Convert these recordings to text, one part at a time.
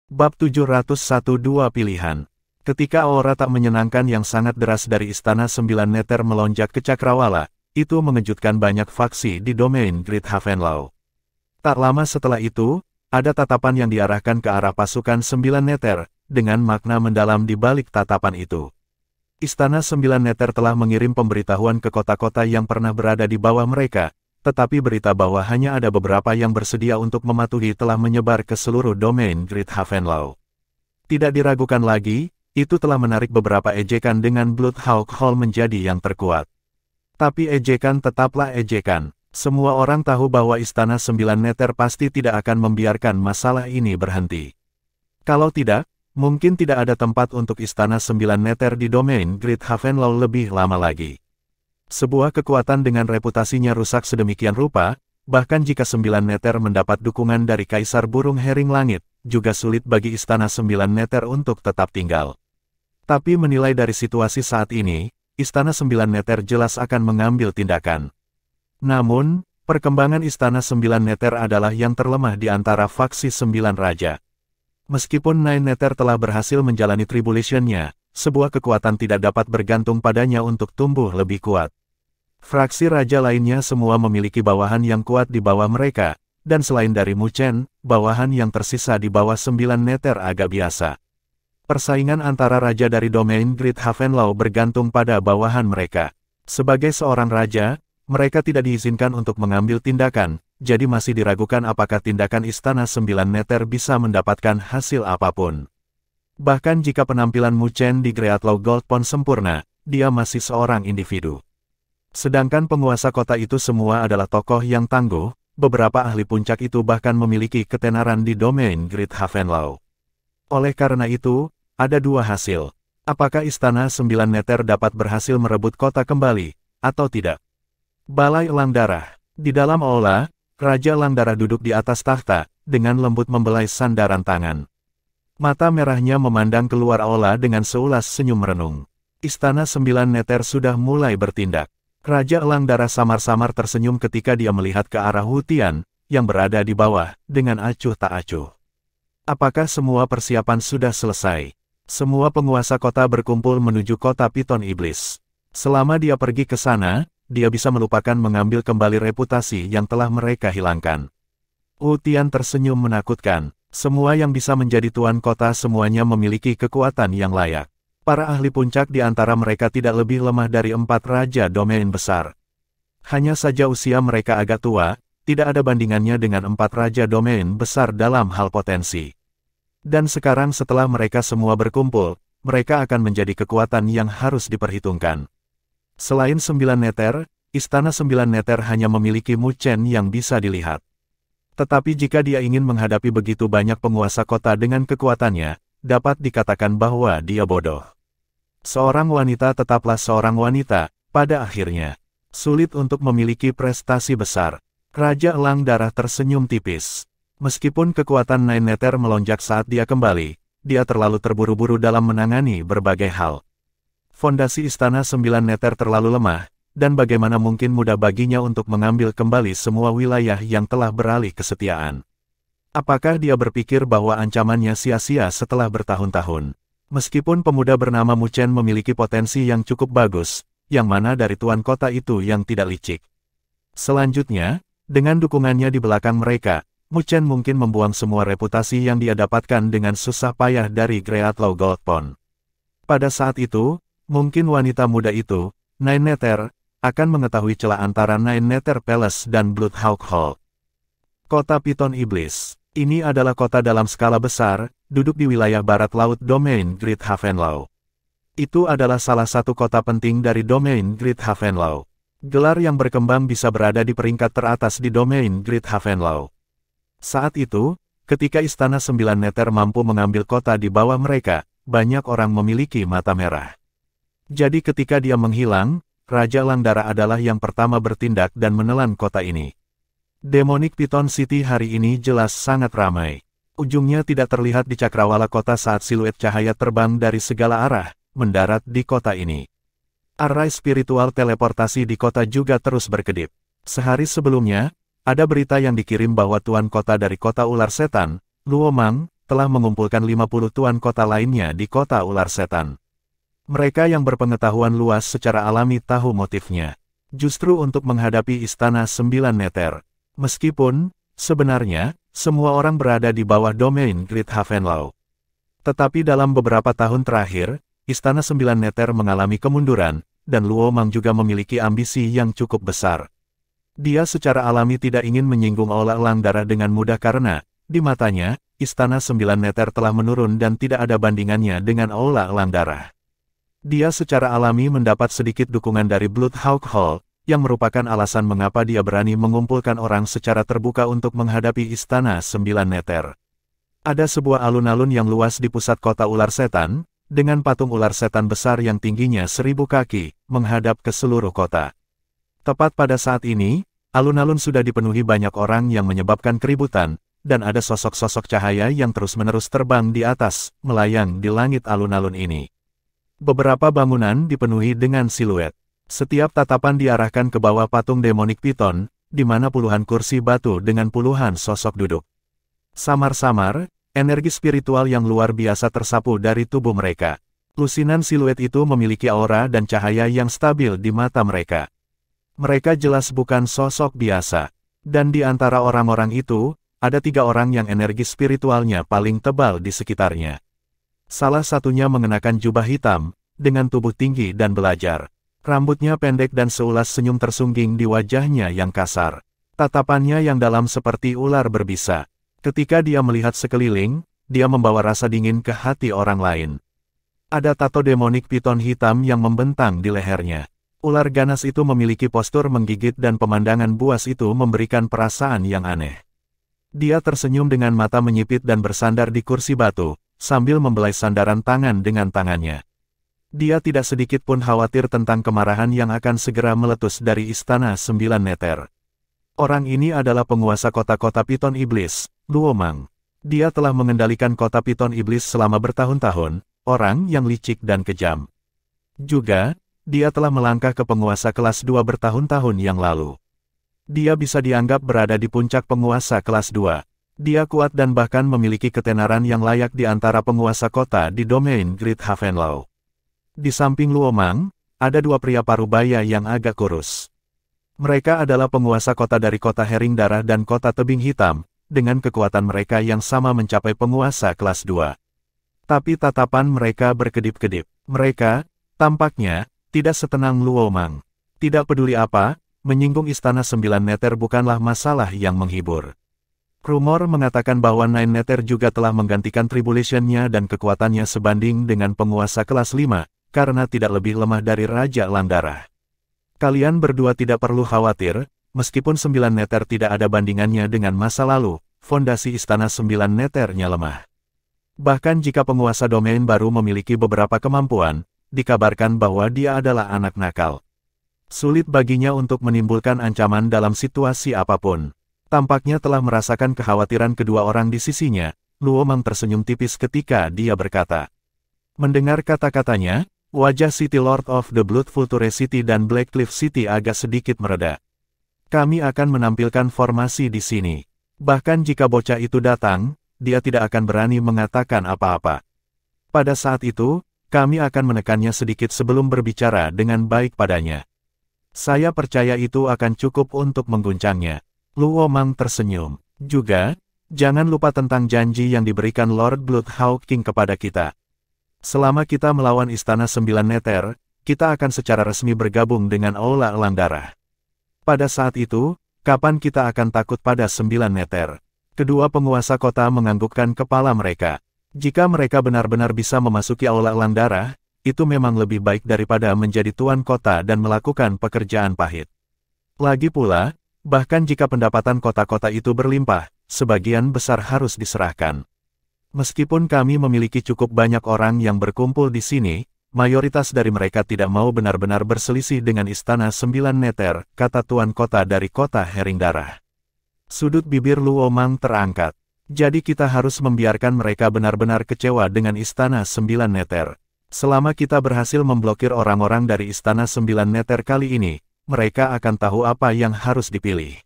Bab 701 Dua Pilihan. Ketika aura tak menyenangkan yang sangat deras dari Istana Sembilan Neter melonjak ke Cakrawala, itu mengejutkan banyak faksi di domain Great Havenlaw. Tak lama setelah itu, ada tatapan yang diarahkan ke arah pasukan Sembilan Neter, dengan makna mendalam di balik tatapan itu. Istana Sembilan Neter telah mengirim pemberitahuan ke kota-kota yang pernah berada di bawah mereka, tetapi berita bahwa hanya ada beberapa yang bersedia untuk mematuhi telah menyebar ke seluruh domain Great Havenlaw. Tidak diragukan lagi, itu telah menarik beberapa ejekan dengan Bloodhawk Hall menjadi yang terkuat. Tapi ejekan tetaplah ejekan. Semua orang tahu bahwa Istana Sembilan Neter pasti tidak akan membiarkan masalah ini berhenti. Kalau tidak, mungkin tidak ada tempat untuk Istana Sembilan Neter di domain Great Havenlaw lebih lama lagi. Sebuah kekuatan dengan reputasinya rusak sedemikian rupa, bahkan jika Sembilan Neter mendapat dukungan dari Kaisar Burung Hering Langit, juga sulit bagi Istana Sembilan Neter untuk tetap tinggal. Tapi menilai dari situasi saat ini, Istana Sembilan Neter jelas akan mengambil tindakan. Namun, perkembangan Istana Sembilan Neter adalah yang terlemah di antara faksi Sembilan Raja. Meskipun Nine Neter telah berhasil menjalani tribulation-nya, sebuah kekuatan tidak dapat bergantung padanya untuk tumbuh lebih kuat. Fraksi raja lainnya semua memiliki bawahan yang kuat di bawah mereka, dan selain dari Mu Chen, bawahan yang tersisa di bawah Sembilan Neter agak biasa. Persaingan antara raja dari domain Great Havenlaw bergantung pada bawahan mereka. Sebagai seorang raja, mereka tidak diizinkan untuk mengambil tindakan, jadi masih diragukan apakah tindakan Istana Sembilan Neter bisa mendapatkan hasil apapun. Bahkan jika penampilan Mu Chen di Greatlaw Gold Pond sempurna, dia masih seorang individu. Sedangkan penguasa kota itu semua adalah tokoh yang tangguh, beberapa ahli puncak itu bahkan memiliki ketenaran di domain Great Havenlaw. Oleh karena itu, ada dua hasil. Apakah Istana Sembilan Neter dapat berhasil merebut kota kembali, atau tidak? Balai Elang Darah. Di dalam aula, Raja Elang Darah duduk di atas takhta, dengan lembut membelai sandaran tangan. Mata merahnya memandang keluar aula dengan seulas senyum merenung. Istana Sembilan Neter sudah mulai bertindak. Raja Elang Darah samar-samar tersenyum ketika dia melihat ke arah Wu Tian, yang berada di bawah, dengan acuh tak acuh. Apakah semua persiapan sudah selesai? Semua penguasa kota berkumpul menuju kota Piton Iblis. Selama dia pergi ke sana, dia bisa melupakan mengambil kembali reputasi yang telah mereka hilangkan. Wu Tian tersenyum menakutkan. Semua yang bisa menjadi tuan kota semuanya memiliki kekuatan yang layak. Para ahli puncak di antara mereka tidak lebih lemah dari 4 raja domain besar. Hanya saja usia mereka agak tua, tidak ada bandingannya dengan 4 raja domain besar dalam hal potensi. Dan sekarang setelah mereka semua berkumpul, mereka akan menjadi kekuatan yang harus diperhitungkan. Selain Sembilan Neter, Istana Sembilan Neter hanya memiliki Mu Chen yang bisa dilihat. Tetapi jika dia ingin menghadapi begitu banyak penguasa kota dengan kekuatannya, dapat dikatakan bahwa dia bodoh. Seorang wanita tetaplah seorang wanita, pada akhirnya. Sulit untuk memiliki prestasi besar. Raja Elang Darah tersenyum tipis. Meskipun kekuatan Nine Neter melonjak saat dia kembali, dia terlalu terburu-buru dalam menangani berbagai hal. Fondasi Istana Sembilan Neter terlalu lemah, dan bagaimana mungkin mudah baginya untuk mengambil kembali semua wilayah yang telah beralih kesetiaan. Apakah dia berpikir bahwa ancamannya sia-sia setelah bertahun-tahun? Meskipun pemuda bernama Mu Chen memiliki potensi yang cukup bagus, yang mana dari tuan kota itu yang tidak licik. Selanjutnya, dengan dukungannya di belakang mereka, Mu Chen mungkin membuang semua reputasi yang dia dapatkan dengan susah payah dari Greatlaw Gold Pond. Pada saat itu, mungkin wanita muda itu, Nine Neter, akan mengetahui celah antara Nine Neter Palace dan Bloodhawk Hall. Kota Piton Iblis. Ini adalah kota dalam skala besar, duduk di wilayah barat laut domain Great Havenlaw. Itu adalah salah satu kota penting dari domain Great Havenlaw. Gelar yang berkembang bisa berada di peringkat teratas di domain Great Havenlaw. Saat itu, ketika Istana Sembilan Neter mampu mengambil kota di bawah mereka, banyak orang memiliki mata merah. Jadi ketika dia menghilang, Raja Elang Darah adalah yang pertama bertindak dan menelan kota ini. Demonic Piton City hari ini jelas sangat ramai. Ujungnya tidak terlihat di cakrawala kota saat siluet cahaya terbang dari segala arah, mendarat di kota ini. Array spiritual teleportasi di kota juga terus berkedip. Sehari sebelumnya, ada berita yang dikirim bahwa tuan kota dari kota ular setan, Luo Mang, telah mengumpulkan 50 tuan kota lainnya di kota ular setan. Mereka yang berpengetahuan luas secara alami tahu motifnya. Justru untuk menghadapi Istana 9 Nether. Meskipun, sebenarnya, semua orang berada di bawah domain Great Ravenloft. Tetapi dalam beberapa tahun terakhir, Istana 9 Nether mengalami kemunduran, dan Luo Mang juga memiliki ambisi yang cukup besar. Dia secara alami tidak ingin menyinggung Aula Elang Darah dengan mudah karena, di matanya, Istana 9 Nether telah menurun dan tidak ada bandingannya dengan Aula Elang Darah. Dia secara alami mendapat sedikit dukungan dari Bloodhawk Hall, yang merupakan alasan mengapa dia berani mengumpulkan orang secara terbuka untuk menghadapi Istana 9 Nether. Ada sebuah alun-alun yang luas di pusat kota ular setan, dengan patung ular setan besar yang tingginya 1000 kaki, menghadap ke seluruh kota. Tepat pada saat ini, alun-alun sudah dipenuhi banyak orang yang menyebabkan keributan, dan ada sosok-sosok cahaya yang terus-menerus terbang di atas, melayang di langit alun-alun ini. Beberapa bangunan dipenuhi dengan siluet. Setiap tatapan diarahkan ke bawah patung Demonic Python, di mana puluhan kursi batu dengan puluhan sosok duduk. Samar-samar, energi spiritual yang luar biasa tersapu dari tubuh mereka. Lusinan siluet itu memiliki aura dan cahaya yang stabil di mata mereka. Mereka jelas bukan sosok biasa. Dan di antara orang-orang itu, ada 3 orang yang energi spiritualnya paling tebal di sekitarnya. Salah satunya mengenakan jubah hitam, dengan tubuh tinggi dan belajar. Rambutnya pendek dan seulas senyum tersungging di wajahnya yang kasar. Tatapannya yang dalam seperti ular berbisa. Ketika dia melihat sekeliling, dia membawa rasa dingin ke hati orang lain. Ada tato Demonic Python hitam yang membentang di lehernya. Ular ganas itu memiliki postur menggigit dan pemandangan buas itu memberikan perasaan yang aneh. Dia tersenyum dengan mata menyipit dan bersandar di kursi batu, sambil membelai sandaran tangan dengan tangannya. Dia tidak sedikit pun khawatir tentang kemarahan yang akan segera meletus dari Istana 9 Nether. Orang ini adalah penguasa kota-kota Piton Iblis, Luo Mang. Dia telah mengendalikan kota Piton Iblis selama bertahun-tahun, orang yang licik dan kejam. Juga, dia telah melangkah ke penguasa kelas 2 bertahun-tahun yang lalu. Dia bisa dianggap berada di puncak penguasa kelas 2. Dia kuat dan bahkan memiliki ketenaran yang layak di antara penguasa kota di domain Great Ravenloft. Di samping Luo Mang, ada 2 pria parubaya yang agak kurus. Mereka adalah penguasa kota dari kota Hering Darah dan kota Tebing Hitam, dengan kekuatan mereka yang sama mencapai penguasa kelas 2. Tapi tatapan mereka berkedip-kedip. Mereka, tampaknya, tidak setenang Luo Mang. Tidak peduli apa, menyinggung Istana 9 Nether bukanlah masalah yang menghibur. Rumor mengatakan bahwa Nine Nether juga telah menggantikan Tribulation-nya dan kekuatannya sebanding dengan penguasa kelas 5, karena tidak lebih lemah dari Raja Elang Darah. Kalian berdua tidak perlu khawatir, meskipun 9 Nether tidak ada bandingannya dengan masa lalu, fondasi Istana 9 Nether-nya lemah. Bahkan jika penguasa domain baru memiliki beberapa kemampuan, dikabarkan bahwa dia adalah anak nakal. Sulit baginya untuk menimbulkan ancaman dalam situasi apapun. Tampaknya telah merasakan kekhawatiran kedua orang di sisinya, Luo Mang tersenyum tipis ketika dia berkata. Mendengar kata-katanya, wajah City Lord of the Blood Vulture City dan Blackcliff City agak sedikit mereda. Kami akan menampilkan formasi di sini. Bahkan jika bocah itu datang, dia tidak akan berani mengatakan apa-apa. Pada saat itu, kami akan menekannya sedikit sebelum berbicara dengan baik padanya. Saya percaya itu akan cukup untuk mengguncangnya. Luo Mang tersenyum. Juga, jangan lupa tentang janji yang diberikan Lord Bloodhawk King kepada kita. Selama kita melawan Istana 9 Nether, kita akan secara resmi bergabung dengan Aula Elang Darah. Pada saat itu, kapan kita akan takut pada 9 Nether? Kedua penguasa kota menganggukkan kepala mereka. Jika mereka benar-benar bisa memasuki Aula Elang Darah, itu memang lebih baik daripada menjadi tuan kota dan melakukan pekerjaan pahit. Lagi pula, bahkan jika pendapatan kota-kota itu berlimpah, sebagian besar harus diserahkan. Meskipun kami memiliki cukup banyak orang yang berkumpul di sini, mayoritas dari mereka tidak mau benar-benar berselisih dengan Istana 9 Nether, kata tuan kota dari kota Hering Darah. Sudut bibir Luo Mang terangkat. Jadi kita harus membiarkan mereka benar-benar kecewa dengan Istana 9 Nether. Selama kita berhasil memblokir orang-orang dari Istana 9 Nether kali ini, mereka akan tahu apa yang harus dipilih.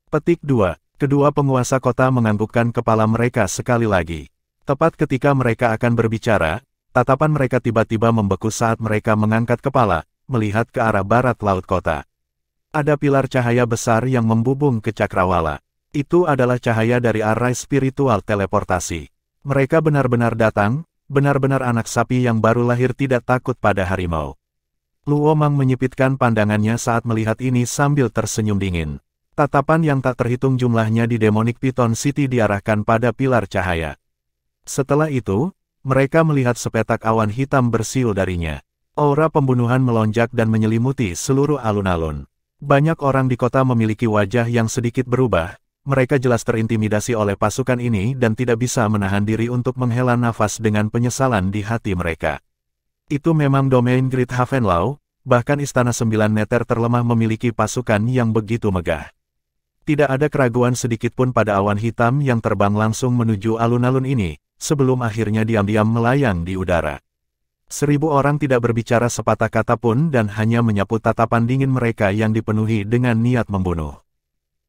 Petik 2. Kedua penguasa kota menganggukkan kepala mereka sekali lagi. Tepat ketika mereka akan berbicara, tatapan mereka tiba-tiba membeku saat mereka mengangkat kepala, melihat ke arah barat laut kota. Ada pilar cahaya besar yang membubung ke cakrawala. Itu adalah cahaya dari arai spiritual teleportasi. Mereka benar-benar datang, benar-benar anak sapi yang baru lahir tidak takut pada harimau. Luo Mang menyipitkan pandangannya saat melihat ini sambil tersenyum dingin. Tatapan yang tak terhitung jumlahnya di Demonic Python City diarahkan pada pilar cahaya. Setelah itu, mereka melihat sepetak awan hitam bersiul darinya. Aura pembunuhan melonjak dan menyelimuti seluruh alun-alun. Banyak orang di kota memiliki wajah yang sedikit berubah. Mereka jelas terintimidasi oleh pasukan ini dan tidak bisa menahan diri untuk menghela nafas dengan penyesalan di hati mereka. Itu memang domain Great Havenlau, bahkan Istana 9 Neter terlemah memiliki pasukan yang begitu megah. Tidak ada keraguan sedikitpun pada awan hitam yang terbang langsung menuju alun-alun ini, sebelum akhirnya diam-diam melayang di udara. 1000 orang tidak berbicara sepatah kata pun dan hanya menyapu tatapan dingin mereka yang dipenuhi dengan niat membunuh.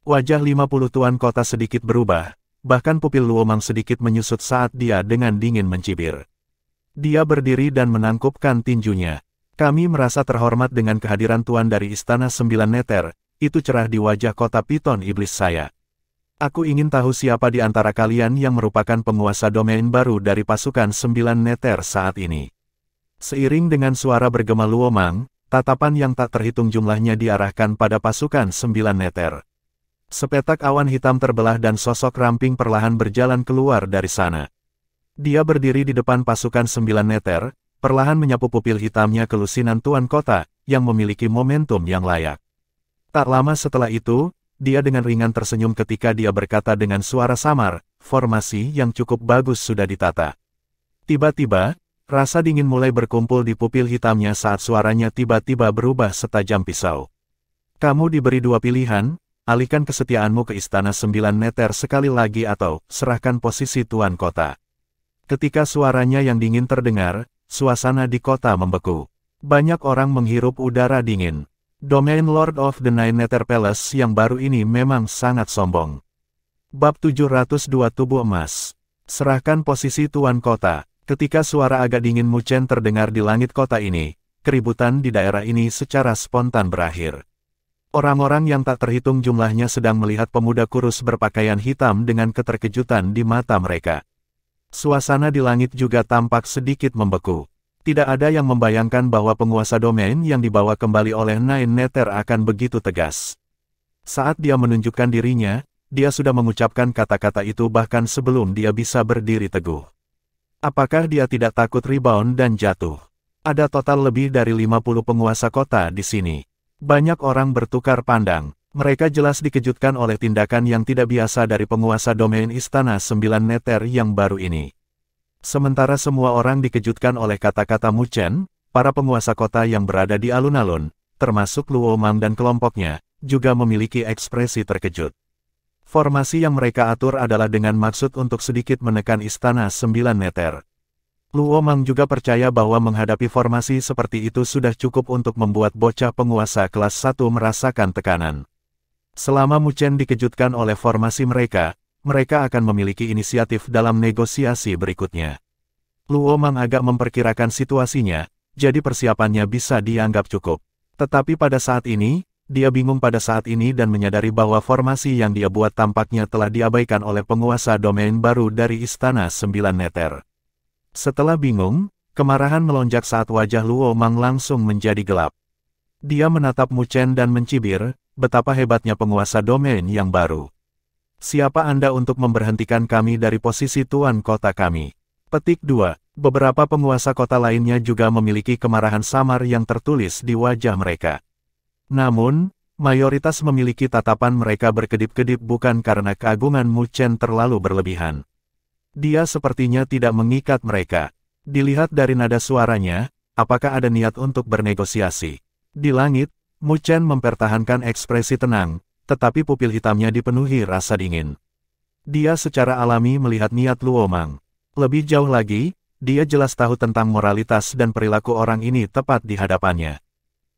Wajah 50 tuan kota sedikit berubah, bahkan pupil Luo Mang sedikit menyusut saat dia dengan dingin mencibir. Dia berdiri dan menangkupkan tinjunya. Kami merasa terhormat dengan kehadiran tuan dari Istana 9 Neter, itu cerah di wajah kota Piton Iblis saya. Aku ingin tahu siapa di antara kalian yang merupakan penguasa domain baru dari pasukan 9 Neter saat ini. Seiring dengan suara bergema Luo Mang, tatapan yang tak terhitung jumlahnya diarahkan pada pasukan 9 Neter. Sepetak awan hitam terbelah dan sosok ramping perlahan berjalan keluar dari sana. Dia berdiri di depan pasukan 9 Neter, perlahan menyapu pupil hitamnya kelusinan tuan kota, yang memiliki momentum yang layak. Tak lama setelah itu, dia dengan ringan tersenyum ketika dia berkata dengan suara samar, formasi yang cukup bagus sudah ditata. Tiba-tiba, rasa dingin mulai berkumpul di pupil hitamnya saat suaranya tiba-tiba berubah setajam pisau. Kamu diberi 2 pilihan, alihkan kesetiaanmu ke Istana 9 Neter sekali lagi atau serahkan posisi tuan kota. Ketika suaranya yang dingin terdengar, suasana di kota membeku. Banyak orang menghirup udara dingin. Domain Lord of the Nine Nether Palace yang baru ini memang sangat sombong. Bab 702 Tubuh Emas. Serahkan posisi tuan kota. Ketika suara agak dingin Muchen terdengar di langit kota ini, keributan di daerah ini secara spontan berakhir. Orang-orang yang tak terhitung jumlahnya sedang melihat pemuda kurus berpakaian hitam dengan keterkejutan di mata mereka. Suasana di langit juga tampak sedikit membeku. Tidak ada yang membayangkan bahwa penguasa domain yang dibawa kembali oleh Nine Nether akan begitu tegas. Saat dia menunjukkan dirinya, dia sudah mengucapkan kata-kata itu bahkan sebelum dia bisa berdiri teguh. Apakah dia tidak takut rebound dan jatuh? Ada total lebih dari 50 penguasa kota di sini. Banyak orang bertukar pandang. Mereka jelas dikejutkan oleh tindakan yang tidak biasa dari penguasa domain Istana 9 Neter yang baru ini. Sementara semua orang dikejutkan oleh kata-kata Muchen, para penguasa kota yang berada di alun-alun, termasuk Luo Mang dan kelompoknya, juga memiliki ekspresi terkejut. Formasi yang mereka atur adalah dengan maksud untuk sedikit menekan Istana 9 Neter. Luo Mang juga percaya bahwa menghadapi formasi seperti itu sudah cukup untuk membuat bocah penguasa kelas 1 merasakan tekanan. Selama Muchen dikejutkan oleh formasi mereka akan memiliki inisiatif dalam negosiasi berikutnya. Luo Mang agak memperkirakan situasinya, jadi persiapannya bisa dianggap cukup. Tetapi pada saat ini, dia bingung pada saat ini dan menyadari bahwa formasi yang dia buat tampaknya telah diabaikan oleh penguasa domain baru dari Istana 9 Neter. Setelah bingung, kemarahan melonjak saat wajah Luo Mang langsung menjadi gelap. Dia menatap Muchen dan mencibir, betapa hebatnya penguasa domain yang baru. Siapa Anda untuk memberhentikan kami dari posisi tuan kota kami? Petik 2. Beberapa penguasa kota lainnya juga memiliki kemarahan samar yang tertulis di wajah mereka. Namun, mayoritas memiliki tatapan mereka berkedip-kedip bukan karena keagungan Muchen terlalu berlebihan. Dia sepertinya tidak mengikat mereka. Dilihat dari nada suaranya, apakah ada niat untuk bernegosiasi? Di langit, Muchen mempertahankan ekspresi tenang, tetapi pupil hitamnya dipenuhi rasa dingin. Dia secara alami melihat niat Luo Mang. Lebih jauh lagi, dia jelas tahu tentang moralitas dan perilaku orang ini tepat di hadapannya.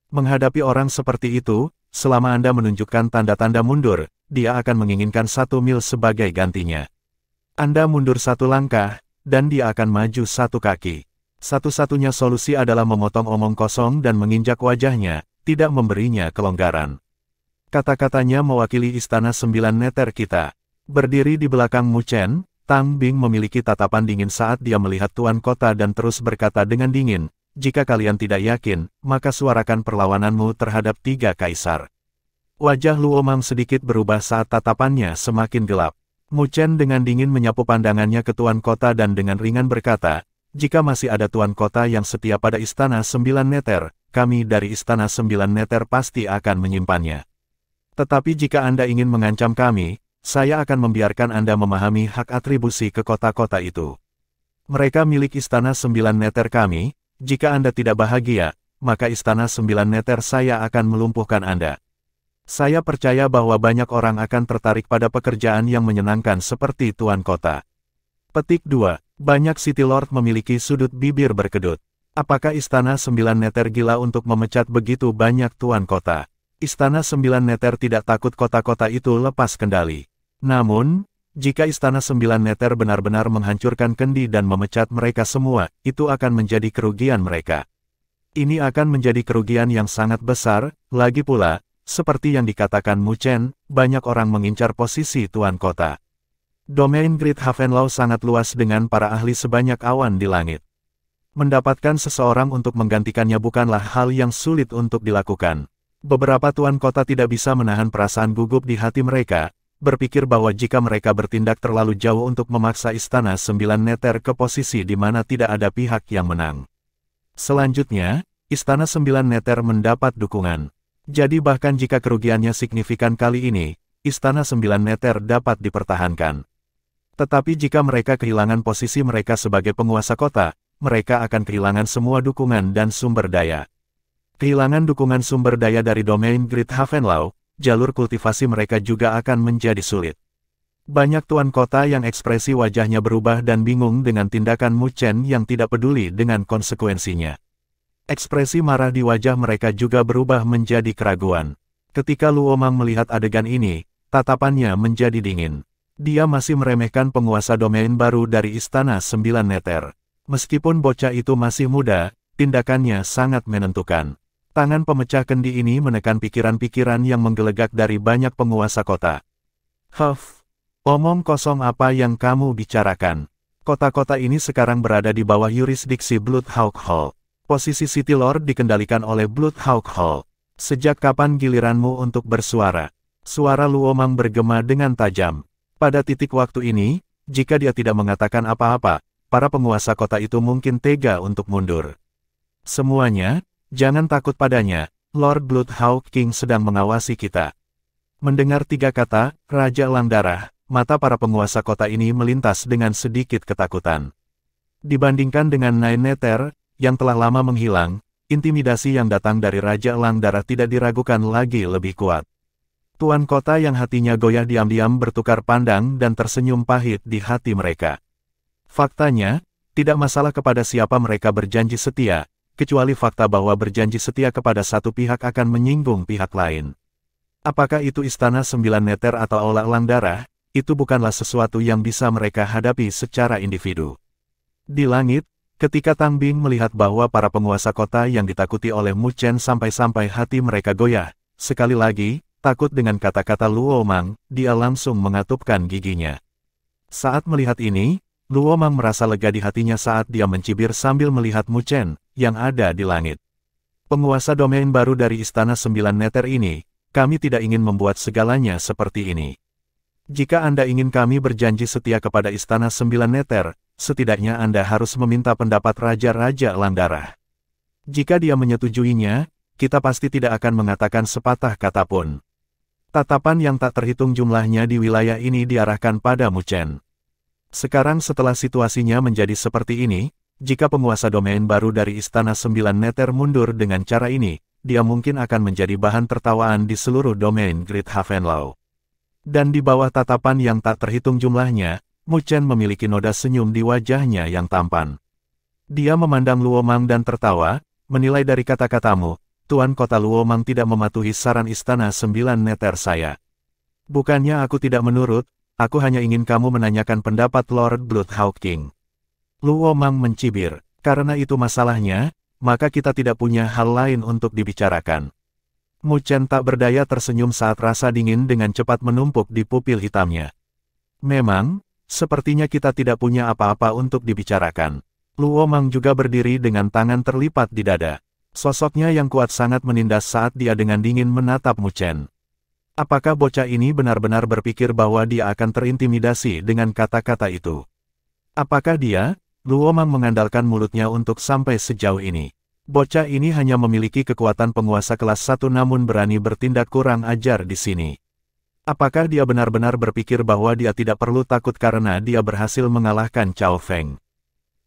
Menghadapi orang seperti itu, selama Anda menunjukkan tanda-tanda mundur, dia akan menginginkan 1 mil sebagai gantinya. Anda mundur 1 langkah, dan dia akan maju 1 kaki. Satu-satunya solusi adalah memotong omong kosong dan menginjak wajahnya, tidak memberinya kelonggaran. Kata-katanya mewakili istana 9 meter kita. Berdiri di belakang Mu Chen, Tang Bing memiliki tatapan dingin saat dia melihat tuan kota dan terus berkata dengan dingin, "Jika kalian tidak yakin, maka suarakan perlawananmu terhadap 3 kaisar." Wajah Luo Mang sedikit berubah saat tatapannya semakin gelap. Mu Chen dengan dingin menyapu pandangannya ke tuan kota dan dengan ringan berkata, "Jika masih ada tuan kota yang setia pada istana 9 meter, kami dari istana 9 meter pasti akan menyimpannya. Tetapi jika Anda ingin mengancam kami, saya akan membiarkan Anda memahami hak atribusi ke kota-kota itu. Mereka milik istana 9 meter kami, jika Anda tidak bahagia, maka istana 9 meter saya akan melumpuhkan Anda. Saya percaya bahwa banyak orang akan tertarik pada pekerjaan yang menyenangkan seperti tuan kota." Petik 2. Banyak City Lord memiliki sudut bibir berkedut. Apakah istana 9 meter gila untuk memecat begitu banyak tuan kota? Istana 9 meter tidak takut kota-kota itu lepas kendali. Namun, jika istana 9 meter benar-benar menghancurkan kendi dan memecat mereka semua, itu akan menjadi kerugian mereka. Ini akan menjadi kerugian yang sangat besar, lagi pula, seperti yang dikatakan Mu Chen, banyak orang mengincar posisi tuan kota. Domain Great Havenlau sangat luas dengan para ahli sebanyak awan di langit. Mendapatkan seseorang untuk menggantikannya bukanlah hal yang sulit untuk dilakukan. Beberapa tuan kota tidak bisa menahan perasaan gugup di hati mereka, berpikir bahwa jika mereka bertindak terlalu jauh untuk memaksa istana 9 meter ke posisi di mana tidak ada pihak yang menang. Selanjutnya, istana 9 meter mendapat dukungan. Jadi bahkan jika kerugiannya signifikan kali ini, istana 9 meter dapat dipertahankan. Tetapi jika mereka kehilangan posisi mereka sebagai penguasa kota, mereka akan kehilangan semua dukungan dan sumber daya. Kehilangan dukungan sumber daya dari domain Great Havenlau, jalur kultivasi mereka juga akan menjadi sulit. Banyak tuan kota yang ekspresi wajahnya berubah dan bingung dengan tindakan Mu Chen yang tidak peduli dengan konsekuensinya. Ekspresi marah di wajah mereka juga berubah menjadi keraguan. Ketika Luo Mang melihat adegan ini, tatapannya menjadi dingin. Dia masih meremehkan penguasa domain baru dari istana 9 meter. Meskipun bocah itu masih muda, tindakannya sangat menentukan. Tangan pemecah kendi ini menekan pikiran-pikiran yang menggelegak dari banyak penguasa kota. "Huff, omong kosong apa yang kamu bicarakan? Kota-kota ini sekarang berada di bawah yurisdiksi Bloodhawk Hall. Posisi City Lord dikendalikan oleh Bloodhawk Hall. Sejak kapan giliranmu untuk bersuara?" Suara Luo Mang bergema dengan tajam. Pada titik waktu ini, jika dia tidak mengatakan apa-apa, para penguasa kota itu mungkin tega untuk mundur. "Semuanya, jangan takut padanya, Lord Bloodhawk King sedang mengawasi kita." Mendengar 3 kata, Raja Elang Darah, mata para penguasa kota ini melintas dengan sedikit ketakutan. Dibandingkan dengan Nine Nether, yang telah lama menghilang, intimidasi yang datang dari Raja Elang Darah tidak diragukan lagi lebih kuat. Tuan kota yang hatinya goyah diam-diam bertukar pandang dan tersenyum pahit di hati mereka. Faktanya, tidak masalah kepada siapa mereka berjanji setia, kecuali fakta bahwa berjanji setia kepada satu pihak akan menyinggung pihak lain. Apakah itu istana 9 meter atau Aula Elang Darah, itu bukanlah sesuatu yang bisa mereka hadapi secara individu. Di langit, ketika Tang Bing melihat bahwa para penguasa kota yang ditakuti oleh Mu Chen sampai-sampai hati mereka goyah, sekali lagi, takut dengan kata-kata Luo Mang, dia langsung mengatupkan giginya. Saat melihat ini, Luo Mang merasa lega di hatinya saat dia mencibir sambil melihat Mu Chen, yang ada di langit. "Penguasa domain baru dari istana 9 meter ini, kami tidak ingin membuat segalanya seperti ini. Jika Anda ingin kami berjanji setia kepada istana 9 meter, setidaknya Anda harus meminta pendapat Raja-Raja Elang Darah. Jika dia menyetujuinya, kita pasti tidak akan mengatakan sepatah kata pun." Tatapan yang tak terhitung jumlahnya di wilayah ini diarahkan pada Mu Chen. Sekarang setelah situasinya menjadi seperti ini, jika penguasa domain baru dari istana 9 meter mundur dengan cara ini, dia mungkin akan menjadi bahan tertawaan di seluruh domain Great Havenlau. Dan di bawah tatapan yang tak terhitung jumlahnya, Mu Chen memiliki noda senyum di wajahnya yang tampan. Dia memandang Luo Mang dan tertawa, menilai dari kata-katamu, Tuan Kota Luo Mang tidak mematuhi saran istana 9 meter saya. Bukannya aku tidak menurut, aku hanya ingin kamu menanyakan pendapat Lord Bloodhawk King. Luo Mang mencibir, karena itu masalahnya, maka kita tidak punya hal lain untuk dibicarakan. Mu Chen tak berdaya tersenyum saat rasa dingin dengan cepat menumpuk di pupil hitamnya. Memang, sepertinya kita tidak punya apa-apa untuk dibicarakan. Luo Mang juga berdiri dengan tangan terlipat di dada. Sosoknya yang kuat sangat menindas saat dia dengan dingin menatap Mu Chen. Apakah bocah ini benar-benar berpikir bahwa dia akan terintimidasi dengan kata-kata itu? Apakah dia, Luo Mang mengandalkan mulutnya untuk sampai sejauh ini? Bocah ini hanya memiliki kekuatan penguasa kelas 1 namun berani bertindak kurang ajar di sini. Apakah dia benar-benar berpikir bahwa dia tidak perlu takut karena dia berhasil mengalahkan Cao Feng?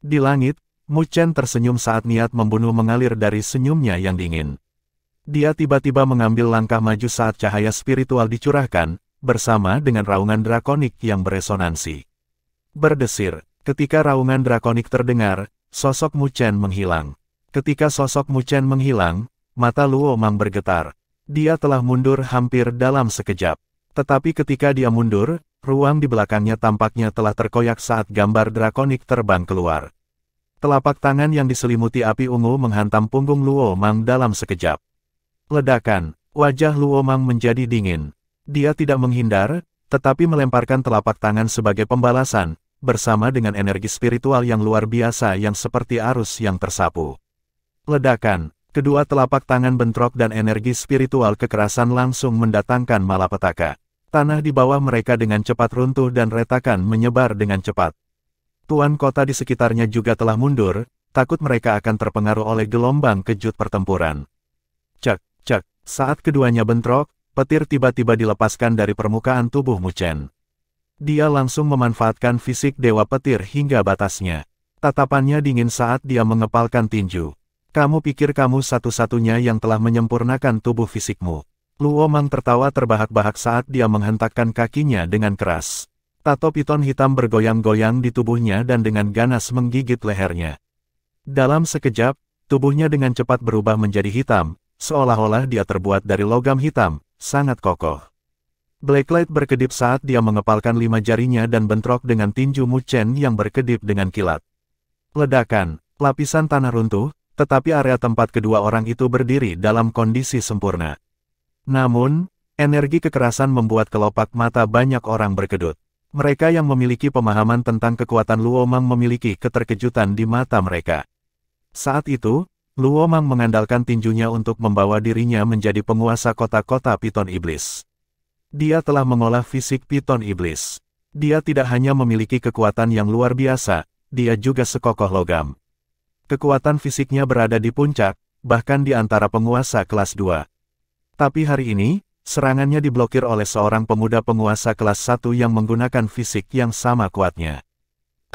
Di langit, Mu Chen tersenyum saat niat membunuh mengalir dari senyumnya yang dingin. Dia tiba-tiba mengambil langkah maju saat cahaya spiritual dicurahkan, bersama dengan raungan drakonik yang beresonansi. Berdesir, ketika raungan drakonik terdengar, sosok Mu Chen menghilang. Ketika sosok Mu Chen menghilang, mata Luo Mang bergetar. Dia telah mundur hampir dalam sekejap. Tetapi ketika dia mundur, ruang di belakangnya tampaknya telah terkoyak saat gambar drakonik terbang keluar. Telapak tangan yang diselimuti api ungu menghantam punggung Luo Mang dalam sekejap. Ledakan, wajah Luo Mang menjadi dingin. Dia tidak menghindar, tetapi melemparkan telapak tangan sebagai pembalasan, bersama dengan energi spiritual yang luar biasa yang seperti arus yang tersapu. Ledakan, kedua telapak tangan bentrok dan energi spiritual kekerasan langsung mendatangkan malapetaka. Tanah di bawah mereka dengan cepat runtuh dan retakan menyebar dengan cepat. Tuan kota di sekitarnya juga telah mundur, takut mereka akan terpengaruh oleh gelombang kejut pertempuran. Cek, cek, saat keduanya bentrok, petir tiba-tiba dilepaskan dari permukaan tubuh Mu Chen. Dia langsung memanfaatkan fisik Dewa Petir hingga batasnya. Tatapannya dingin saat dia mengepalkan tinju. Kamu pikir kamu satu-satunya yang telah menyempurnakan tubuh fisikmu. Luo Mang tertawa terbahak-bahak saat dia menghentakkan kakinya dengan keras. Tato piton hitam bergoyang-goyang di tubuhnya dan dengan ganas menggigit lehernya. Dalam sekejap, tubuhnya dengan cepat berubah menjadi hitam, seolah-olah dia terbuat dari logam hitam, sangat kokoh. Blacklight berkedip saat dia mengepalkan 5 jarinya dan bentrok dengan tinju Mu Chen yang berkedip dengan kilat. Ledakan, lapisan tanah runtuh, tetapi area tempat kedua orang itu berdiri dalam kondisi sempurna. Namun, energi kekerasan membuat kelopak mata banyak orang berkedut. Mereka yang memiliki pemahaman tentang kekuatan Luo Mang memiliki keterkejutan di mata mereka. Saat itu, Luo Mang mengandalkan tinjunya untuk membawa dirinya menjadi penguasa kota-kota piton iblis. Dia telah mengolah fisik piton iblis. Dia tidak hanya memiliki kekuatan yang luar biasa, dia juga sekokoh logam. Kekuatan fisiknya berada di puncak, bahkan di antara penguasa kelas 2. Tapi hari ini, serangannya diblokir oleh seorang pemuda penguasa kelas 1 yang menggunakan fisik yang sama kuatnya.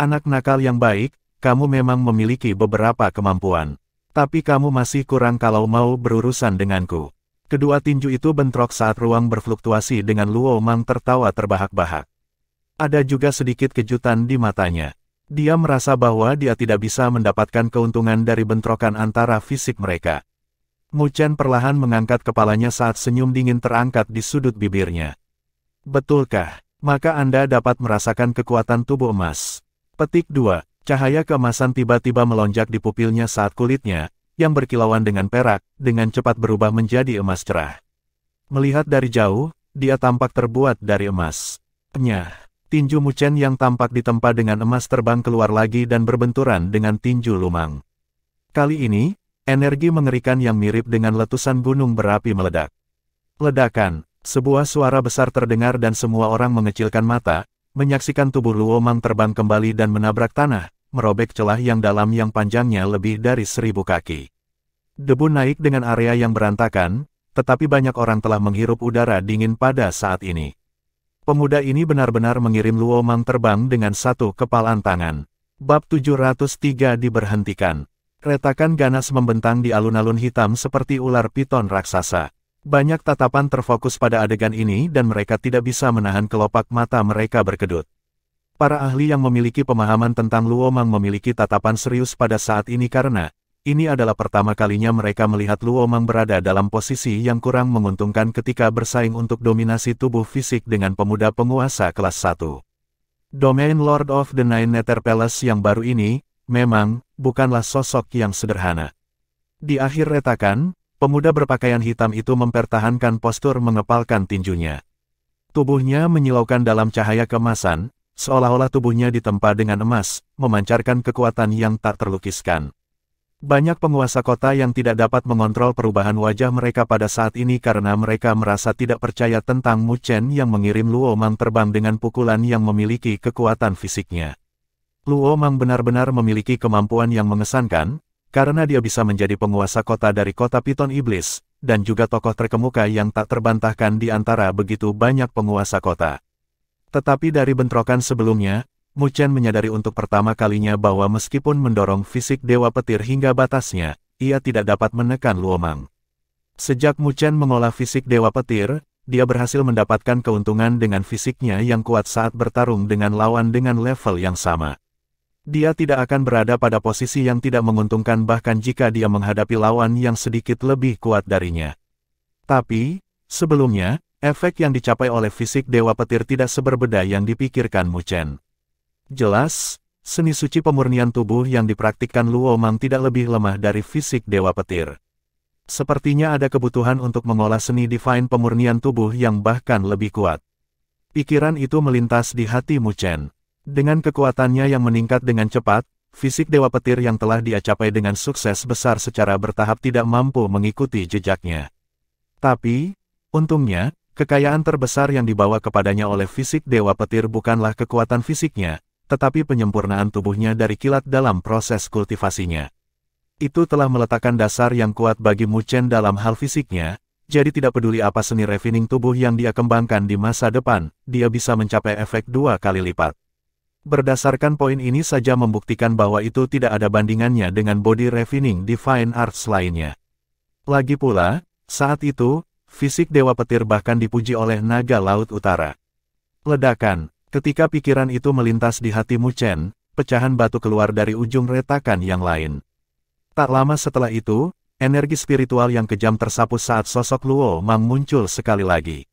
Anak nakal yang baik, kamu memang memiliki beberapa kemampuan. Tapi kamu masih kurang kalau mau berurusan denganku. Kedua tinju itu bentrok saat ruang berfluktuasi dengan Luo Mang tertawa terbahak-bahak. Ada juga sedikit kejutan di matanya. Dia merasa bahwa dia tidak bisa mendapatkan keuntungan dari bentrokan antara fisik mereka. Mu Chen perlahan mengangkat kepalanya saat senyum dingin terangkat di sudut bibirnya. Betulkah? Maka Anda dapat merasakan kekuatan tubuh emas. Petik 2. Cahaya keemasan tiba-tiba melonjak di pupilnya saat kulitnya, yang berkilauan dengan perak, dengan cepat berubah menjadi emas cerah. Melihat dari jauh, dia tampak terbuat dari emas. Nyah, tinju Mu Chen yang tampak ditempa dengan emas terbang keluar lagi dan berbenturan dengan tinju Lumang. Kali ini, energi mengerikan yang mirip dengan letusan gunung berapi meledak. Ledakan, sebuah suara besar terdengar dan semua orang mengecilkan mata, menyaksikan tubuh Luo Mang terbang kembali dan menabrak tanah, merobek celah yang dalam yang panjangnya lebih dari 1000 kaki. Debu naik dengan area yang berantakan, tetapi banyak orang telah menghirup udara dingin pada saat ini. Pemuda ini benar-benar mengirim Luo Mang terbang dengan satu kepalan tangan. Bab 703 diberhentikan. Retakan ganas membentang di alun-alun hitam seperti ular piton raksasa. Banyak tatapan terfokus pada adegan ini dan mereka tidak bisa menahan kelopak mata mereka berkedut. Para ahli yang memiliki pemahaman tentang Luo Mang memiliki tatapan serius pada saat ini karena ini adalah pertama kalinya mereka melihat Luo Mang berada dalam posisi yang kurang menguntungkan ketika bersaing untuk dominasi tubuh fisik dengan pemuda penguasa kelas 1. Domain Lord of the Nine Nether Palace yang baru ini, memang, bukanlah sosok yang sederhana. Di akhir retakan, pemuda berpakaian hitam itu mempertahankan postur mengepalkan tinjunya. Tubuhnya menyilaukan dalam cahaya keemasan, seolah-olah tubuhnya ditempa dengan emas, memancarkan kekuatan yang tak terlukiskan. Banyak penguasa kota yang tidak dapat mengontrol perubahan wajah mereka pada saat ini karena mereka merasa tidak percaya tentang Mu Chen yang mengirim Luo Mang terbang dengan pukulan yang memiliki kekuatan fisiknya. Luo Mang benar-benar memiliki kemampuan yang mengesankan, karena dia bisa menjadi penguasa kota dari kota Piton Iblis, dan juga tokoh terkemuka yang tak terbantahkan di antara begitu banyak penguasa kota. Tetapi dari bentrokan sebelumnya, Mu Chen menyadari untuk pertama kalinya bahwa meskipun mendorong fisik Dewa Petir hingga batasnya, ia tidak dapat menekan Luo Mang. Sejak Mu Chen mengolah fisik Dewa Petir, dia berhasil mendapatkan keuntungan dengan fisiknya yang kuat saat bertarung dengan lawan dengan level yang sama. Dia tidak akan berada pada posisi yang tidak menguntungkan bahkan jika dia menghadapi lawan yang sedikit lebih kuat darinya. Tapi, sebelumnya, efek yang dicapai oleh fisik Dewa Petir tidak seberbeda yang dipikirkan Mu Chen. Jelas, seni suci pemurnian tubuh yang dipraktikkan Luo Mang tidak lebih lemah dari fisik Dewa Petir. Sepertinya ada kebutuhan untuk mengolah seni divine pemurnian tubuh yang bahkan lebih kuat. Pikiran itu melintas di hati Mu Chen. Dengan kekuatannya yang meningkat dengan cepat, fisik Dewa Petir yang telah dia capai dengan sukses besar secara bertahap tidak mampu mengikuti jejaknya. Tapi, untungnya, kekayaan terbesar yang dibawa kepadanya oleh fisik Dewa Petir bukanlah kekuatan fisiknya, tetapi penyempurnaan tubuhnya dari kilat dalam proses kultivasinya. Itu telah meletakkan dasar yang kuat bagi Mu Chen dalam hal fisiknya, jadi tidak peduli apa seni refining tubuh yang dia kembangkan di masa depan, dia bisa mencapai efek 2 kali lipat. Berdasarkan poin ini saja membuktikan bahwa itu tidak ada bandingannya dengan body refining divine arts lainnya. Lagi pula, saat itu, fisik Dewa Petir bahkan dipuji oleh naga Laut Utara. Ledakan. Ketika pikiran itu melintas di hati Mu Chen, pecahan batu keluar dari ujung retakan yang lain. Tak lama setelah itu, energi spiritual yang kejam tersapu saat sosok Luo Mang muncul sekali lagi.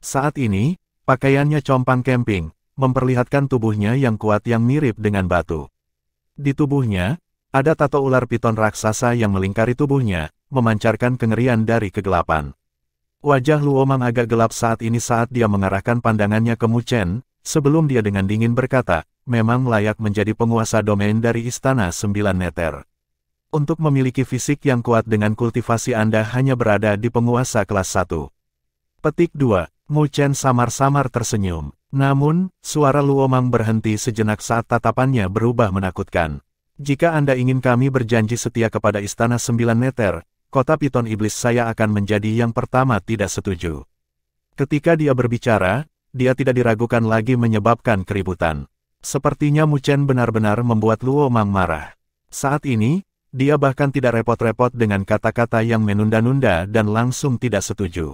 Saat ini, pakaiannya compang camping, memperlihatkan tubuhnya yang kuat yang mirip dengan batu. Di tubuhnya, ada tato ular piton raksasa yang melingkari tubuhnya, memancarkan kengerian dari kegelapan. Wajah Luo Mang agak gelap saat ini saat dia mengarahkan pandangannya ke Mu Chen, sebelum dia dengan dingin berkata, memang layak menjadi penguasa domain dari Istana 9 Neter. Untuk memiliki fisik yang kuat dengan kultivasi Anda hanya berada di penguasa kelas 1. Petik 2. Mu Chen samar-samar tersenyum. Namun, suara Luo Mang berhenti sejenak saat tatapannya berubah menakutkan. Jika Anda ingin kami berjanji setia kepada Istana 9 Neter, kota Piton Iblis saya akan menjadi yang pertama tidak setuju. Ketika dia berbicara, dia tidak diragukan lagi menyebabkan keributan. Sepertinya Mu Chen benar-benar membuat Luo Mang marah. Saat ini, dia bahkan tidak repot-repot dengan kata-kata yang menunda-nunda dan langsung tidak setuju.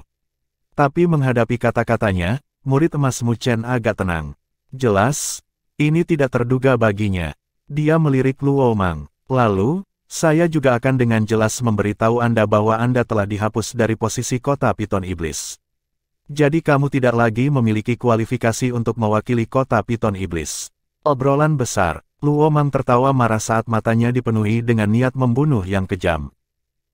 Tapi menghadapi kata-katanya, murid emas Mu Chen agak tenang. Jelas, ini tidak terduga baginya. Dia melirik Luo Mang. Lalu, saya juga akan dengan jelas memberitahu Anda bahwa Anda telah dihapus dari posisi kota Piton Iblis. Jadi kamu tidak lagi memiliki kualifikasi untuk mewakili kota Piton Iblis. Obrolan besar. Luo Mang tertawa marah saat matanya dipenuhi dengan niat membunuh yang kejam.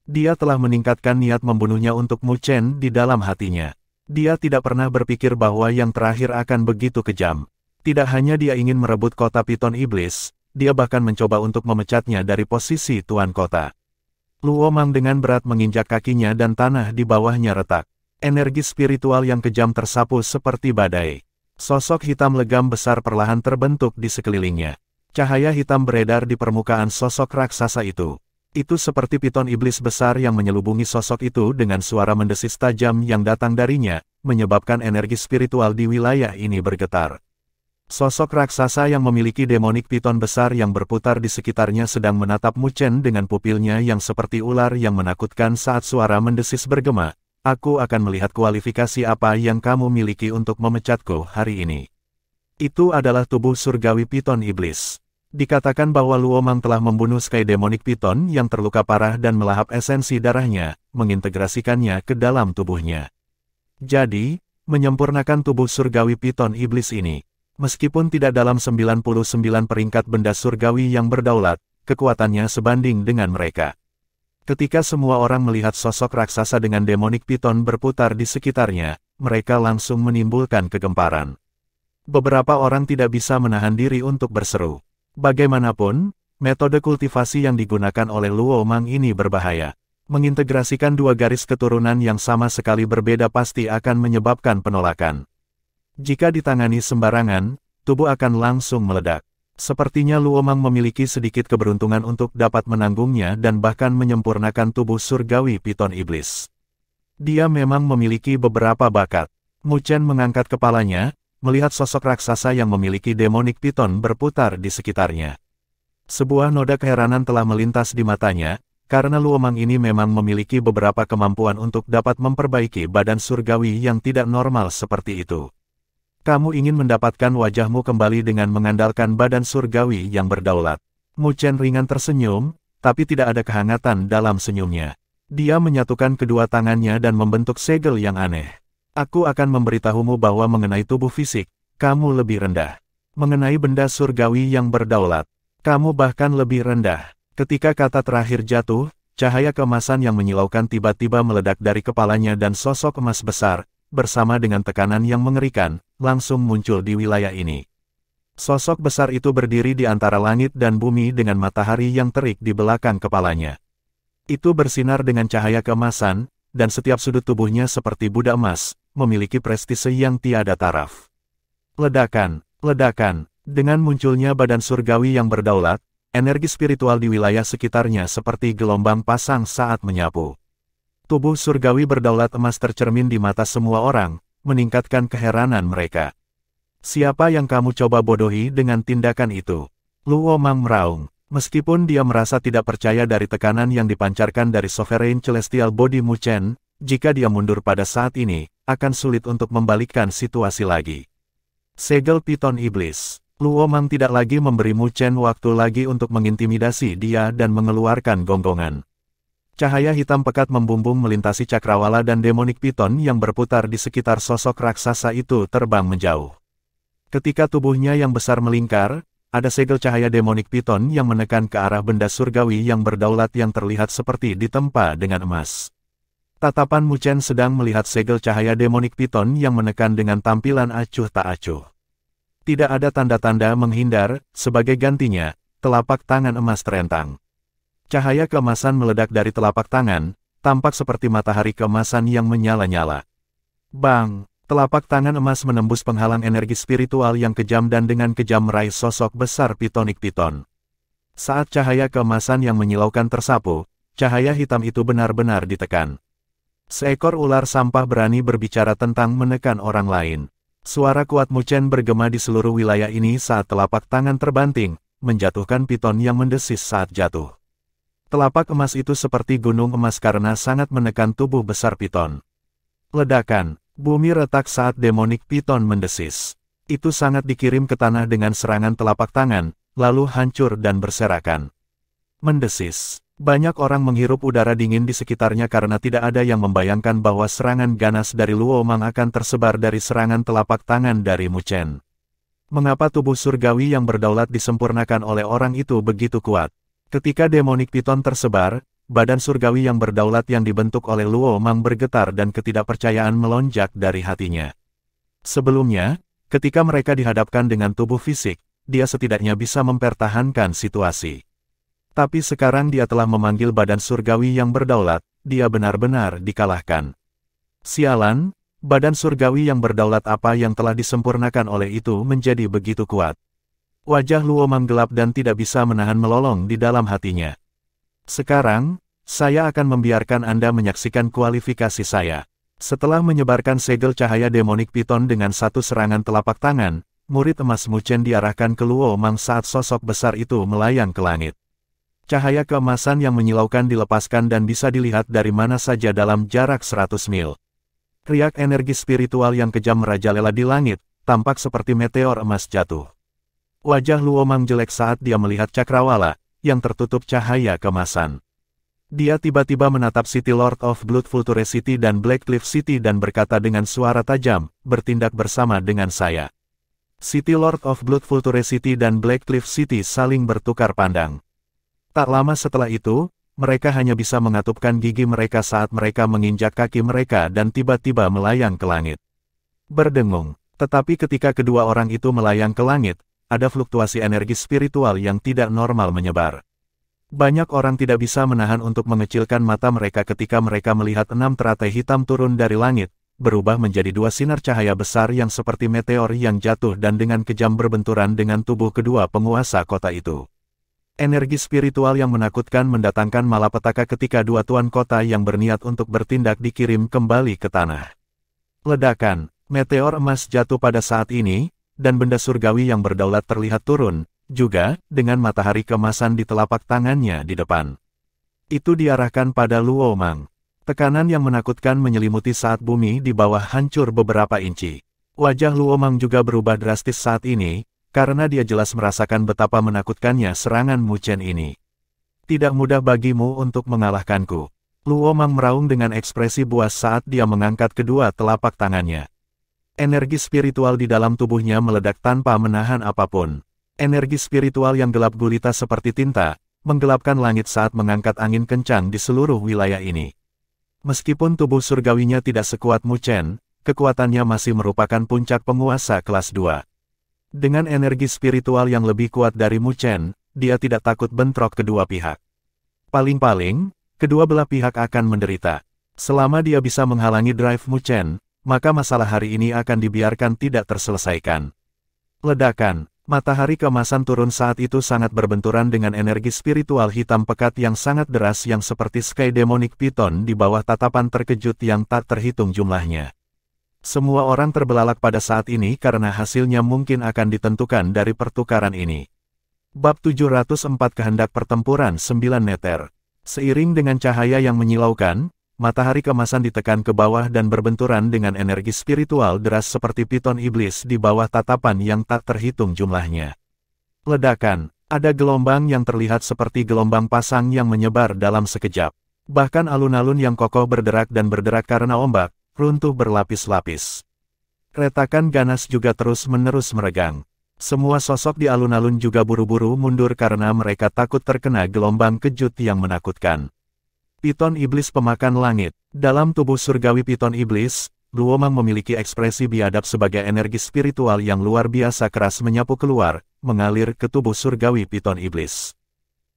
Dia telah meningkatkan niat membunuhnya untuk Mu Chen di dalam hatinya. Dia tidak pernah berpikir bahwa yang terakhir akan begitu kejam. Tidak hanya dia ingin merebut kota Piton Iblis, dia bahkan mencoba untuk memecatnya dari posisi tuan kota. Luo Mang dengan berat menginjak kakinya dan tanah di bawahnya retak. Energi spiritual yang kejam tersapu seperti badai. Sosok hitam legam besar perlahan terbentuk di sekelilingnya. Cahaya hitam beredar di permukaan sosok raksasa itu. Itu seperti piton iblis besar yang menyelubungi sosok itu dengan suara mendesis tajam yang datang darinya, menyebabkan energi spiritual di wilayah ini bergetar. Sosok raksasa yang memiliki demonik piton besar yang berputar di sekitarnya sedang menatap Mu Chen dengan pupilnya yang seperti ular yang menakutkan saat suara mendesis bergema. Aku akan melihat kualifikasi apa yang kamu miliki untuk memecatku hari ini. Itu adalah tubuh surgawi piton iblis. Dikatakan bahwa Luo Mang telah membunuh Sky Demonic Piton yang terluka parah dan melahap esensi darahnya, mengintegrasikannya ke dalam tubuhnya. Jadi, menyempurnakan tubuh surgawi piton iblis ini. Meskipun tidak dalam 99 peringkat benda surgawi yang berdaulat, kekuatannya sebanding dengan mereka. Ketika semua orang melihat sosok raksasa dengan demonic piton berputar di sekitarnya, mereka langsung menimbulkan kegemparan. Beberapa orang tidak bisa menahan diri untuk berseru. Bagaimanapun, metode kultivasi yang digunakan oleh Luo Mang ini berbahaya. Mengintegrasikan dua garis keturunan yang sama sekali berbeda pasti akan menyebabkan penolakan. Jika ditangani sembarangan, tubuh akan langsung meledak. Sepertinya Luo Mang memiliki sedikit keberuntungan untuk dapat menanggungnya dan bahkan menyempurnakan tubuh surgawi piton iblis. Dia memang memiliki beberapa bakat. Mu Chen mengangkat kepalanya, melihat sosok raksasa yang memiliki demonic piton berputar di sekitarnya. Sebuah noda keheranan telah melintas di matanya, karena Luo Mang ini memang memiliki beberapa kemampuan untuk dapat memperbaiki badan surgawi yang tidak normal seperti itu. Kamu ingin mendapatkan wajahmu kembali dengan mengandalkan badan surgawi yang berdaulat. Mu Chen ringan tersenyum, tapi tidak ada kehangatan dalam senyumnya. Dia menyatukan kedua tangannya dan membentuk segel yang aneh. Aku akan memberitahumu bahwa mengenai tubuh fisik, kamu lebih rendah. Mengenai benda surgawi yang berdaulat, kamu bahkan lebih rendah. Ketika kata terakhir jatuh, cahaya keemasan yang menyilaukan tiba-tiba meledak dari kepalanya dan sosok emas besar, bersama dengan tekanan yang mengerikan, langsung muncul di wilayah ini. Sosok besar itu berdiri di antara langit dan bumi dengan matahari yang terik di belakang kepalanya. Itu bersinar dengan cahaya keemasan, dan setiap sudut tubuhnya seperti budak emas, memiliki prestise yang tiada taraf. Ledakan, ledakan, dengan munculnya badan surgawi yang berdaulat, energi spiritual di wilayah sekitarnya seperti gelombang pasang saat menyapu. Tubuh surgawi berdaulat emas tercermin di mata semua orang, meningkatkan keheranan mereka. Siapa yang kamu coba bodohi dengan tindakan itu? Luo Mang meraung. Meskipun dia merasa tidak percaya dari tekanan yang dipancarkan dari Sovereign Celestial Body Mu Chen, jika dia mundur pada saat ini, akan sulit untuk membalikkan situasi lagi. Segel piton iblis. Luo Mang tidak lagi memberi Mu Chen waktu lagi untuk mengintimidasi dia dan mengeluarkan gonggongan. Cahaya hitam pekat membumbung melintasi cakrawala dan demonic piton yang berputar di sekitar sosok raksasa itu terbang menjauh. Ketika tubuhnya yang besar melingkar, ada segel cahaya demonic piton yang menekan ke arah benda surgawi yang berdaulat yang terlihat seperti ditempa dengan emas. Tatapan Mu Chen sedang melihat segel cahaya demonic piton yang menekan dengan tampilan acuh tak acuh. Tidak ada tanda-tanda menghindar, sebagai gantinya, telapak tangan emas terentang. Cahaya keemasan meledak dari telapak tangan, tampak seperti matahari keemasan yang menyala-nyala. Bang! Telapak tangan emas menembus penghalang energi spiritual yang kejam dan dengan kejam meraih sosok besar pitonik piton. Saat cahaya keemasan yang menyilaukan tersapu, cahaya hitam itu benar-benar ditekan. Seekor ular sampah berani berbicara tentang menekan orang lain. Suara kuat Mu Chen bergema di seluruh wilayah ini saat telapak tangan terbanting, menjatuhkan piton yang mendesis saat jatuh. Telapak emas itu seperti gunung emas karena sangat menekan tubuh besar piton. Ledakan, bumi retak saat demonic piton mendesis. Itu sangat dikirim ke tanah dengan serangan telapak tangan, lalu hancur dan berserakan. Mendesis. Banyak orang menghirup udara dingin di sekitarnya karena tidak ada yang membayangkan bahwa serangan ganas dari Luo Mang akan tersebar dari serangan telapak tangan dari Mu Chen. Mengapa tubuh surgawi yang berdaulat disempurnakan oleh orang itu begitu kuat? Ketika demonic piton tersebar, badan surgawi yang berdaulat yang dibentuk oleh Luo Mang bergetar dan ketidakpercayaan melonjak dari hatinya. Sebelumnya, ketika mereka dihadapkan dengan tubuh fisik, dia setidaknya bisa mempertahankan situasi. Tapi sekarang dia telah memanggil badan surgawi yang berdaulat, dia benar-benar dikalahkan. Sialan, badan surgawi yang berdaulat apa yang telah disempurnakan oleh itu menjadi begitu kuat. Wajah Luo Mang gelap dan tidak bisa menahan melolong di dalam hatinya. Sekarang, saya akan membiarkan Anda menyaksikan kualifikasi saya. Setelah menyebarkan segel cahaya demonic piton dengan satu serangan telapak tangan, murid emas Mu Chen diarahkan ke Luo Mang saat sosok besar itu melayang ke langit. Cahaya keemasan yang menyilaukan dilepaskan dan bisa dilihat dari mana saja dalam jarak 100 mil. Riak energi spiritual yang kejam merajalela di langit, tampak seperti meteor emas jatuh. Wajah Luo Mang jelek saat dia melihat cakrawala, yang tertutup cahaya keemasan. Dia tiba-tiba menatap City Lord of Blood Vulture City dan Black Cliff City dan berkata dengan suara tajam, bertindak bersama dengan saya. City Lord of Blood Vulture City dan Black Cliff City saling bertukar pandang. Tak lama setelah itu, mereka hanya bisa mengatupkan gigi mereka saat mereka menginjak kaki mereka dan tiba-tiba melayang ke langit. Berdengung, tetapi ketika kedua orang itu melayang ke langit, ada fluktuasi energi spiritual yang tidak normal menyebar. Banyak orang tidak bisa menahan untuk mengecilkan mata mereka ketika mereka melihat 6 teratai hitam turun dari langit, berubah menjadi 2 sinar cahaya besar yang seperti meteor yang jatuh dan dengan kejam berbenturan dengan tubuh kedua penguasa kota itu. Energi spiritual yang menakutkan mendatangkan malapetaka ketika 2 tuan kota yang berniat untuk bertindak dikirim kembali ke tanah. Ledakan, meteor emas jatuh pada saat ini, dan benda surgawi yang berdaulat terlihat turun, juga dengan matahari keemasan di telapak tangannya di depan. Itu diarahkan pada Luo Mang. Tekanan yang menakutkan menyelimuti saat bumi di bawah hancur beberapa inci. Wajah Luo Mang juga berubah drastis saat ini, karena dia jelas merasakan betapa menakutkannya serangan Mu Chen ini. Tidak mudah bagimu untuk mengalahkanku. Luo Mang meraung dengan ekspresi buas saat dia mengangkat kedua telapak tangannya. Energi spiritual di dalam tubuhnya meledak tanpa menahan apapun. Energi spiritual yang gelap gulita seperti tinta, menggelapkan langit saat mengangkat angin kencang di seluruh wilayah ini. Meskipun tubuh surgawinya tidak sekuat Mu Chen, kekuatannya masih merupakan puncak penguasa kelas 2. Dengan energi spiritual yang lebih kuat dari Mu Chen, dia tidak takut bentrok kedua pihak. Paling-paling, kedua belah pihak akan menderita. Selama dia bisa menghalangi drive Mu Chen, maka masalah hari ini akan dibiarkan tidak terselesaikan. Ledakan. Matahari keemasan turun saat itu sangat berbenturan dengan energi spiritual hitam pekat yang sangat deras yang seperti Sky Demonic Python di bawah tatapan terkejut yang tak terhitung jumlahnya. Semua orang terbelalak pada saat ini karena hasilnya mungkin akan ditentukan dari pertukaran ini. Bab 704 Kehendak Pertempuran 9 Neter. Seiring dengan cahaya yang menyilaukan, matahari keemasan ditekan ke bawah dan berbenturan dengan energi spiritual deras seperti piton iblis di bawah tatapan yang tak terhitung jumlahnya. Ledakan, ada gelombang yang terlihat seperti gelombang pasang yang menyebar dalam sekejap. Bahkan alun-alun yang kokoh berderak dan berderak karena ombak, runtuh berlapis-lapis. Retakan ganas juga terus-menerus meregang. Semua sosok di alun-alun juga buru-buru mundur karena mereka takut terkena gelombang kejut yang menakutkan. Piton Iblis Pemakan Langit. Dalam tubuh surgawi Piton Iblis, Luo Mang memiliki ekspresi biadab sebagai energi spiritual yang luar biasa keras menyapu keluar, mengalir ke tubuh surgawi Piton Iblis.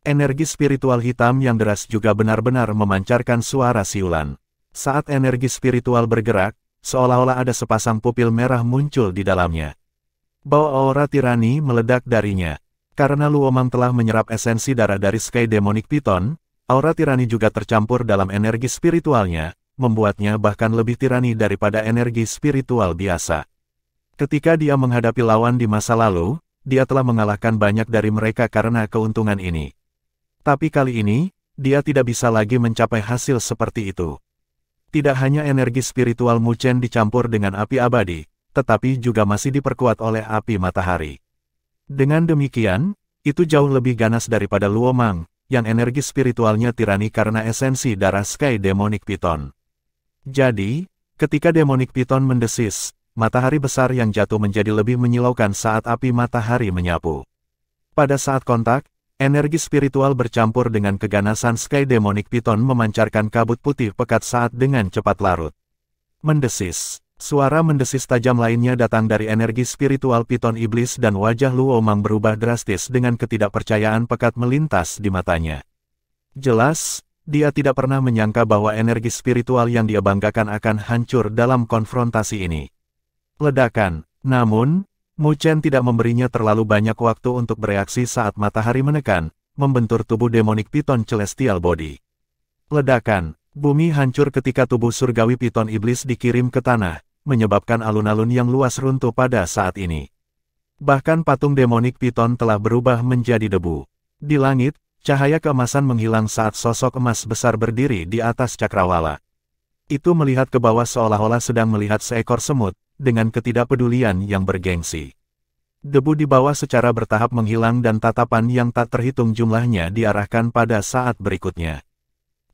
Energi spiritual hitam yang deras juga benar-benar memancarkan suara siulan. Saat energi spiritual bergerak, seolah-olah ada sepasang pupil merah muncul di dalamnya. Bau aura tirani meledak darinya. Karena Luo Mang telah menyerap esensi darah dari Sky Demonic Python, aura tirani juga tercampur dalam energi spiritualnya, membuatnya bahkan lebih tirani daripada energi spiritual biasa. Ketika dia menghadapi lawan di masa lalu, dia telah mengalahkan banyak dari mereka karena keuntungan ini. Tapi kali ini, dia tidak bisa lagi mencapai hasil seperti itu. Tidak hanya energi spiritual Mu Chen dicampur dengan api abadi, tetapi juga masih diperkuat oleh api matahari. Dengan demikian, itu jauh lebih ganas daripada Luo Mang, yang energi spiritualnya tirani karena esensi darah Sky Demonic Python. Jadi, ketika Demonic Python mendesis, matahari besar yang jatuh menjadi lebih menyilaukan saat api matahari menyapu. Pada saat kontak, energi spiritual bercampur dengan keganasan Sky Demonic Python memancarkan kabut putih pekat saat dengan cepat larut. Mendesis. Suara mendesis tajam lainnya datang dari energi spiritual Piton Iblis dan wajah Luo Mang berubah drastis dengan ketidakpercayaan pekat melintas di matanya. Jelas, dia tidak pernah menyangka bahwa energi spiritual yang dia banggakan akan hancur dalam konfrontasi ini. Ledakan. Namun, Mu Chen tidak memberinya terlalu banyak waktu untuk bereaksi saat matahari menekan, membentur tubuh Demonic Python Celestial Body. Ledakan. Bumi hancur ketika tubuh surgawi Piton Iblis dikirim ke tanah, menyebabkan alun-alun yang luas runtuh pada saat ini. Bahkan patung Demonic Python telah berubah menjadi debu. Di langit, cahaya keemasan menghilang saat sosok emas besar berdiri di atas cakrawala. Itu melihat ke bawah seolah-olah sedang melihat seekor semut, dengan ketidakpedulian yang bergengsi. Debu di bawah secara bertahap menghilang dan tatapan yang tak terhitung jumlahnya diarahkan pada saat berikutnya.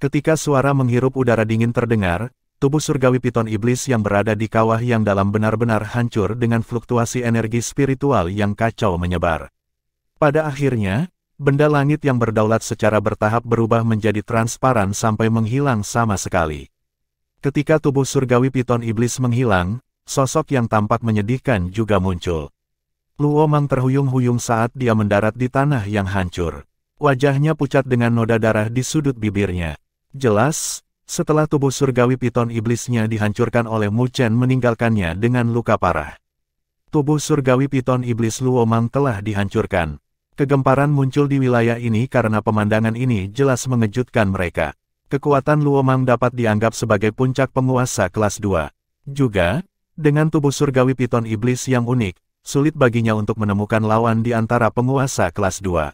Ketika suara menghirup udara dingin terdengar, tubuh surgawi piton iblis yang berada di kawah yang dalam benar-benar hancur dengan fluktuasi energi spiritual yang kacau menyebar. Pada akhirnya, benda langit yang berdaulat secara bertahap berubah menjadi transparan sampai menghilang sama sekali. Ketika tubuh surgawi piton iblis menghilang, sosok yang tampak menyedihkan juga muncul. Luo Mang terhuyung-huyung saat dia mendarat di tanah yang hancur. Wajahnya pucat dengan noda darah di sudut bibirnya. Jelas, setelah tubuh surgawi piton iblisnya dihancurkan oleh Mu Chen meninggalkannya dengan luka parah. Tubuh surgawi piton iblis Luo Mang telah dihancurkan. Kegemparan muncul di wilayah ini karena pemandangan ini jelas mengejutkan mereka. Kekuatan Luo Mang dapat dianggap sebagai puncak penguasa kelas 2. Juga, dengan tubuh surgawi piton iblis yang unik, sulit baginya untuk menemukan lawan di antara penguasa kelas 2.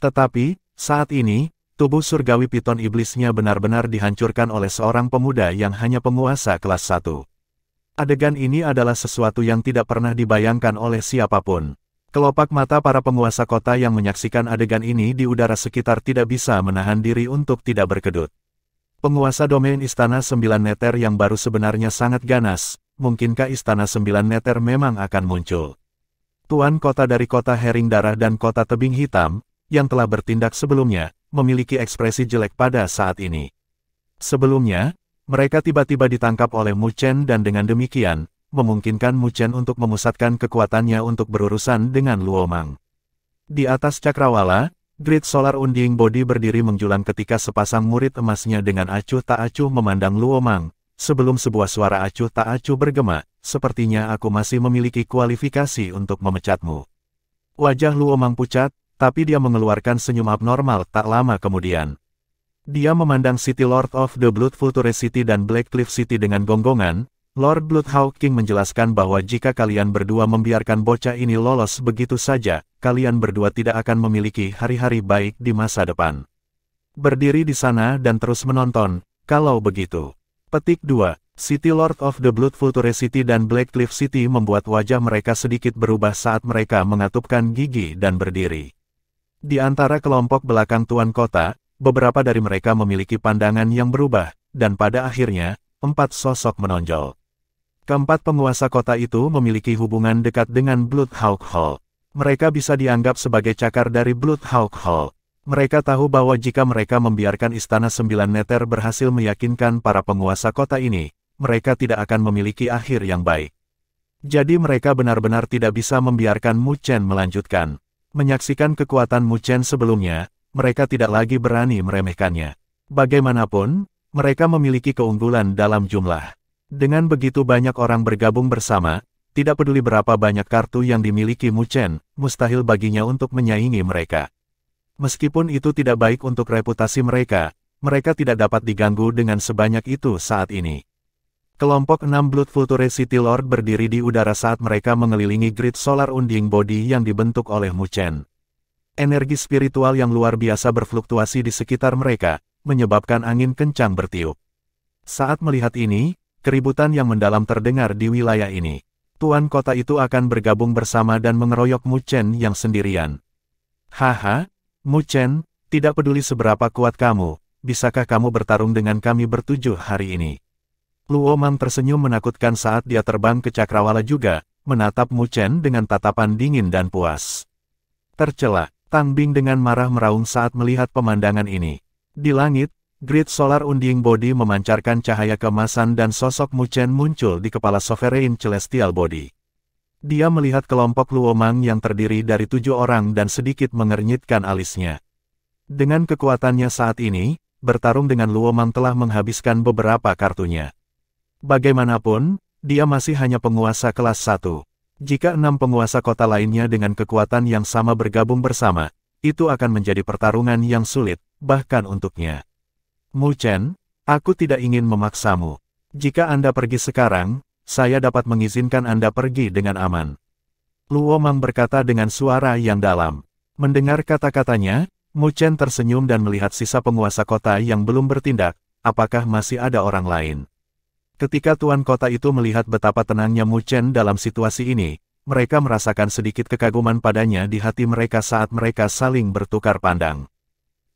Tetapi, saat ini, tubuh surgawi piton iblisnya benar-benar dihancurkan oleh seorang pemuda yang hanya penguasa kelas 1. Adegan ini adalah sesuatu yang tidak pernah dibayangkan oleh siapapun. Kelopak mata para penguasa kota yang menyaksikan adegan ini di udara sekitar tidak bisa menahan diri untuk tidak berkedut. Penguasa domain Istana 9 Neter yang baru sebenarnya sangat ganas, mungkinkah Istana 9 Neter memang akan muncul? Tuan kota dari kota Hering Darah dan kota Tebing Hitam, yang telah bertindak sebelumnya, memiliki ekspresi jelek pada saat ini. Sebelumnya, mereka tiba-tiba ditangkap oleh Mu Chen dan dengan demikian, memungkinkan Mu Chen untuk memusatkan kekuatannya untuk berurusan dengan Luo Mang. Di atas cakrawala, Great Solar Undying Body berdiri menjulang ketika sepasang murid emasnya dengan acuh tak acuh memandang Luo Mang, sebelum sebuah suara acuh tak acuh bergema, sepertinya aku masih memiliki kualifikasi untuk memecatmu. Wajah Luo Mang pucat, tapi dia mengeluarkan senyum abnormal tak lama kemudian. Dia memandang City Lord of the Blood Future City dan Black Cliff City dengan gonggongan. Lord Bloodhawk King menjelaskan bahwa jika kalian berdua membiarkan bocah ini lolos begitu saja, kalian berdua tidak akan memiliki hari-hari baik di masa depan. Berdiri di sana dan terus menonton, kalau begitu. Petik 2. City Lord of the Blood Future City dan Black Cliff City membuat wajah mereka sedikit berubah saat mereka mengatupkan gigi dan berdiri. Di antara kelompok belakang tuan kota, beberapa dari mereka memiliki pandangan yang berubah, dan pada akhirnya, 4 sosok menonjol. Keempat penguasa kota itu memiliki hubungan dekat dengan Bloodhawk Hall. Mereka bisa dianggap sebagai cakar dari Bloodhawk Hall. Mereka tahu bahwa jika mereka membiarkan Istana 9 Neter berhasil meyakinkan para penguasa kota ini, mereka tidak akan memiliki akhir yang baik. Jadi mereka benar-benar tidak bisa membiarkan Mu Chen melanjutkan. Menyaksikan kekuatan Mu Chen sebelumnya, mereka tidak lagi berani meremehkannya. Bagaimanapun, mereka memiliki keunggulan dalam jumlah. Dengan begitu banyak orang bergabung bersama, tidak peduli berapa banyak kartu yang dimiliki Mu Chen, mustahil baginya untuk menyaingi mereka. Meskipun itu tidak baik untuk reputasi mereka, mereka tidak dapat diganggu dengan sebanyak itu saat ini. Kelompok 6 Blood Future City Lord berdiri di udara saat mereka mengelilingi Great Solar Undying Body yang dibentuk oleh Mu Chen. Energi spiritual yang luar biasa berfluktuasi di sekitar mereka, menyebabkan angin kencang bertiup. Saat melihat ini, keributan yang mendalam terdengar di wilayah ini. Tuan kota itu akan bergabung bersama dan mengeroyok Mu Chen yang sendirian. Haha, Mu Chen, tidak peduli seberapa kuat kamu, bisakah kamu bertarung dengan kami bertujuh hari ini? Luo Mang tersenyum menakutkan saat dia terbang ke cakrawala juga, menatap Mu Chen dengan tatapan dingin dan puas. Tercela, Tang Bing dengan marah meraung saat melihat pemandangan ini. Di langit, Great Solar Undying Body memancarkan cahaya keemasan dan sosok Mu Chen muncul di kepala Sovereign Celestial Body. Dia melihat kelompok Luo Mang yang terdiri dari 7 orang dan sedikit mengernyitkan alisnya. Dengan kekuatannya saat ini, bertarung dengan Luo Mang telah menghabiskan beberapa kartunya. Bagaimanapun, dia masih hanya penguasa kelas 1. Jika 6 penguasa kota lainnya dengan kekuatan yang sama bergabung bersama, itu akan menjadi pertarungan yang sulit, bahkan untuknya. Mu Chen, aku tidak ingin memaksamu. Jika Anda pergi sekarang, saya dapat mengizinkan Anda pergi dengan aman. Luo Mang berkata dengan suara yang dalam. Mendengar kata-katanya, Mu Chen tersenyum dan melihat sisa penguasa kota yang belum bertindak, apakah masih ada orang lain. Ketika tuan kota itu melihat betapa tenangnya Mu Chen dalam situasi ini, mereka merasakan sedikit kekaguman padanya di hati mereka saat mereka saling bertukar pandang.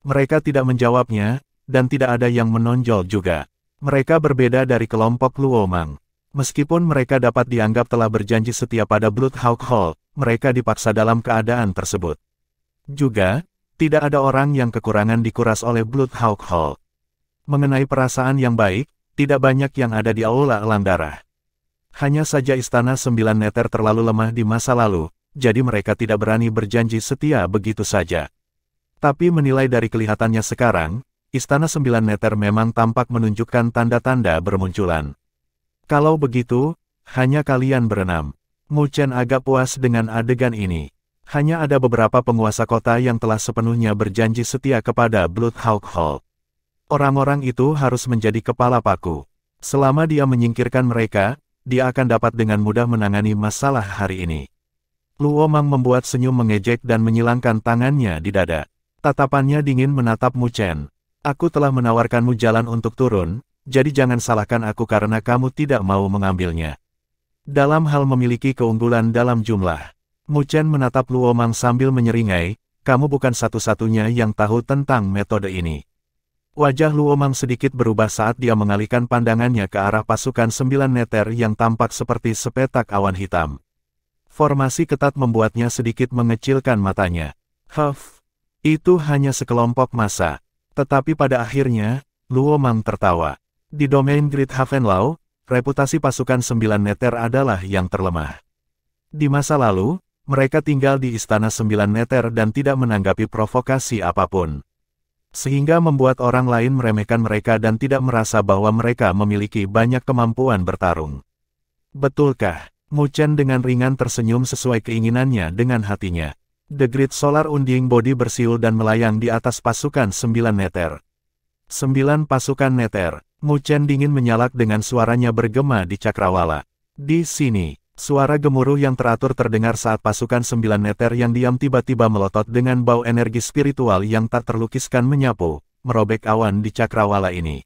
Mereka tidak menjawabnya, dan tidak ada yang menonjol juga. Mereka berbeda dari kelompok Luo Mang. Meskipun mereka dapat dianggap telah berjanji setia pada Bloodhawk Hall, mereka dipaksa dalam keadaan tersebut. Juga, tidak ada orang yang kekurangan dikuras oleh Bloodhawk Hall. Mengenai perasaan yang baik, tidak banyak yang ada di Aula Elang Darah. Hanya saja Istana 9 Neter terlalu lemah di masa lalu, jadi mereka tidak berani berjanji setia begitu saja. Tapi menilai dari kelihatannya sekarang, Istana 9 Neter memang tampak menunjukkan tanda-tanda bermunculan. Kalau begitu, hanya kalian berenam. Mu Chen agak puas dengan adegan ini. Hanya ada beberapa penguasa kota yang telah sepenuhnya berjanji setia kepada Bloodhawk Hall. Orang-orang itu harus menjadi kepala paku. Selama dia menyingkirkan mereka, dia akan dapat dengan mudah menangani masalah hari ini. Luo Mang membuat senyum mengejek dan menyilangkan tangannya di dada. Tatapannya dingin menatap Mu Chen. Aku telah menawarkanmu jalan untuk turun, jadi jangan salahkan aku karena kamu tidak mau mengambilnya. Dalam hal memiliki keunggulan dalam jumlah, Mu Chen menatap Luo Mang sambil menyeringai, kamu bukan satu-satunya yang tahu tentang metode ini. Wajah Luo Mang sedikit berubah saat dia mengalihkan pandangannya ke arah pasukan 9 Neter yang tampak seperti sepetak awan hitam. Formasi ketat membuatnya sedikit mengecilkan matanya. Itu hanya sekelompok massa. Tetapi pada akhirnya, Luo Mang tertawa. Di domain Great Havenlau, reputasi pasukan 9 Neter adalah yang terlemah. Di masa lalu, mereka tinggal di Istana 9 Neter dan tidak menanggapi provokasi apapun. Sehingga membuat orang lain meremehkan mereka dan tidak merasa bahwa mereka memiliki banyak kemampuan bertarung. Betulkah? Mu Chen dengan ringan tersenyum sesuai keinginannya dengan hatinya. The Great Solar Unding Body bersiul dan melayang di atas pasukan 9 Neter. 9 pasukan Neter. Mu Chen dingin menyalak dengan suaranya bergema di cakrawala. Di sini, suara gemuruh yang teratur terdengar saat pasukan 9 Neter yang diam tiba-tiba melotot dengan bau energi spiritual yang tak terlukiskan menyapu, merobek awan di cakrawala ini.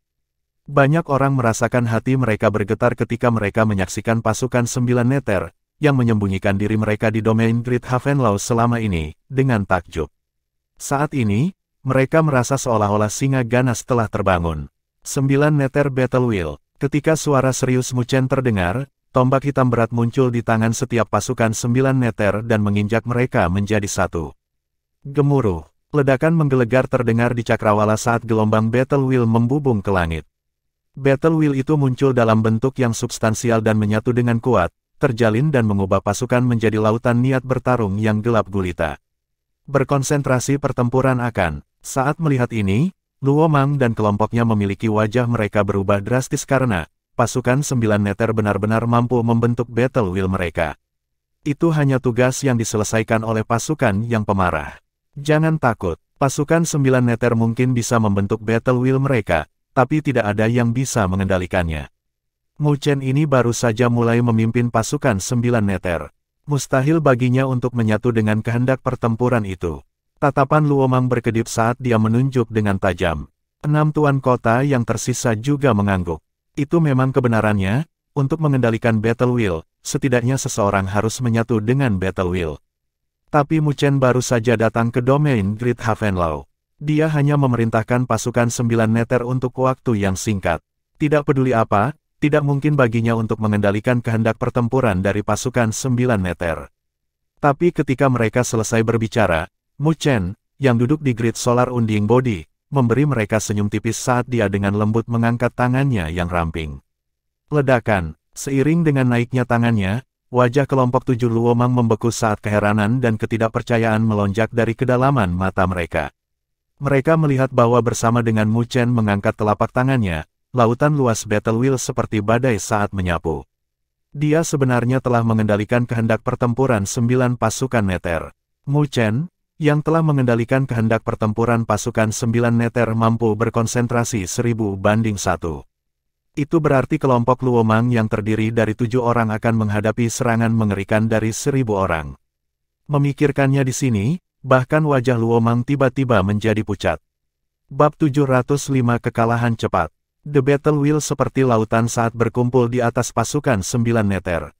Banyak orang merasakan hati mereka bergetar ketika mereka menyaksikan pasukan 9 Neter, yang menyembunyikan diri mereka di domain Great Havenlau selama ini, dengan takjub. Saat ini, mereka merasa seolah-olah singa ganas telah terbangun. 9 Neter Battle Wheel. Ketika suara serius Mu Chen terdengar, tombak hitam berat muncul di tangan setiap pasukan 9 Neter dan menginjak mereka menjadi satu. Gemuruh. Ledakan menggelegar terdengar di cakrawala saat gelombang Battle Wheel membubung ke langit. Battle Wheel itu muncul dalam bentuk yang substansial dan menyatu dengan kuat, terjalin dan mengubah pasukan menjadi lautan niat bertarung yang gelap gulita. Berkonsentrasi pertempuran akan. Saat melihat ini, Luo Mang dan kelompoknya memiliki wajah mereka berubah drastis karena pasukan 9 Neter benar-benar mampu membentuk Battle Wheel mereka. Itu hanya tugas yang diselesaikan oleh pasukan yang pemarah. Jangan takut, pasukan 9 Neter mungkin bisa membentuk Battle Wheel mereka, tapi tidak ada yang bisa mengendalikannya. Mu Chen ini baru saja mulai memimpin pasukan 9 Neter. Mustahil baginya untuk menyatu dengan kehendak pertempuran itu. Tatapan Luo Mang berkedip saat dia menunjuk dengan tajam. 6 tuan kota yang tersisa juga mengangguk. Itu memang kebenarannya, untuk mengendalikan Battle Wheel, setidaknya seseorang harus menyatu dengan Battle Wheel. Tapi Mu Chen baru saja datang ke domain Great Havenlau. Dia hanya memerintahkan pasukan 9 Neter untuk waktu yang singkat. Tidak peduli apa, tidak mungkin baginya untuk mengendalikan kehendak pertempuran dari pasukan 9 Neter. Tapi ketika mereka selesai berbicara, Mu Chen, yang duduk di Great Solar Unding Body, memberi mereka senyum tipis saat dia dengan lembut mengangkat tangannya yang ramping. Ledakan, seiring dengan naiknya tangannya, wajah kelompok 7 Luo Mang membeku saat keheranan dan ketidakpercayaan melonjak dari kedalaman mata mereka. Mereka melihat bahwa bersama dengan Mu Chen mengangkat telapak tangannya, lautan luas Battle Wheel seperti badai saat menyapu. Dia sebenarnya telah mengendalikan kehendak pertempuran 9 pasukan Neter. Mu Chen, yang telah mengendalikan kehendak pertempuran pasukan 9 Neter mampu berkonsentrasi 1000 banding 1. Itu berarti kelompok Luo Mang yang terdiri dari 7 orang akan menghadapi serangan mengerikan dari 1000 orang. Memikirkannya di sini, bahkan wajah Luo Mang tiba-tiba menjadi pucat. Bab 705 Kekalahan Cepat. The Battle Wheel seperti lautan saat berkumpul di atas pasukan 9 Neter.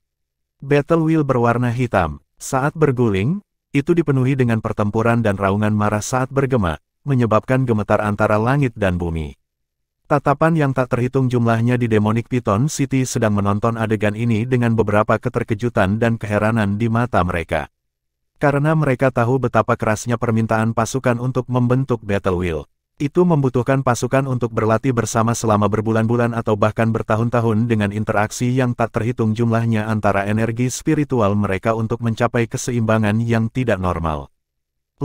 Battle Wheel berwarna hitam. Saat berguling, itu dipenuhi dengan pertempuran dan raungan marah saat bergema, menyebabkan gemetar antara langit dan bumi. Tatapan yang tak terhitung jumlahnya di Demonic Python City sedang menonton adegan ini dengan beberapa keterkejutan dan keheranan di mata mereka. Karena mereka tahu betapa kerasnya permintaan pasukan untuk membentuk Battle Wheel. Itu membutuhkan pasukan untuk berlatih bersama selama berbulan-bulan atau bahkan bertahun-tahun dengan interaksi yang tak terhitung jumlahnya antara energi spiritual mereka untuk mencapai keseimbangan yang tidak normal.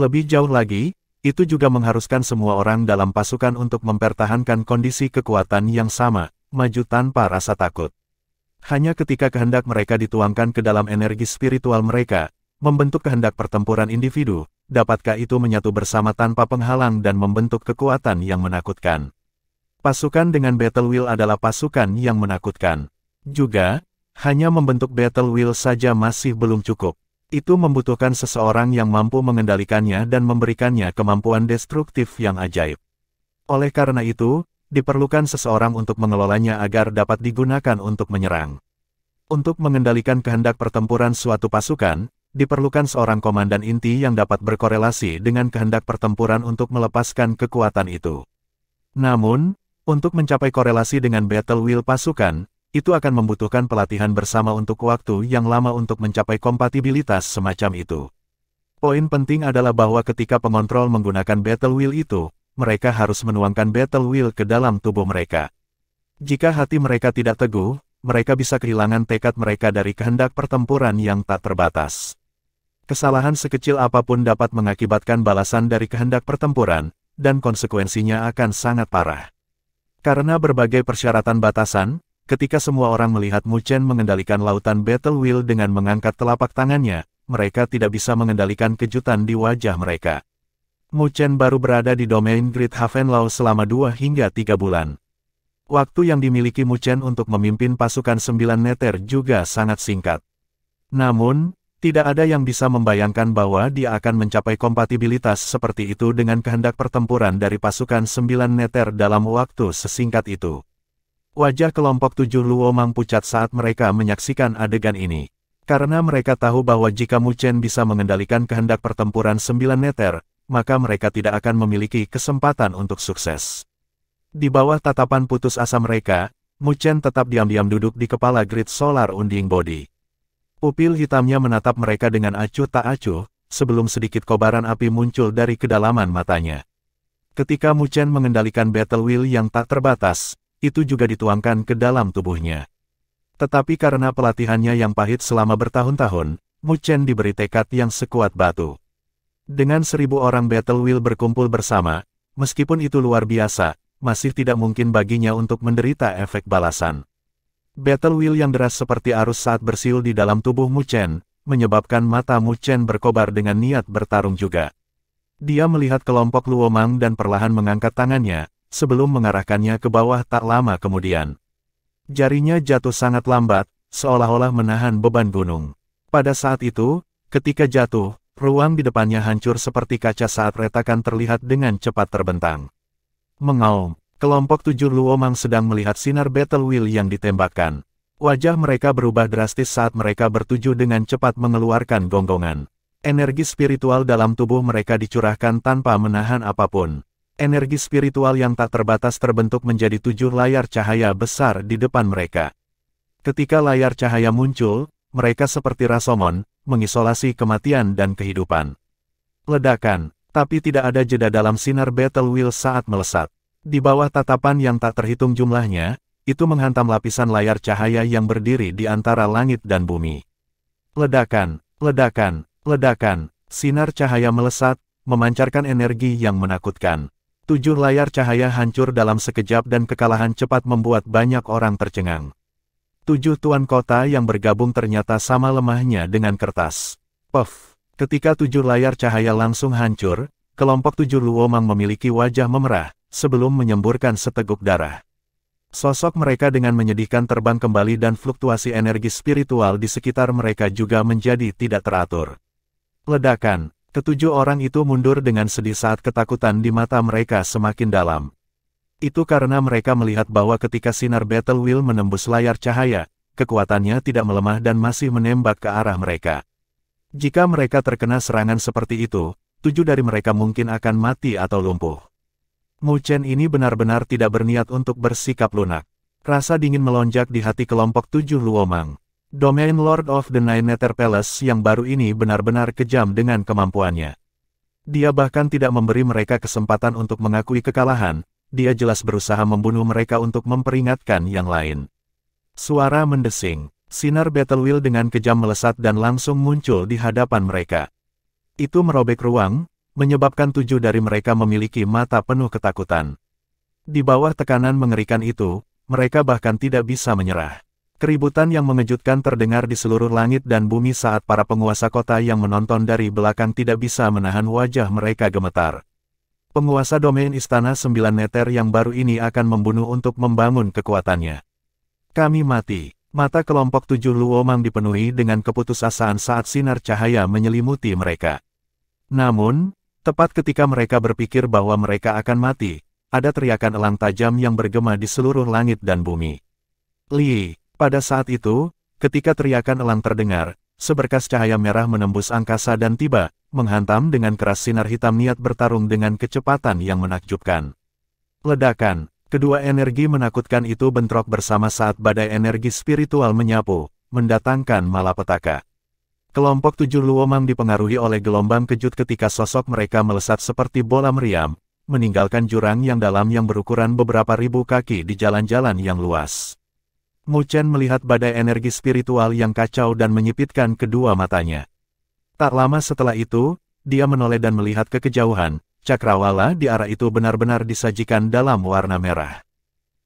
Lebih jauh lagi, itu juga mengharuskan semua orang dalam pasukan untuk mempertahankan kondisi kekuatan yang sama, maju tanpa rasa takut. Hanya ketika kehendak mereka dituangkan ke dalam energi spiritual mereka, membentuk kehendak pertempuran individu, dapatkah itu menyatu bersama tanpa penghalang dan membentuk kekuatan yang menakutkan. Pasukan dengan Battle Wheel adalah pasukan yang menakutkan. Juga, hanya membentuk Battle Wheel saja masih belum cukup. Itu membutuhkan seseorang yang mampu mengendalikannya dan memberikannya kemampuan destruktif yang ajaib. Oleh karena itu, diperlukan seseorang untuk mengelolanya agar dapat digunakan untuk menyerang. Untuk mengendalikan kehendak pertempuran suatu pasukan, diperlukan seorang komandan inti yang dapat berkorelasi dengan kehendak pertempuran untuk melepaskan kekuatan itu. Namun, untuk mencapai korelasi dengan Battle Wheel pasukan, itu akan membutuhkan pelatihan bersama untuk waktu yang lama untuk mencapai kompatibilitas semacam itu. Poin penting adalah bahwa ketika pengontrol menggunakan Battle Wheel itu, mereka harus menuangkan Battle Wheel ke dalam tubuh mereka. Jika hati mereka tidak teguh, mereka bisa kehilangan tekad mereka dari kehendak pertempuran yang tak terbatas. Kesalahan sekecil apapun dapat mengakibatkan balasan dari kehendak pertempuran, dan konsekuensinya akan sangat parah. Karena berbagai persyaratan batasan, ketika semua orang melihat Mu Chen mengendalikan lautan Battle Wheel dengan mengangkat telapak tangannya, mereka tidak bisa mengendalikan kejutan di wajah mereka. Mu Chen baru berada di domain Great Havenlau selama 2 hingga 3 bulan. Waktu yang dimiliki Mu Chen untuk memimpin pasukan 9 neter juga sangat singkat. Namun, tidak ada yang bisa membayangkan bahwa dia akan mencapai kompatibilitas seperti itu dengan kehendak pertempuran dari pasukan 9 neter dalam waktu sesingkat itu. Wajah kelompok 7 Luomang pucat saat mereka menyaksikan adegan ini. Karena mereka tahu bahwa jika Mu Chen bisa mengendalikan kehendak pertempuran 9 neter, maka mereka tidak akan memiliki kesempatan untuk sukses. Di bawah tatapan putus asa mereka, Mu Chen tetap diam-diam duduk di kepala Great Solar Unding Body. Pupil hitamnya menatap mereka dengan acuh tak acuh, sebelum sedikit kobaran api muncul dari kedalaman matanya. Ketika Mu Chen mengendalikan Battle Wheel yang tak terbatas, itu juga dituangkan ke dalam tubuhnya. Tetapi karena pelatihannya yang pahit selama bertahun-tahun, Mu Chen diberi tekad yang sekuat batu. Dengan 1000 orang Battle Wheel berkumpul bersama, meskipun itu luar biasa, masih tidak mungkin baginya untuk menderita efek balasan. Battle Wheel yang deras seperti arus saat bersiul di dalam tubuh Mu Chen, menyebabkan mata Mu Chen berkobar dengan niat bertarung juga. Dia melihat kelompok Luomang dan perlahan mengangkat tangannya, sebelum mengarahkannya ke bawah tak lama kemudian. Jarinya jatuh sangat lambat, seolah-olah menahan beban gunung. Pada saat itu, ketika jatuh, ruang di depannya hancur seperti kaca saat retakan terlihat dengan cepat terbentang. Mengaum, kelompok 7 Luomang sedang melihat sinar Battle Wheel yang ditembakkan. Wajah mereka berubah drastis saat mereka bertuju dengan cepat mengeluarkan gonggongan. Energi spiritual dalam tubuh mereka dicurahkan tanpa menahan apapun. Energi spiritual yang tak terbatas terbentuk menjadi 7 layar cahaya besar di depan mereka. Ketika layar cahaya muncul, mereka seperti Rashomon, mengisolasi kematian dan kehidupan. Ledakan, tapi tidak ada jeda dalam sinar Battle Wheel saat melesat. Di bawah tatapan yang tak terhitung jumlahnya, itu menghantam lapisan layar cahaya yang berdiri di antara langit dan bumi. Ledakan, ledakan, ledakan, sinar cahaya melesat, memancarkan energi yang menakutkan. 7 layar cahaya hancur dalam sekejap dan kekalahan cepat membuat banyak orang tercengang. 7 tuan kota yang bergabung ternyata sama lemahnya dengan kertas. Puff! Ketika 7 layar cahaya langsung hancur, kelompok 7 Luomang memiliki wajah memerah, sebelum menyemburkan seteguk darah. Sosok mereka dengan menyedihkan terbang kembali dan fluktuasi energi spiritual di sekitar mereka juga menjadi tidak teratur. Ledakan! Ketujuh orang itu mundur dengan sedih saat ketakutan di mata mereka semakin dalam. Itu karena mereka melihat bahwa ketika sinar Battle Wheel menembus layar cahaya, kekuatannya tidak melemah dan masih menembak ke arah mereka. Jika mereka terkena serangan seperti itu, 7 dari mereka mungkin akan mati atau lumpuh. Mu Chen ini benar-benar tidak berniat untuk bersikap lunak. Rasa dingin melonjak di hati kelompok 7 Luomang. Domain Lord of the Nine Nether Palace yang baru ini benar-benar kejam dengan kemampuannya. Dia bahkan tidak memberi mereka kesempatan untuk mengakui kekalahan, dia jelas berusaha membunuh mereka untuk memperingatkan yang lain. Suara mendesing, sinar Battle Wheel dengan kejam melesat dan langsung muncul di hadapan mereka. Itu merobek ruang, menyebabkan 7 dari mereka memiliki mata penuh ketakutan. Di bawah tekanan mengerikan itu, mereka bahkan tidak bisa menyerah. Keributan yang mengejutkan terdengar di seluruh langit dan bumi saat para penguasa kota yang menonton dari belakang tidak bisa menahan wajah mereka gemetar. Penguasa domain Istana 9 Nether yang baru ini akan membunuh untuk membangun kekuatannya. Kami mati. Mata kelompok 7 Luomang dipenuhi dengan keputusasaan saat sinar cahaya menyelimuti mereka. Namun, tepat ketika mereka berpikir bahwa mereka akan mati, ada teriakan elang tajam yang bergema di seluruh langit dan bumi. Li, pada saat itu, ketika teriakan elang terdengar, seberkas cahaya merah menembus angkasa dan tiba, menghantam dengan keras sinar hitam niat bertarung dengan kecepatan yang menakjubkan. Ledakan, kedua energi menakutkan itu bentrok bersama saat badai energi spiritual menyapu, mendatangkan malapetaka. Kelompok 7 Luomang dipengaruhi oleh gelombang kejut ketika sosok mereka melesat seperti bola meriam, meninggalkan jurang yang dalam yang berukuran beberapa ribu kaki di jalan-jalan yang luas. Mu Chen melihat badai energi spiritual yang kacau dan menyipitkan kedua matanya. Tak lama setelah itu, dia menoleh dan melihat ke kejauhan, cakrawala di arah itu benar-benar disajikan dalam warna merah.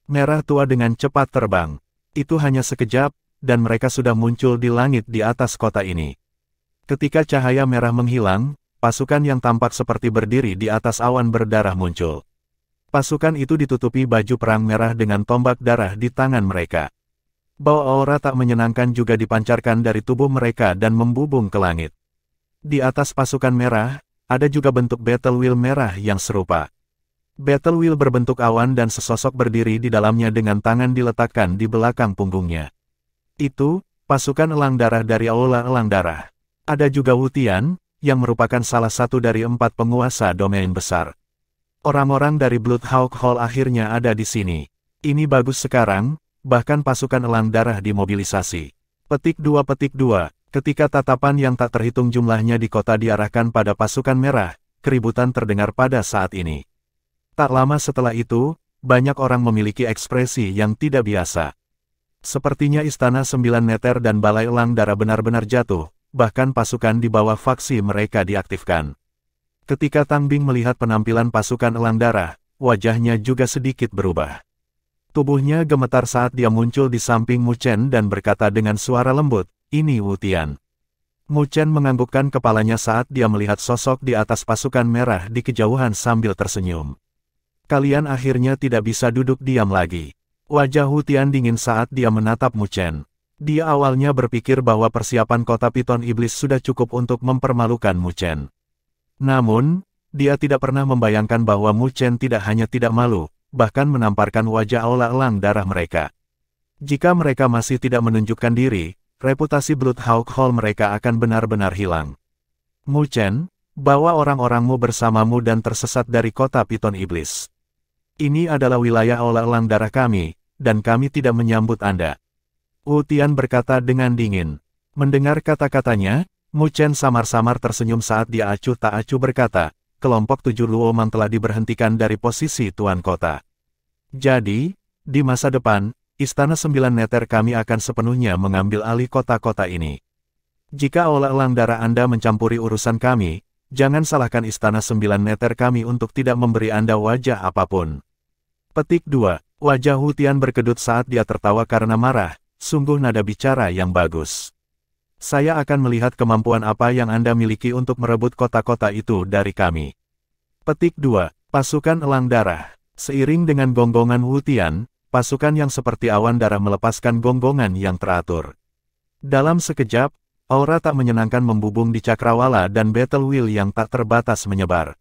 Merah tua dengan cepat terbang. Itu hanya sekejap, dan mereka sudah muncul di langit di atas kota ini. Ketika cahaya merah menghilang, pasukan yang tampak seperti berdiri di atas awan berdarah muncul. Pasukan itu ditutupi baju perang merah dengan tombak darah di tangan mereka. Bau aura tak menyenangkan juga dipancarkan dari tubuh mereka dan membubung ke langit. Di atas pasukan merah, ada juga bentuk Battle Wheel merah yang serupa. Battle Wheel berbentuk awan dan sesosok berdiri di dalamnya dengan tangan diletakkan di belakang punggungnya. Itu, pasukan elang darah dari Aula Elang Darah. Ada juga Wu Tian, yang merupakan salah satu dari 4 penguasa domain besar. Orang-orang dari Bloodhawk Hall akhirnya ada di sini. Ini bagus sekarang, bahkan pasukan elang darah dimobilisasi. Petik 2. Ketika tatapan yang tak terhitung jumlahnya di kota diarahkan pada pasukan merah, keributan terdengar pada saat ini. Tak lama setelah itu, banyak orang memiliki ekspresi yang tidak biasa. Sepertinya Istana 9 Nether dan Balai Elang Darah benar-benar jatuh, bahkan pasukan di bawah faksi mereka diaktifkan. Ketika Tang Bing melihat penampilan pasukan Elang Darah, wajahnya juga sedikit berubah. Tubuhnya gemetar saat dia muncul di samping Mu Chen dan berkata dengan suara lembut, "Ini Wu Tian." Mu Chen menganggukkan kepalanya saat dia melihat sosok di atas pasukan merah di kejauhan sambil tersenyum. Kalian akhirnya tidak bisa duduk diam lagi. Wajah Wu Tian dingin saat dia menatap Mu Chen. Dia awalnya berpikir bahwa persiapan kota Piton Iblis sudah cukup untuk mempermalukan Mu Chen. Namun, dia tidak pernah membayangkan bahwa Mu Chen tidak hanya tidak malu, bahkan menamparkan wajah Aula Elang Darah mereka. Jika mereka masih tidak menunjukkan diri, reputasi Bloodhawk Hall mereka akan benar-benar hilang. Mu Chen, bawa orang-orangmu bersamamu dan tersesat dari kota Piton Iblis. Ini adalah wilayah Aula Elang Darah kami, dan kami tidak menyambut Anda. Wu Tian berkata dengan dingin. Mendengar kata-katanya, Mu Chen samar-samar tersenyum saat dia acuh tak acuh berkata, kelompok 7 Luomang telah diberhentikan dari posisi tuan kota. Jadi, di masa depan, Istana 9 Nether kami akan sepenuhnya mengambil alih kota-kota ini. Jika Aula Elang Darah Anda mencampuri urusan kami, jangan salahkan Istana 9 Nether kami untuk tidak memberi Anda wajah apapun. Petik 2. Wajah Wu Tian berkedut saat dia tertawa karena marah, sungguh nada bicara yang bagus. Saya akan melihat kemampuan apa yang Anda miliki untuk merebut kota-kota itu dari kami. Petik 2. Pasukan Elang Darah. Seiring dengan gonggongan Wu Tian, pasukan yang seperti awan darah melepaskan gonggongan yang teratur. Dalam sekejap, aura tak menyenangkan membubung di cakrawala dan Battle Wheel yang tak terbatas menyebar.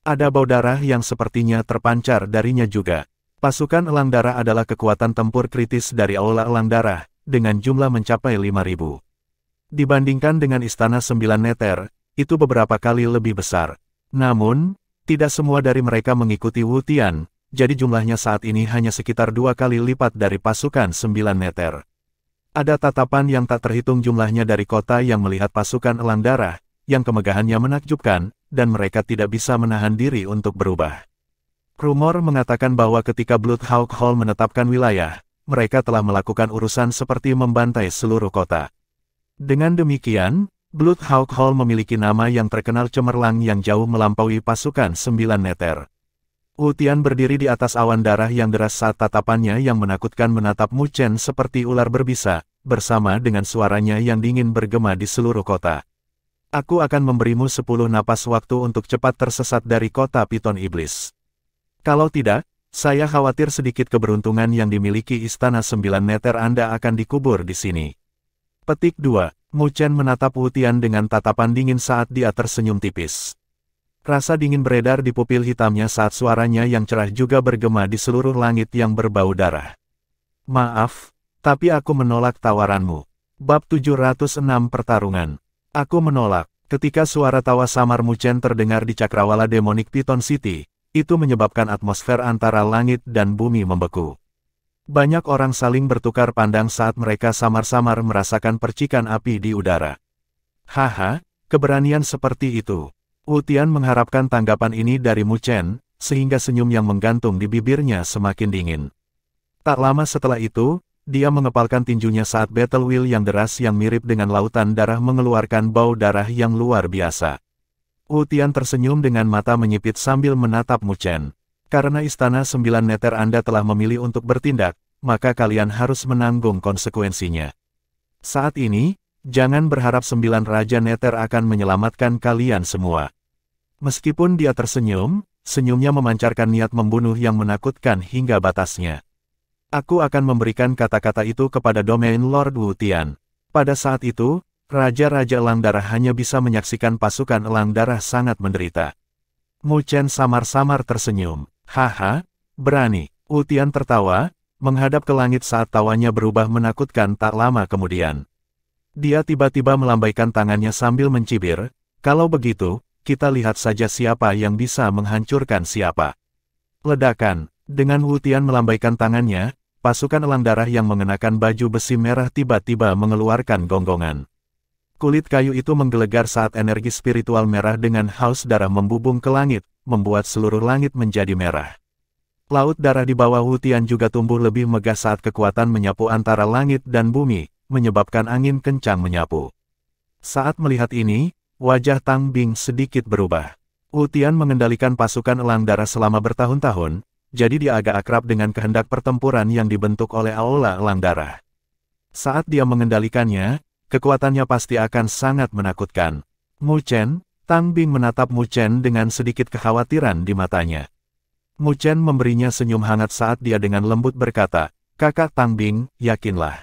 Ada bau darah yang sepertinya terpancar darinya juga. Pasukan Elang Darah adalah kekuatan tempur kritis dari Aula Elang Darah, dengan jumlah mencapai 5.000. Dibandingkan dengan Istana 9 Nether, itu beberapa kali lebih besar. Namun, Tidak semua dari mereka mengikuti Wu Tian, jadi jumlahnya saat ini hanya sekitar 2 kali lipat dari pasukan 9 neter. Ada tatapan yang tak terhitung jumlahnya dari kota yang melihat pasukan elang darah, yang kemegahannya menakjubkan, dan mereka tidak bisa menahan diri untuk berubah. Rumor mengatakan bahwa ketika Bloodhawk Hall menetapkan wilayah, mereka telah melakukan urusan seperti membantai seluruh kota. Dengan demikian, Bloodhawk Hall memiliki nama yang terkenal cemerlang yang jauh melampaui pasukan 9 neter. Wu Tian berdiri di atas awan darah yang deras saat tatapannya yang menakutkan menatap Mu Chen seperti ular berbisa, bersama dengan suaranya yang dingin bergema di seluruh kota. Aku akan memberimu 10 napas waktu untuk cepat tersesat dari kota Piton Iblis. Kalau tidak, saya khawatir sedikit keberuntungan yang dimiliki Istana 9 Neter Anda akan dikubur di sini. Petik 2. Mu Chen menatap Wu Tian dengan tatapan dingin saat dia tersenyum tipis. Rasa dingin beredar di pupil hitamnya saat suaranya yang cerah juga bergema di seluruh langit yang berbau darah. Maaf, tapi aku menolak tawaranmu. Bab 706 Pertarungan. Aku menolak. Ketika suara tawa samar Mu Chen terdengar di cakrawala demonik Piton City, itu menyebabkan atmosfer antara langit dan bumi membeku. Banyak orang saling bertukar pandang saat mereka samar-samar merasakan percikan api di udara. Haha, keberanian seperti itu. Wu Tian mengharapkan tanggapan ini dari Mu Chen, sehingga senyum yang menggantung di bibirnya semakin dingin. Tak lama setelah itu, dia mengepalkan tinjunya saat battle wheel yang deras yang mirip dengan lautan darah mengeluarkan bau darah yang luar biasa. Wu Tian tersenyum dengan mata menyipit sambil menatap Mu Chen. Karena Istana 9 Neter Anda telah memilih untuk bertindak, maka kalian harus menanggung konsekuensinya. Saat ini, jangan berharap 9 Raja Neter akan menyelamatkan kalian semua. Meskipun dia tersenyum, senyumnya memancarkan niat membunuh yang menakutkan hingga batasnya. Aku akan memberikan kata-kata itu kepada domain Lord Wu Tian. Pada saat itu, Raja-Raja Elang Darah hanya bisa menyaksikan pasukan Elang Darah sangat menderita. Mu Chen samar-samar tersenyum. Haha, berani. Wu Tian tertawa, menghadap ke langit saat tawanya berubah menakutkan tak lama kemudian. Dia tiba-tiba melambaikan tangannya sambil mencibir, kalau begitu, kita lihat saja siapa yang bisa menghancurkan siapa. Ledakan. Dengan Wu Tian melambaikan tangannya, pasukan Elang Darah yang mengenakan baju besi merah tiba-tiba mengeluarkan gonggongan. Kulit kayu itu menggelegar saat energi spiritual merah dengan haus darah membubung ke langit, membuat seluruh langit menjadi merah. Laut darah di bawah Wu Tian juga tumbuh lebih megah saat kekuatan menyapu antara langit dan bumi, menyebabkan angin kencang menyapu. Saat melihat ini, wajah Tang Bing sedikit berubah. Wu Tian mengendalikan pasukan Elang Darah selama bertahun-tahun, jadi dia agak akrab dengan kehendak pertempuran yang dibentuk oleh Aula Elang Darah. Saat dia mengendalikannya, kekuatannya pasti akan sangat menakutkan. Mu Chen, Tang Bing menatap Mu Chen dengan sedikit kekhawatiran di matanya. Mu Chen memberinya senyum hangat saat dia dengan lembut berkata, Kakak Tang Bing, yakinlah.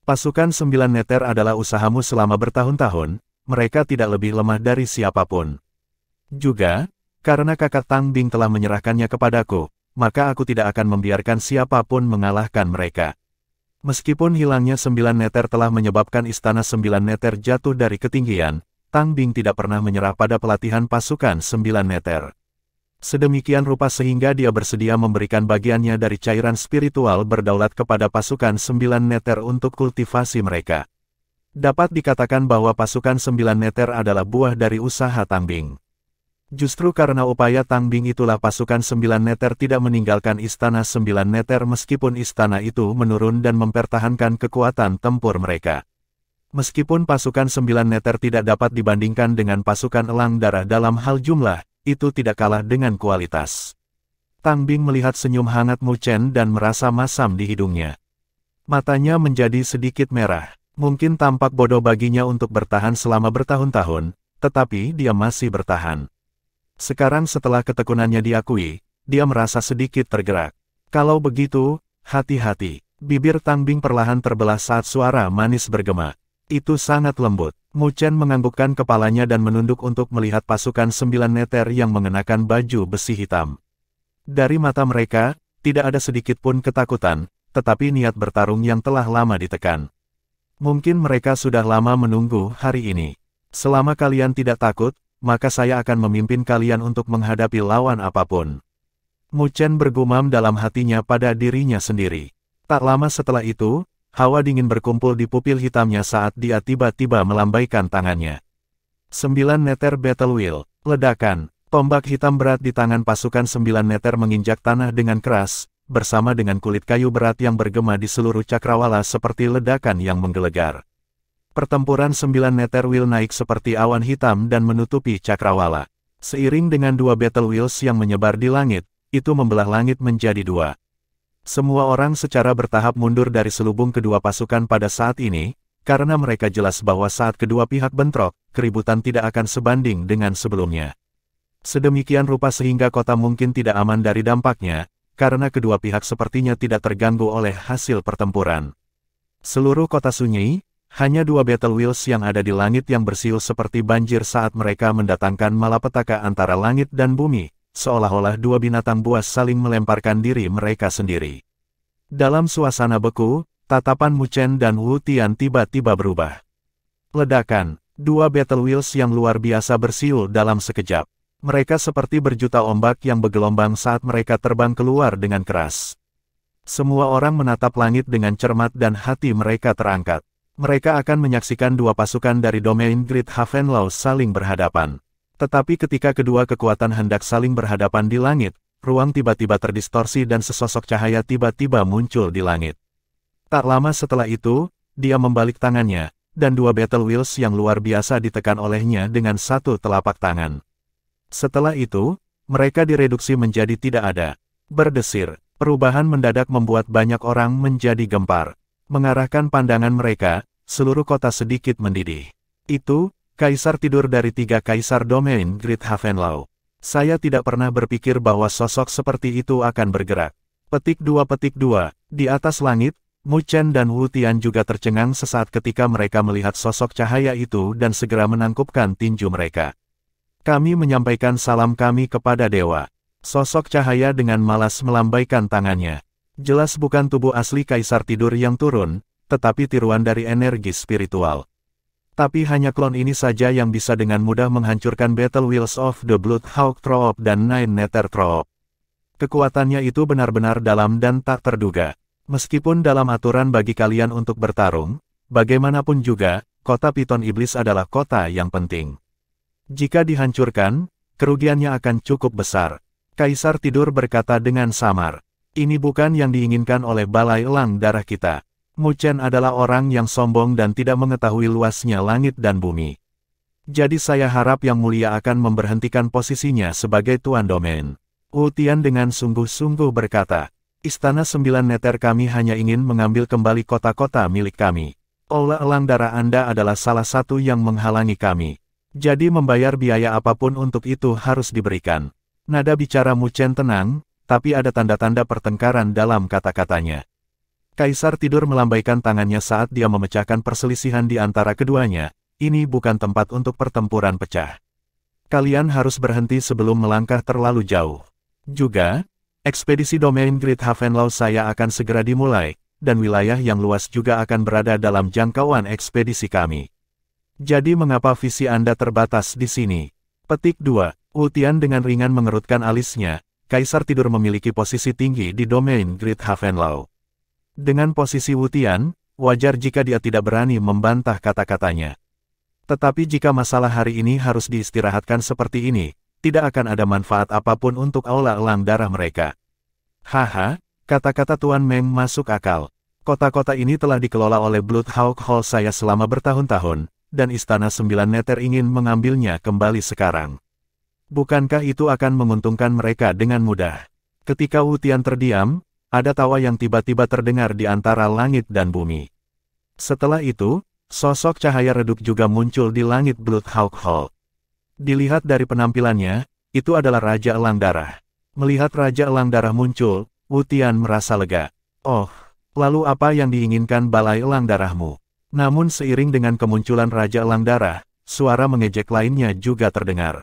Pasukan 9 Neter adalah usahamu selama bertahun-tahun, mereka tidak lebih lemah dari siapapun. Juga, karena kakak Tang Bing telah menyerahkannya kepadaku, maka aku tidak akan membiarkan siapapun mengalahkan mereka. Meskipun hilangnya 9 Neter telah menyebabkan Istana 9 Neter jatuh dari ketinggian, Tang Bing tidak pernah menyerah pada pelatihan pasukan 9 Neter. Sedemikian rupa sehingga dia bersedia memberikan bagiannya dari cairan spiritual berdaulat kepada pasukan 9 Neter untuk kultivasi mereka. Dapat dikatakan bahwa pasukan 9 Neter adalah buah dari usaha Tang Bing. Justru karena upaya Tang Bing itulah pasukan 9 Neter tidak meninggalkan Istana 9 Neter meskipun istana itu menurun dan mempertahankan kekuatan tempur mereka. Meskipun pasukan 9 Neter tidak dapat dibandingkan dengan pasukan Elang Darah dalam hal jumlah, itu tidak kalah dengan kualitas. Tang Bing melihat senyum hangat Mu Chen dan merasa masam di hidungnya. Matanya menjadi sedikit merah. Mungkin tampak bodoh baginya untuk bertahan selama bertahun-tahun, tetapi dia masih bertahan. Sekarang setelah ketekunannya diakui, dia merasa sedikit tergerak. Kalau begitu, hati-hati. Bibir Tang Bing perlahan terbelah saat suara manis bergema. Itu sangat lembut. Mu Chen menganggukkan kepalanya dan menunduk untuk melihat pasukan 9 Neter yang mengenakan baju besi hitam. Dari mata mereka, tidak ada sedikit pun ketakutan, tetapi niat bertarung yang telah lama ditekan. Mungkin mereka sudah lama menunggu hari ini. Selama kalian tidak takut, maka saya akan memimpin kalian untuk menghadapi lawan apapun. Mu Chen bergumam dalam hatinya pada dirinya sendiri. Tak lama setelah itu, hawa dingin berkumpul di pupil hitamnya saat dia tiba-tiba melambaikan tangannya. 9 meter Battle Wheel, ledakan. Tombak hitam berat di tangan pasukan 9 meter menginjak tanah dengan keras, bersama dengan kulit kayu berat yang bergema di seluruh cakrawala seperti ledakan yang menggelegar. Pertempuran 9 meter wheel naik seperti awan hitam dan menutupi cakrawala. Seiring dengan 2 battle wheels yang menyebar di langit, itu membelah langit menjadi 2. Semua orang secara bertahap mundur dari selubung kedua pasukan pada saat ini, karena mereka jelas bahwa saat kedua pihak bentrok, keributan tidak akan sebanding dengan sebelumnya. Sedemikian rupa sehingga kota mungkin tidak aman dari dampaknya, karena kedua pihak sepertinya tidak terganggu oleh hasil pertempuran. Seluruh kota sunyi, hanya 2 battle wheels yang ada di langit yang bersiul seperti banjir saat mereka mendatangkan malapetaka antara langit dan bumi, seolah-olah 2 binatang buas saling melemparkan diri mereka sendiri. Dalam suasana beku, tatapan Mu Chen dan Wu Tian tiba-tiba berubah. Ledakan, 2 battle wheels yang luar biasa bersiul dalam sekejap. Mereka seperti berjuta ombak yang bergelombang saat mereka terbang keluar dengan keras. Semua orang menatap langit dengan cermat dan hati mereka terangkat. Mereka akan menyaksikan 2 pasukan dari domain Great Havenlau saling berhadapan. Tetapi ketika kedua kekuatan hendak saling berhadapan di langit, ruang tiba-tiba terdistorsi dan sesosok cahaya tiba-tiba muncul di langit. Tak lama setelah itu, dia membalik tangannya, dan 2 battle wheels yang luar biasa ditekan olehnya dengan 1 telapak tangan. Setelah itu, mereka direduksi menjadi tidak ada. Berdesir, perubahan mendadak membuat banyak orang menjadi gempar. Mengarahkan pandangan mereka, seluruh kota sedikit mendidih. Itu, kaisar tidur dari 3 kaisar domain Great Havenlau. Saya tidak pernah berpikir bahwa sosok seperti itu akan bergerak. Petik 2. Di atas langit, Mu Chen dan Wu Tian juga tercengang sesaat ketika mereka melihat sosok cahaya itu dan segera menangkupkan tinju mereka. Kami menyampaikan salam kami kepada dewa. Sosok cahaya dengan malas melambaikan tangannya. Jelas bukan tubuh asli kaisar tidur yang turun, tetapi tiruan dari energi spiritual. Tapi hanya klon ini saja yang bisa dengan mudah menghancurkan Battle Wheels of the Bloodhawk Troop dan Nine Nether Troop. Kekuatannya itu benar-benar dalam dan tak terduga. Meskipun dalam aturan bagi kalian untuk bertarung, bagaimanapun juga, kota Piton Iblis adalah kota yang penting. Jika dihancurkan, kerugiannya akan cukup besar. Kaisar tidur berkata dengan samar. Ini bukan yang diinginkan oleh balai elang darah kita. Mu Chen adalah orang yang sombong dan tidak mengetahui luasnya langit dan bumi. Jadi saya harap Yang Mulia akan memberhentikan posisinya sebagai tuan domain. Wu Tian dengan sungguh-sungguh berkata, Istana 9 Neter kami hanya ingin mengambil kembali kota-kota milik kami. Aula elang darah Anda adalah salah satu yang menghalangi kami. Jadi membayar biaya apapun untuk itu harus diberikan. Nada bicara Mu Chen tenang, tapi ada tanda-tanda pertengkaran dalam kata-katanya. Kaisar tidur melambaikan tangannya saat dia memecahkan perselisihan di antara keduanya. Ini bukan tempat untuk pertempuran pecah. Kalian harus berhenti sebelum melangkah terlalu jauh. Juga, ekspedisi domain Great Havenlau saya akan segera dimulai, dan wilayah yang luas juga akan berada dalam jangkauan ekspedisi kami. Jadi mengapa visi Anda terbatas di sini? Petik 2. Wu Tian dengan ringan mengerutkan alisnya. Kaisar tidur memiliki posisi tinggi di domain Great Havenlau. Dengan posisi Wu Tian, wajar jika dia tidak berani membantah kata-katanya. Tetapi jika masalah hari ini harus diistirahatkan seperti ini, tidak akan ada manfaat apapun untuk aula elang darah mereka. Haha, kata-kata Tuan Meng masuk akal. Kota-kota ini telah dikelola oleh Bloodhawk Hall saya selama bertahun-tahun, dan Istana 9 Neter ingin mengambilnya kembali sekarang. Bukankah itu akan menguntungkan mereka dengan mudah? Ketika Wu Tian terdiam, ada tawa yang tiba-tiba terdengar di antara langit dan bumi. Setelah itu, sosok cahaya redup juga muncul di langit Bloodhawk Hall. Dilihat dari penampilannya, itu adalah Raja Elang Darah. Melihat Raja Elang Darah muncul, Wu Tian merasa lega. Oh, lalu apa yang diinginkan balai elang darahmu? Namun seiring dengan kemunculan Raja Elang Darah, suara mengejek lainnya juga terdengar.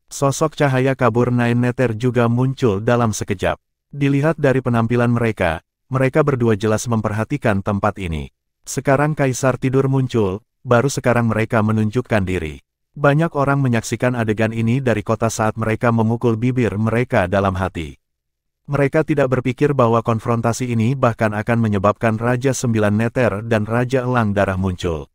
Sosok cahaya kabur Nine Nether juga muncul dalam sekejap. Dilihat dari penampilan mereka, mereka berdua jelas memperhatikan tempat ini. Sekarang Kaisar tidur muncul, baru sekarang mereka menunjukkan diri. Banyak orang menyaksikan adegan ini dari kota saat mereka memukul bibir mereka dalam hati. Mereka tidak berpikir bahwa konfrontasi ini bahkan akan menyebabkan Raja Sembilan Neter dan Raja Elang Darah muncul.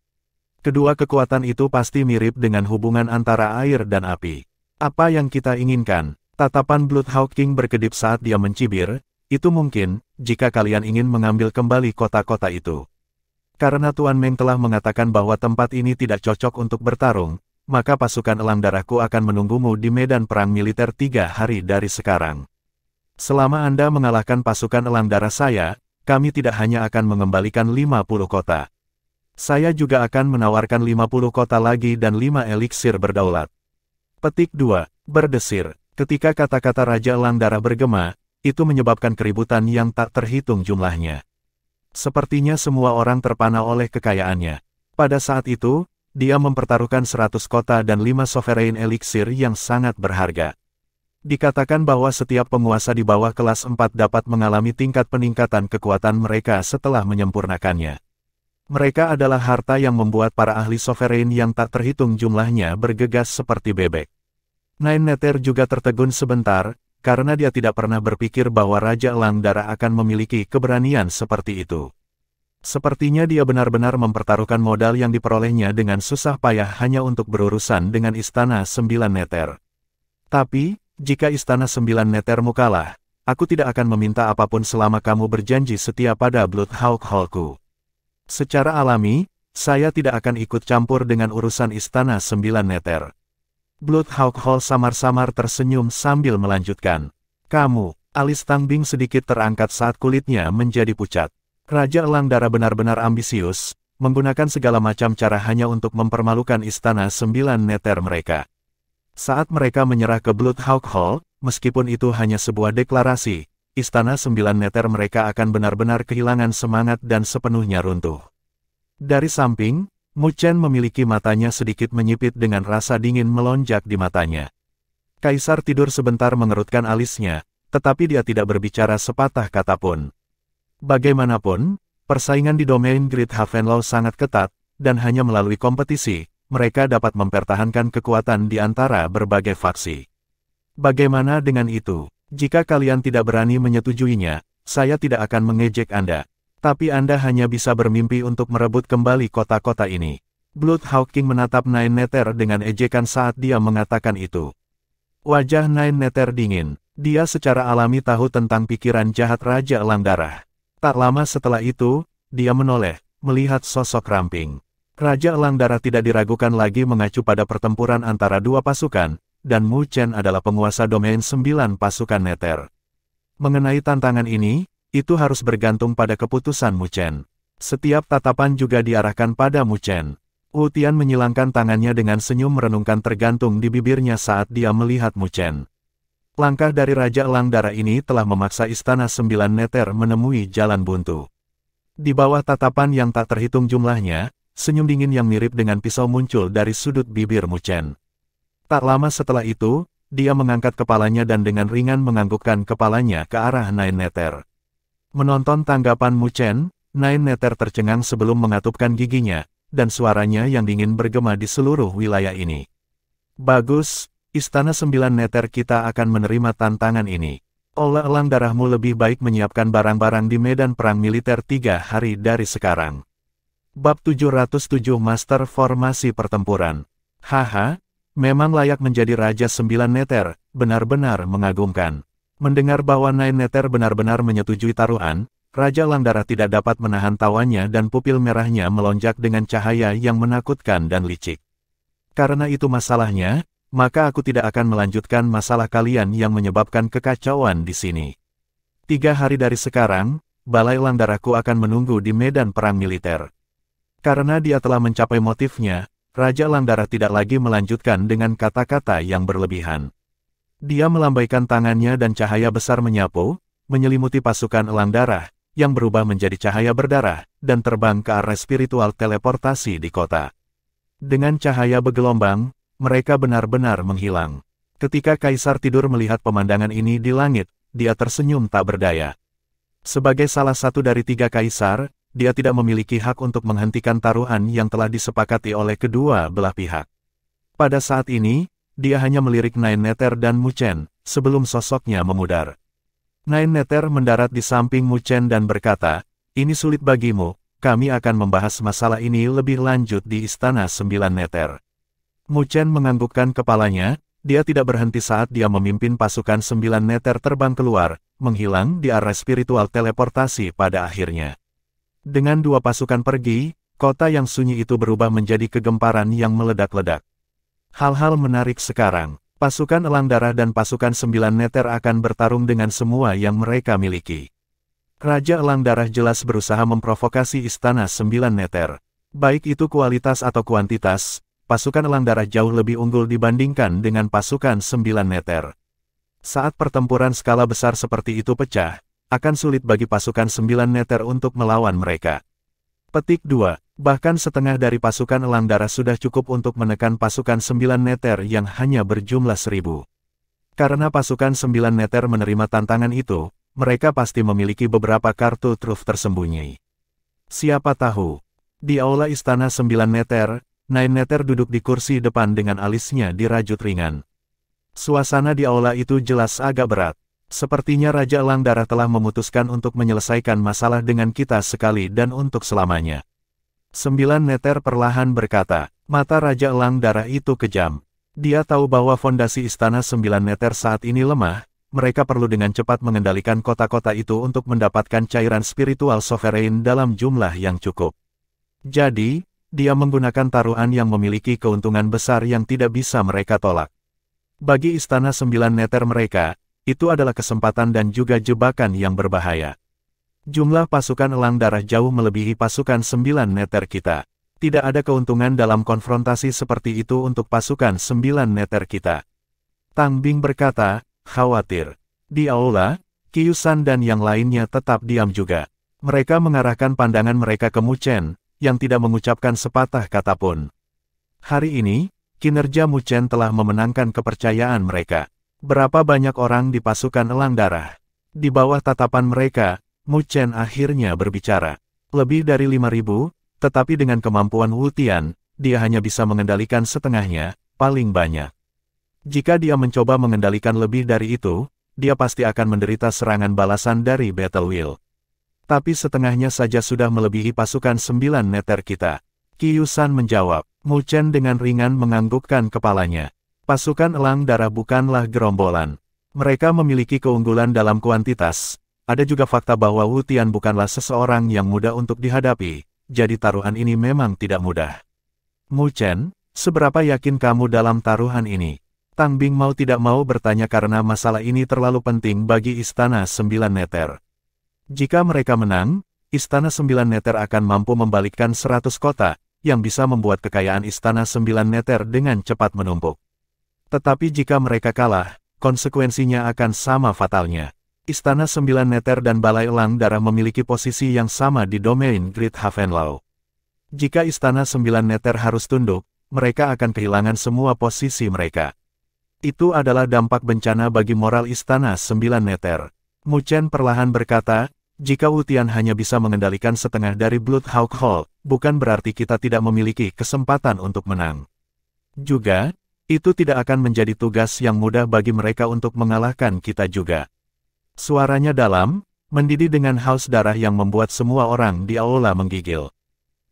Kedua kekuatan itu pasti mirip dengan hubungan antara air dan api. Apa yang kita inginkan? Tatapan Bloodhawk King berkedip saat dia mencibir, itu mungkin, jika kalian ingin mengambil kembali kota-kota itu. Karena Tuan Meng telah mengatakan bahwa tempat ini tidak cocok untuk bertarung, maka pasukan Elang Darahku akan menunggumu di medan perang militer 3 hari dari sekarang. Selama Anda mengalahkan pasukan Elang Darah saya, kami tidak hanya akan mengembalikan 50 kota. Saya juga akan menawarkan 50 kota lagi dan 5 eliksir berdaulat. Petik 2. Berdesir. Ketika kata-kata Raja Elang Darah bergema, itu menyebabkan keributan yang tak terhitung jumlahnya. Sepertinya semua orang terpana oleh kekayaannya. Pada saat itu, dia mempertaruhkan 100 kota dan 5 sovereign eliksir yang sangat berharga. Dikatakan bahwa setiap penguasa di bawah kelas 4 dapat mengalami tingkat peningkatan kekuatan mereka setelah menyempurnakannya. Mereka adalah harta yang membuat para ahli sovereign yang tak terhitung jumlahnya bergegas seperti bebek. Nine Nether juga tertegun sebentar, karena dia tidak pernah berpikir bahwa Raja Elang Darah akan memiliki keberanian seperti itu. Sepertinya dia benar-benar mempertaruhkan modal yang diperolehnya dengan susah payah hanya untuk berurusan dengan Istana Sembilan Nether. Tapi, jika Istana Sembilan Nethermu kalah, aku tidak akan meminta apapun selama kamu berjanji setia pada Bloodhawk Hallku. Secara alami, saya tidak akan ikut campur dengan urusan Istana Sembilan Nether. Bloodhawk Hall samar-samar tersenyum sambil melanjutkan. Kamu, alis Tang Bing sedikit terangkat saat kulitnya menjadi pucat. Raja Elang Darah benar-benar ambisius, menggunakan segala macam cara hanya untuk mempermalukan Istana Sembilan Nether mereka. Saat mereka menyerah ke Bloodhawk Hall, meskipun itu hanya sebuah deklarasi, Istana Sembilan Nether mereka akan benar-benar kehilangan semangat dan sepenuhnya runtuh. Dari samping, Mu Chen memiliki matanya sedikit menyipit dengan rasa dingin melonjak di matanya. Kaisar tidur sebentar mengerutkan alisnya, tetapi dia tidak berbicara sepatah kata pun. Bagaimanapun, persaingan di domain Great Havenlow sangat ketat, dan hanya melalui kompetisi, mereka dapat mempertahankan kekuatan di antara berbagai faksi. Bagaimana dengan itu? Jika kalian tidak berani menyetujuinya, saya tidak akan mengejek Anda. Tapi Anda hanya bisa bermimpi untuk merebut kembali kota-kota ini. Bloodhawk King menatap Nine Nether dengan ejekan saat dia mengatakan itu. Wajah Nine Nether dingin. Dia secara alami tahu tentang pikiran jahat Raja Elang Darah. Tak lama setelah itu, dia menoleh, melihat sosok ramping. Raja Elang Darah tidak diragukan lagi mengacu pada pertempuran antara dua pasukan, dan Mu Chen adalah penguasa domain 9 pasukan Nether. Mengenai tantangan ini, itu harus bergantung pada keputusan Mu Chen. Setiap tatapan juga diarahkan pada Mu Chen. Wu Tian menyilangkan tangannya dengan senyum merenungkan tergantung di bibirnya saat dia melihat Mu Chen. Langkah dari Raja Elang Darah ini telah memaksa Istana Sembilan Nether menemui jalan buntu. Di bawah tatapan yang tak terhitung jumlahnya, senyum dingin yang mirip dengan pisau muncul dari sudut bibir Mu Chen. Tak lama setelah itu, dia mengangkat kepalanya dan dengan ringan menganggukkan kepalanya ke arah Nine Nether. Menonton tanggapan Mu Chen, Nine Nether tercengang sebelum mengatupkan giginya, dan suaranya yang dingin bergema di seluruh wilayah ini. Bagus, Istana Sembilan Nether kita akan menerima tantangan ini. Oleh Elang Darahmu lebih baik menyiapkan barang-barang di medan perang militer 3 hari dari sekarang. Bab 707 Master Formasi Pertempuran. Haha. Memang layak menjadi Raja Sembilan Nether, benar-benar mengagumkan. Mendengar bahwa Nine Nether benar-benar menyetujui taruhan, Raja Elang Darah tidak dapat menahan tawanya dan pupil merahnya melonjak dengan cahaya yang menakutkan dan licik. Karena itu masalahnya, maka aku tidak akan melanjutkan masalah kalian yang menyebabkan kekacauan di sini. 3 hari dari sekarang, Balai Elang Darahku akan menunggu di medan perang militer. Karena dia telah mencapai motifnya, Raja Elang Darah tidak lagi melanjutkan dengan kata-kata yang berlebihan. Dia melambaikan tangannya dan cahaya besar menyapu, menyelimuti pasukan Elang Darah, yang berubah menjadi cahaya berdarah, dan terbang ke arah spiritual teleportasi di kota. Dengan cahaya bergelombang, mereka benar-benar menghilang. Ketika Kaisar tidur melihat pemandangan ini di langit, dia tersenyum tak berdaya. Sebagai salah satu dari 3 kaisar, dia tidak memiliki hak untuk menghentikan taruhan yang telah disepakati oleh kedua belah pihak. Pada saat ini, dia hanya melirik Nine Nether dan Mu Chen, sebelum sosoknya memudar. Nine Nether mendarat di samping Mu Chen dan berkata, "Ini sulit bagimu, kami akan membahas masalah ini lebih lanjut di Istana Sembilan Nether." Mu Chen menganggukkan kepalanya, dia tidak berhenti saat dia memimpin pasukan Sembilan Nether terbang keluar, menghilang di arah spiritual teleportasi pada akhirnya. Dengan dua pasukan pergi, kota yang sunyi itu berubah menjadi kegemparan yang meledak-ledak. Hal-hal menarik sekarang, pasukan Elang Darah dan pasukan Sembilan Nether akan bertarung dengan semua yang mereka miliki. Raja Elang Darah jelas berusaha memprovokasi Istana Sembilan Nether. Baik itu kualitas atau kuantitas, pasukan Elang Darah jauh lebih unggul dibandingkan dengan pasukan Sembilan Nether. Saat pertempuran skala besar seperti itu pecah, akan sulit bagi pasukan Sembilan Nether untuk melawan mereka. Petik 2. Bahkan setengah dari pasukan Elang Darah sudah cukup untuk menekan pasukan Sembilan Nether yang hanya berjumlah 1000. Karena pasukan Sembilan Nether menerima tantangan itu, mereka pasti memiliki beberapa kartu truf tersembunyi. Siapa tahu, di aula Istana Sembilan Nether, Nine Nether duduk di kursi depan dengan alisnya dirajut ringan. Suasana di aula itu jelas agak berat. Sepertinya Raja Elang Darah telah memutuskan untuk menyelesaikan masalah dengan kita sekali dan untuk selamanya. Sembilan Nether perlahan berkata, mata Raja Elang Darah itu kejam. Dia tahu bahwa fondasi Istana Sembilan Nether saat ini lemah, mereka perlu dengan cepat mengendalikan kota-kota itu untuk mendapatkan cairan spiritual sovereign dalam jumlah yang cukup. Jadi, dia menggunakan taruhan yang memiliki keuntungan besar yang tidak bisa mereka tolak. Bagi Istana Sembilan Nether mereka, itu adalah kesempatan dan juga jebakan yang berbahaya. Jumlah pasukan Elang Darah jauh melebihi pasukan Sembilan Nether kita. Tidak ada keuntungan dalam konfrontasi seperti itu untuk pasukan Sembilan Nether kita. Tang Bing berkata, khawatir. Di aula, Qiusan dan yang lainnya tetap diam juga. Mereka mengarahkan pandangan mereka ke Mu Chen, yang tidak mengucapkan sepatah kata pun. Hari ini, kinerja Mu Chen telah memenangkan kepercayaan mereka. Berapa banyak orang di pasukan Elang Darah? Di bawah tatapan mereka, Mu Chen akhirnya berbicara. Lebih dari 5.000, tetapi dengan kemampuan Wu Tian, dia hanya bisa mengendalikan setengahnya, paling banyak. Jika dia mencoba mengendalikan lebih dari itu, dia pasti akan menderita serangan balasan dari Battle Wheel. Tapi setengahnya saja sudah melebihi pasukan Sembilan Nether kita. Qiusan menjawab. Mu Chen dengan ringan menganggukkan kepalanya. Pasukan Elang Darah bukanlah gerombolan. Mereka memiliki keunggulan dalam kuantitas. Ada juga fakta bahwa Wu Tian bukanlah seseorang yang mudah untuk dihadapi, jadi taruhan ini memang tidak mudah. Mu Chen, seberapa yakin kamu dalam taruhan ini? Tang Bing mau tidak mau bertanya karena masalah ini terlalu penting bagi Istana Sembilan Nether. Jika mereka menang, Istana Sembilan Nether akan mampu membalikkan 100 kota, yang bisa membuat kekayaan Istana Sembilan Nether dengan cepat menumpuk. Tetapi jika mereka kalah, konsekuensinya akan sama fatalnya. Istana Sembilan Nether dan Balai Elang Darah memiliki posisi yang sama di domain Great Havenlau. Jika Istana Sembilan Nether harus tunduk, mereka akan kehilangan semua posisi mereka. Itu adalah dampak bencana bagi moral Istana Sembilan Nether. Mu Chen perlahan berkata, jika Wu Tian hanya bisa mengendalikan setengah dari Bloodhawk Hall, bukan berarti kita tidak memiliki kesempatan untuk menang. Juga, itu tidak akan menjadi tugas yang mudah bagi mereka untuk mengalahkan kita juga. Suaranya dalam, mendidih dengan haus darah yang membuat semua orang di aula menggigil.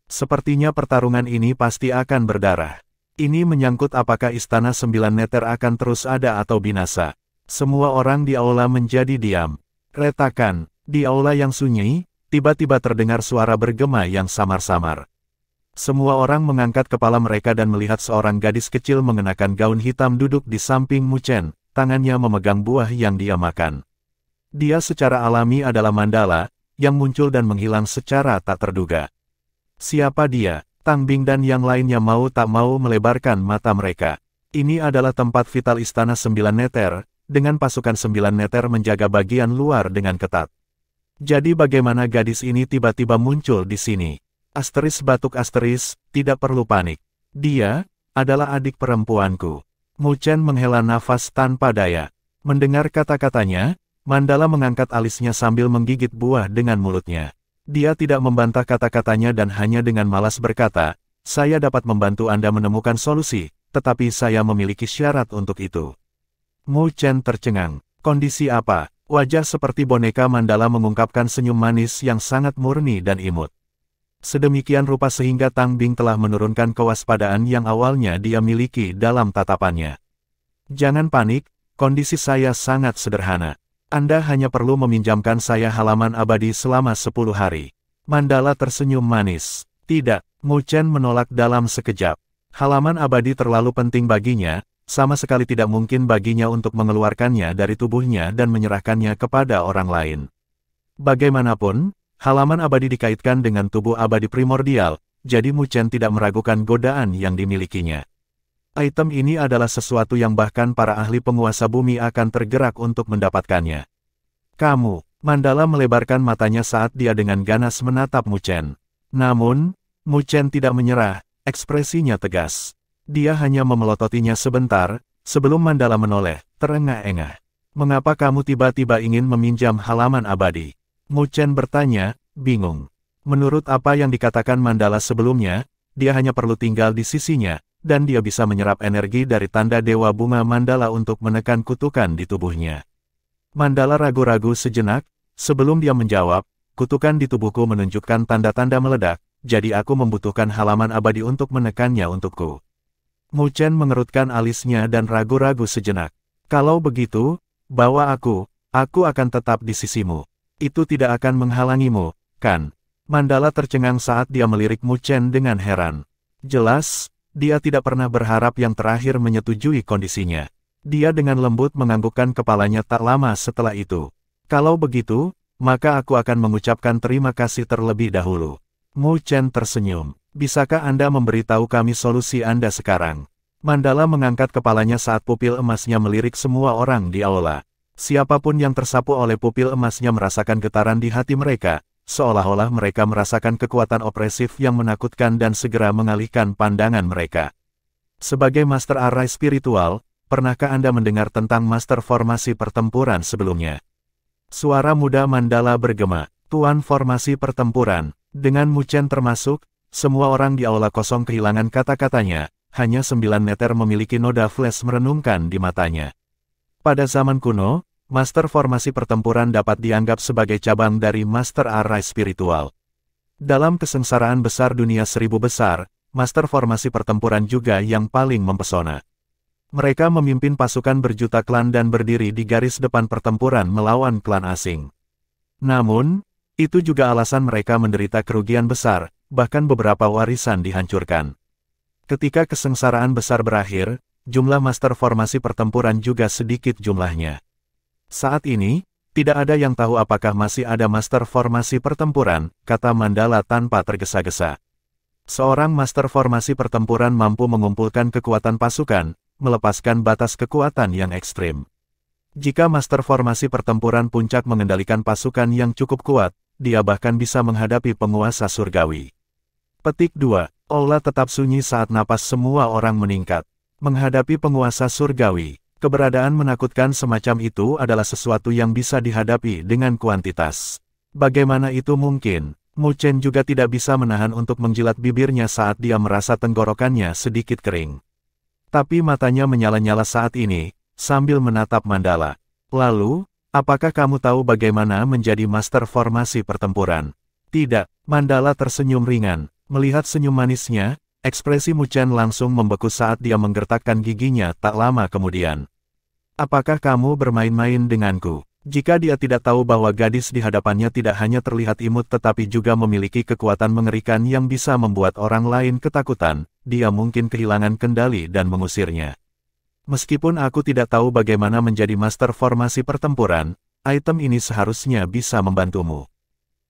Sepertinya pertarungan ini pasti akan berdarah. Ini menyangkut apakah Istana Sembilan Nether akan terus ada atau binasa. Semua orang di aula menjadi diam. Retakan, di aula yang sunyi, tiba-tiba terdengar suara bergema yang samar-samar. Semua orang mengangkat kepala mereka dan melihat seorang gadis kecil mengenakan gaun hitam duduk di samping Mu Chen, tangannya memegang buah yang dia makan. Dia secara alami adalah Mandala, yang muncul dan menghilang secara tak terduga. Siapa dia? Tang Bing dan yang lainnya mau tak mau melebarkan mata mereka. Ini adalah tempat vital Istana Sembilan Nether, dengan pasukan Sembilan Nether menjaga bagian luar dengan ketat. Jadi bagaimana gadis ini tiba-tiba muncul di sini? Asteris batuk asteris, tidak perlu panik. Dia adalah adik perempuanku. Mu Chen menghela nafas tanpa daya. Mendengar kata-katanya, Mandala mengangkat alisnya sambil menggigit buah dengan mulutnya. Dia tidak membantah kata-katanya dan hanya dengan malas berkata, saya dapat membantu Anda menemukan solusi, tetapi saya memiliki syarat untuk itu. Mu Chen tercengang. Kondisi apa? Wajah seperti boneka mandala mengungkapkan senyum manis yang sangat murni dan imut. Sedemikian rupa sehingga Tang Bing telah menurunkan kewaspadaan yang awalnya dia miliki dalam tatapannya. Jangan panik, kondisi saya sangat sederhana. Anda hanya perlu meminjamkan saya halaman abadi selama 10 hari. Mandala tersenyum manis. Tidak, Mu Chen menolak dalam sekejap. Halaman abadi terlalu penting baginya, sama sekali tidak mungkin baginya untuk mengeluarkannya dari tubuhnya dan menyerahkannya kepada orang lain. Bagaimanapun, halaman abadi dikaitkan dengan tubuh abadi primordial, jadi Mu Chen tidak meragukan godaan yang dimilikinya. Item ini adalah sesuatu yang bahkan para ahli penguasa bumi akan tergerak untuk mendapatkannya. Kamu, Mandala melebarkan matanya saat dia dengan ganas menatap Mu Chen. Namun, Mu Chen tidak menyerah, ekspresinya tegas. Dia hanya memelototinya sebentar, sebelum Mandala menoleh, terengah-engah. Mengapa kamu tiba-tiba ingin meminjam halaman abadi? Mu Chen bertanya, bingung. Menurut apa yang dikatakan Mandala sebelumnya, dia hanya perlu tinggal di sisinya, dan dia bisa menyerap energi dari tanda Dewa Bunga Mandala untuk menekan kutukan di tubuhnya. Mandala ragu-ragu sejenak, sebelum dia menjawab, kutukan di tubuhku menunjukkan tanda-tanda meledak, jadi aku membutuhkan halaman abadi untuk menekannya untukku. Mu Chen mengerutkan alisnya dan ragu-ragu sejenak. Kalau begitu, bawa aku akan tetap di sisimu. Itu tidak akan menghalangimu, kan? Mandala tercengang saat dia melirik Mu Chen dengan heran. Jelas, dia tidak pernah berharap yang terakhir menyetujui kondisinya. Dia dengan lembut menganggukkan kepalanya tak lama setelah itu. Kalau begitu, maka aku akan mengucapkan terima kasih terlebih dahulu. Mu Chen tersenyum. Bisakah Anda memberitahu kami solusi Anda sekarang? Mandala mengangkat kepalanya saat pupil emasnya melirik semua orang di aula. Siapapun yang tersapu oleh pupil emasnya merasakan getaran di hati mereka, seolah-olah mereka merasakan kekuatan opresif yang menakutkan dan segera mengalihkan pandangan mereka. Sebagai Master Array Spiritual, pernahkah Anda mendengar tentang Master Formasi Pertempuran sebelumnya? Suara muda Mandala bergema, Tuan Formasi Pertempuran, dengan Mu Chen termasuk, semua orang di aula kosong kehilangan kata-katanya, hanya 9 neter memiliki noda flash merenungkan di matanya. Pada zaman kuno, Master Formasi Pertempuran dapat dianggap sebagai cabang dari Master Array Spiritual. Dalam kesengsaraan besar dunia 1000 besar, Master Formasi Pertempuran juga yang paling mempesona. Mereka memimpin pasukan berjuta klan dan berdiri di garis depan pertempuran melawan klan asing. Namun, itu juga alasan mereka menderita kerugian besar, bahkan beberapa warisan dihancurkan. Ketika kesengsaraan besar berakhir, jumlah Master Formasi Pertempuran juga sedikit jumlahnya. Saat ini, tidak ada yang tahu apakah masih ada Master Formasi Pertempuran, kata Mandala tanpa tergesa-gesa. Seorang Master Formasi Pertempuran mampu mengumpulkan kekuatan pasukan, melepaskan batas kekuatan yang ekstrim. Jika Master Formasi Pertempuran puncak mengendalikan pasukan yang cukup kuat, dia bahkan bisa menghadapi penguasa surgawi. Petik 2. Aula tetap sunyi saat napas semua orang meningkat. Menghadapi penguasa surgawi, keberadaan menakutkan semacam itu adalah sesuatu yang bisa dihadapi dengan kuantitas. Bagaimana itu mungkin? Mu Chen juga tidak bisa menahan untuk menjilat bibirnya saat dia merasa tenggorokannya sedikit kering. Tapi matanya menyala-nyala saat ini, sambil menatap Mandala. Lalu, apakah kamu tahu bagaimana menjadi Master Formasi Pertempuran? Tidak, Mandala tersenyum ringan. Melihat senyum manisnya, ekspresi Mu Chen langsung membeku saat dia menggertakkan giginya tak lama kemudian. Apakah kamu bermain-main denganku? Jika dia tidak tahu bahwa gadis di hadapannya tidak hanya terlihat imut tetapi juga memiliki kekuatan mengerikan yang bisa membuat orang lain ketakutan, dia mungkin kehilangan kendali dan mengusirnya. Meskipun aku tidak tahu bagaimana menjadi Master Formasi Pertempuran, item ini seharusnya bisa membantumu.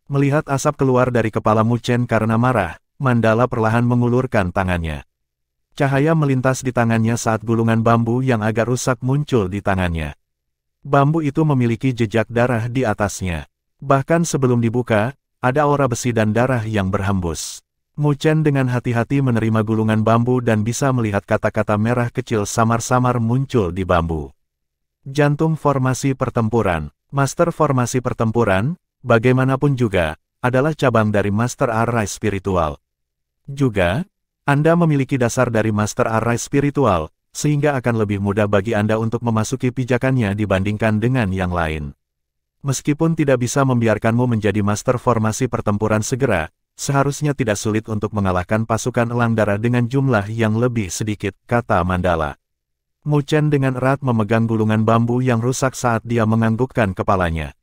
Melihat asap keluar dari kepala Mu Chen karena marah, Mandala perlahan mengulurkan tangannya. Cahaya melintas di tangannya saat gulungan bambu yang agak rusak muncul di tangannya. Bambu itu memiliki jejak darah di atasnya. Bahkan sebelum dibuka, ada aura besi dan darah yang berhembus. Mu Chen dengan hati-hati menerima gulungan bambu dan bisa melihat kata-kata merah kecil samar-samar muncul di bambu. Jantung Formasi Pertempuran. Master Formasi Pertempuran, bagaimanapun juga, adalah cabang dari Master Array Spiritual. Juga, Anda memiliki dasar dari Master Array Spiritual, sehingga akan lebih mudah bagi Anda untuk memasuki pijakannya dibandingkan dengan yang lain. Meskipun tidak bisa membiarkanmu menjadi Master Formasi Pertempuran segera, seharusnya tidak sulit untuk mengalahkan pasukan elang darah dengan jumlah yang lebih sedikit, kata Mandala. Mu Chen dengan erat memegang gulungan bambu yang rusak saat dia menganggukkan kepalanya.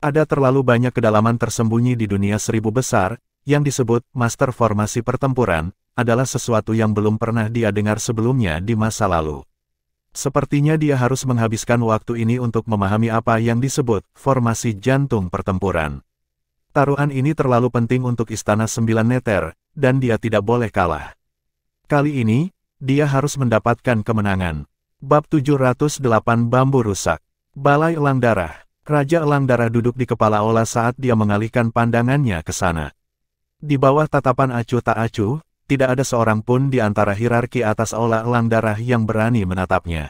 Ada terlalu banyak kedalaman tersembunyi di dunia seribu besar, yang disebut Master Formasi Pertempuran, adalah sesuatu yang belum pernah dia dengar sebelumnya di masa lalu. Sepertinya dia harus menghabiskan waktu ini untuk memahami apa yang disebut formasi jantung pertempuran. Taruhan ini terlalu penting untuk Istana 9 Neter, dan dia tidak boleh kalah. Kali ini, dia harus mendapatkan kemenangan. Bab 708 Bambu Rusak. Balai Elang Darah. Raja Elang Darah duduk di kepala Ola saat dia mengalihkan pandangannya ke sana. Di bawah tatapan acuh tak acuh, tidak ada seorang pun di antara hierarki atas Ola Elang Darah yang berani menatapnya.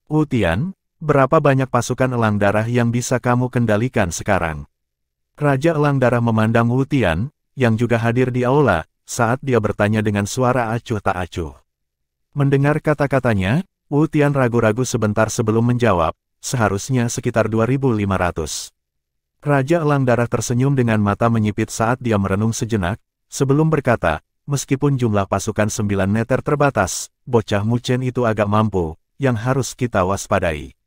Wu Tian, berapa banyak pasukan Elang Darah yang bisa kamu kendalikan sekarang? Raja Elang Darah memandang Wu Tian, yang juga hadir di aula, saat dia bertanya dengan suara acuh tak acuh. Mendengar kata-katanya, Wu Tian ragu-ragu sebentar sebelum menjawab, seharusnya sekitar 2.500. Raja Elang Darah tersenyum dengan mata menyipit saat dia merenung sejenak, sebelum berkata, meskipun jumlah pasukan 9 Neter terbatas, bocah Mu Chen itu agak mampu, yang harus kita waspadai.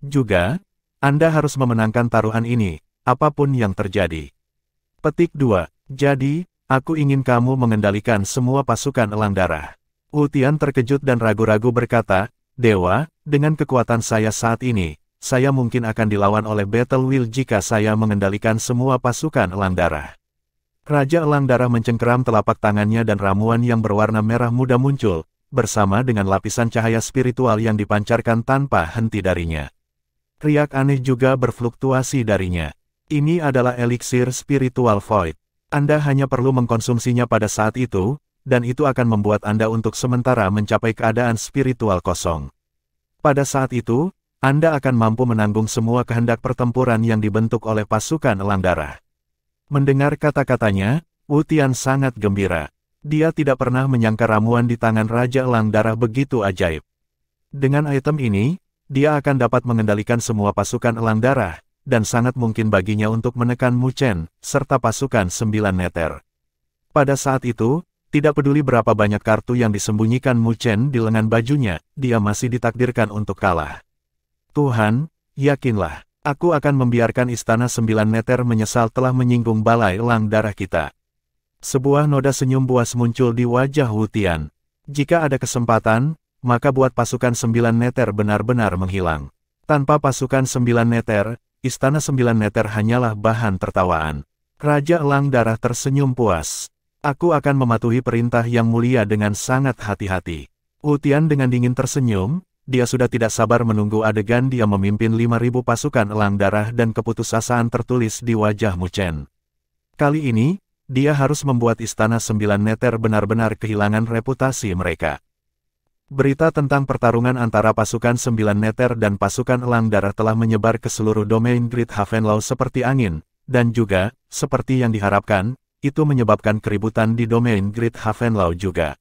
Juga, Anda harus memenangkan taruhan ini, apapun yang terjadi. Petik 2. Jadi, aku ingin kamu mengendalikan semua pasukan Elang Darah. Wu Tian terkejut dan ragu-ragu berkata, Dewa, dengan kekuatan saya saat ini, saya mungkin akan dilawan oleh Battle Wheel jika saya mengendalikan semua pasukan Elang Darah. Raja Elang Darah mencengkeram telapak tangannya dan ramuan yang berwarna merah muda muncul, bersama dengan lapisan cahaya spiritual yang dipancarkan tanpa henti darinya. Riak aneh juga berfluktuasi darinya. Ini adalah eliksir spiritual void. Anda hanya perlu mengkonsumsinya pada saat itu, dan itu akan membuat Anda untuk sementara mencapai keadaan spiritual kosong. Pada saat itu, Anda akan mampu menanggung semua kehendak pertempuran yang dibentuk oleh pasukan Elang Darah. Mendengar kata-katanya, Wu Tian sangat gembira. Dia tidak pernah menyangka ramuan di tangan Raja Elang Darah begitu ajaib. Dengan item ini, dia akan dapat mengendalikan semua pasukan Elang Darah, dan sangat mungkin baginya untuk menekan Mu Chen, serta pasukan 9 Neter. Pada saat itu, tidak peduli berapa banyak kartu yang disembunyikan Mu Chen di lengan bajunya, dia masih ditakdirkan untuk kalah. Tuhan, yakinlah, aku akan membiarkan Istana 9 Neter menyesal telah menyinggung Balai Elang Darah kita. Sebuah noda senyum buas muncul di wajah Wu Tian. Jika ada kesempatan, maka buat pasukan 9 Neter benar-benar menghilang. Tanpa pasukan 9 Neter, Istana 9 Neter hanyalah bahan tertawaan. Raja Elang Darah tersenyum puas. Aku akan mematuhi perintah yang mulia dengan sangat hati-hati. Wu Tian dengan dingin tersenyum, dia sudah tidak sabar menunggu adegan dia memimpin 5.000 pasukan Elang Darah dan keputusasaan tertulis di wajah Mu Chen. Kali ini, dia harus membuat Istana 9 Neter benar-benar kehilangan reputasi mereka. Berita tentang pertarungan antara pasukan 9 Neter dan pasukan Elang Darah telah menyebar ke seluruh domain Great Havenlau seperti angin, dan juga, seperti yang diharapkan, itu menyebabkan keributan di domain Great Havenlau juga.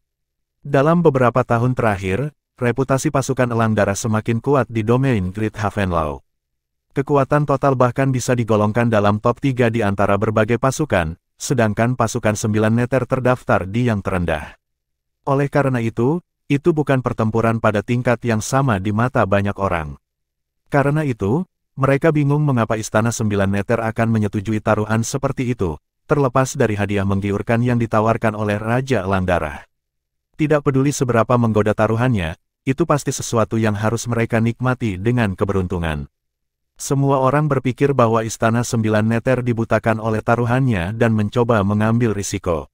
Dalam beberapa tahun terakhir, reputasi pasukan Elang Darah semakin kuat di domain Great Havenlau. Kekuatan total bahkan bisa digolongkan dalam top 3 di antara berbagai pasukan, sedangkan pasukan 9 Neter terdaftar di yang terendah. Oleh karena itu bukan pertempuran pada tingkat yang sama di mata banyak orang. Karena itu, mereka bingung mengapa Istana 9 Neter akan menyetujui taruhan seperti itu, terlepas dari hadiah menggiurkan yang ditawarkan oleh Raja Elang Darah. Tidak peduli seberapa menggoda taruhannya, itu pasti sesuatu yang harus mereka nikmati dengan keberuntungan. Semua orang berpikir bahwa Istana 9 Neter dibutakan oleh taruhannya dan mencoba mengambil risiko.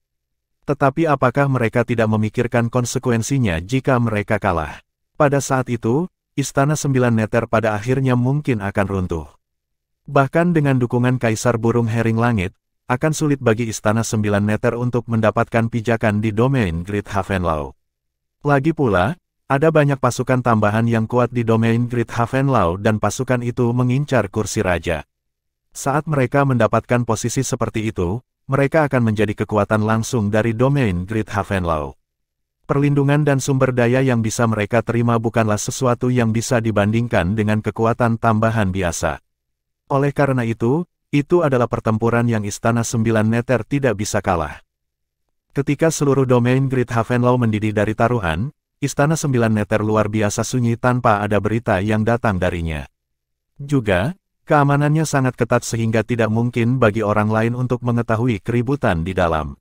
Tetapi apakah mereka tidak memikirkan konsekuensinya jika mereka kalah? Pada saat itu, Istana 9 Neter pada akhirnya mungkin akan runtuh. Bahkan dengan dukungan Kaisar Burung Hering Langit, akan sulit bagi Istana 9 Neter untuk mendapatkan pijakan di domain Great Havenlau. Lagi pula, ada banyak pasukan tambahan yang kuat di domain Great Havenlau dan pasukan itu mengincar kursi raja. Saat mereka mendapatkan posisi seperti itu, mereka akan menjadi kekuatan langsung dari domain Great Havenlau. Perlindungan dan sumber daya yang bisa mereka terima bukanlah sesuatu yang bisa dibandingkan dengan kekuatan tambahan biasa. Oleh karena itu adalah pertempuran yang Istana 9 Neter tidak bisa kalah. Ketika seluruh domain Great Havenlow mendidih dari taruhan, Istana 9 Neter luar biasa sunyi tanpa ada berita yang datang darinya. Juga, keamanannya sangat ketat sehingga tidak mungkin bagi orang lain untuk mengetahui keributan di dalam.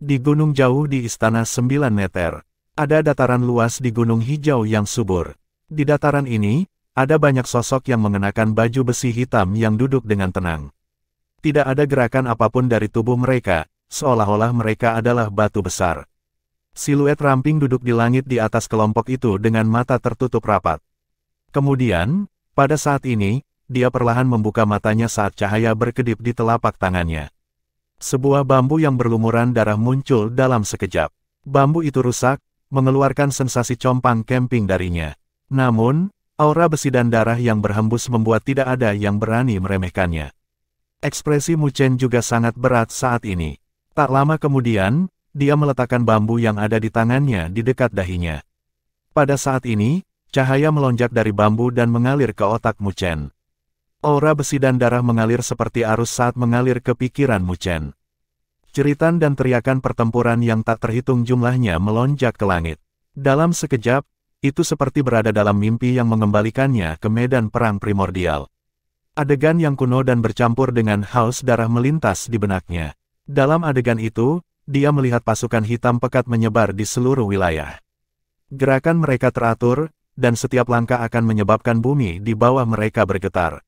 Di gunung jauh di Istana 9 Neter, ada dataran luas di gunung hijau yang subur. Di dataran ini, ada banyak sosok yang mengenakan baju besi hitam yang duduk dengan tenang. Tidak ada gerakan apapun dari tubuh mereka, seolah-olah mereka adalah batu besar. Siluet ramping duduk di langit di atas kelompok itu dengan mata tertutup rapat. Kemudian, pada saat ini, dia perlahan membuka matanya saat cahaya berkedip di telapak tangannya. Sebuah bambu yang berlumuran darah muncul dalam sekejap. Bambu itu rusak, mengeluarkan sensasi compang camping darinya. Namun, aura besi dan darah yang berhembus membuat tidak ada yang berani meremehkannya. Ekspresi Mu Chen juga sangat berat saat ini. Tak lama kemudian, dia meletakkan bambu yang ada di tangannya di dekat dahinya. Pada saat ini, cahaya melonjak dari bambu dan mengalir ke otak Mu Chen. Aura besi dan darah mengalir seperti arus saat mengalir ke pikiran Mu Chen. Jeritan dan teriakan pertempuran yang tak terhitung jumlahnya melonjak ke langit. Dalam sekejap, itu seperti berada dalam mimpi yang mengembalikannya ke medan perang primordial. Adegan yang kuno dan bercampur dengan haus darah melintas di benaknya. Dalam adegan itu, dia melihat pasukan hitam pekat menyebar di seluruh wilayah. Gerakan mereka teratur, dan setiap langkah akan menyebabkan bumi di bawah mereka bergetar.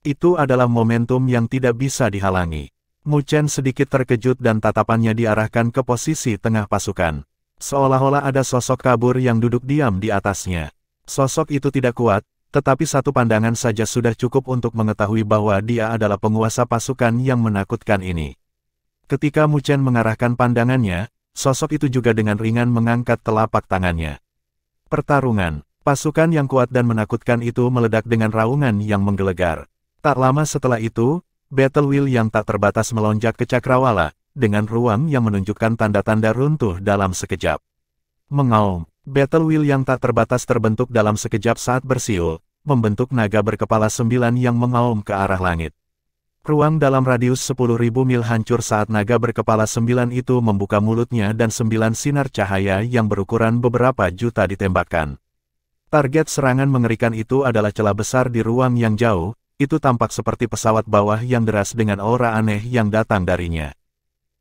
Itu adalah momentum yang tidak bisa dihalangi. Mu Chen sedikit terkejut dan tatapannya diarahkan ke posisi tengah pasukan. Seolah-olah ada sosok kabur yang duduk diam di atasnya. Sosok itu tidak kuat, tetapi satu pandangan saja sudah cukup untuk mengetahui bahwa dia adalah penguasa pasukan yang menakutkan ini. Ketika Mu Chen mengarahkan pandangannya, sosok itu juga dengan ringan mengangkat telapak tangannya. Pertarungan, pasukan yang kuat dan menakutkan itu meledak dengan raungan yang menggelegar. Tak lama setelah itu, Battle Wheel yang tak terbatas melonjak ke cakrawala, dengan ruang yang menunjukkan tanda-tanda runtuh dalam sekejap. Mengaum, Battle Wheel yang tak terbatas terbentuk dalam sekejap saat bersiul, membentuk naga berkepala 9 yang mengaum ke arah langit. Ruang dalam radius 10.000 mil hancur saat naga berkepala 9 itu membuka mulutnya dan 9 sinar cahaya yang berukuran beberapa juta ditembakkan. Target serangan mengerikan itu adalah celah besar di ruang yang jauh. Itu tampak seperti pesawat bawah yang deras dengan aura aneh yang datang darinya.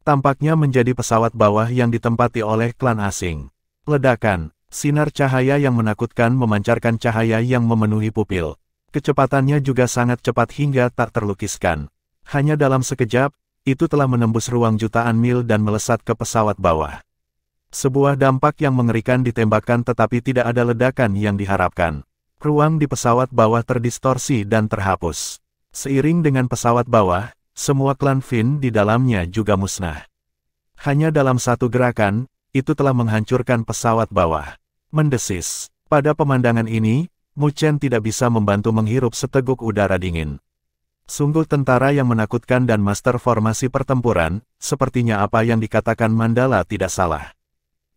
Tampaknya menjadi pesawat bawah yang ditempati oleh klan asing. Ledakan, sinar cahaya yang menakutkan memancarkan cahaya yang memenuhi pupil. Kecepatannya juga sangat cepat hingga tak terlukiskan. Hanya dalam sekejap, itu telah menembus ruang jutaan mil dan melesat ke pesawat bawah. Sebuah dampak yang mengerikan ditembakkan tetapi tidak ada ledakan yang diharapkan. Ruang di pesawat bawah terdistorsi dan terhapus. Seiring dengan pesawat bawah, semua klan Fin di dalamnya juga musnah. Hanya dalam satu gerakan, itu telah menghancurkan pesawat bawah. Mendesis. Pada pemandangan ini, Mu Chen tidak bisa membantu menghirup seteguk udara dingin. Sungguh tentara yang menakutkan dan master formasi pertempuran, sepertinya apa yang dikatakan Mandala tidak salah.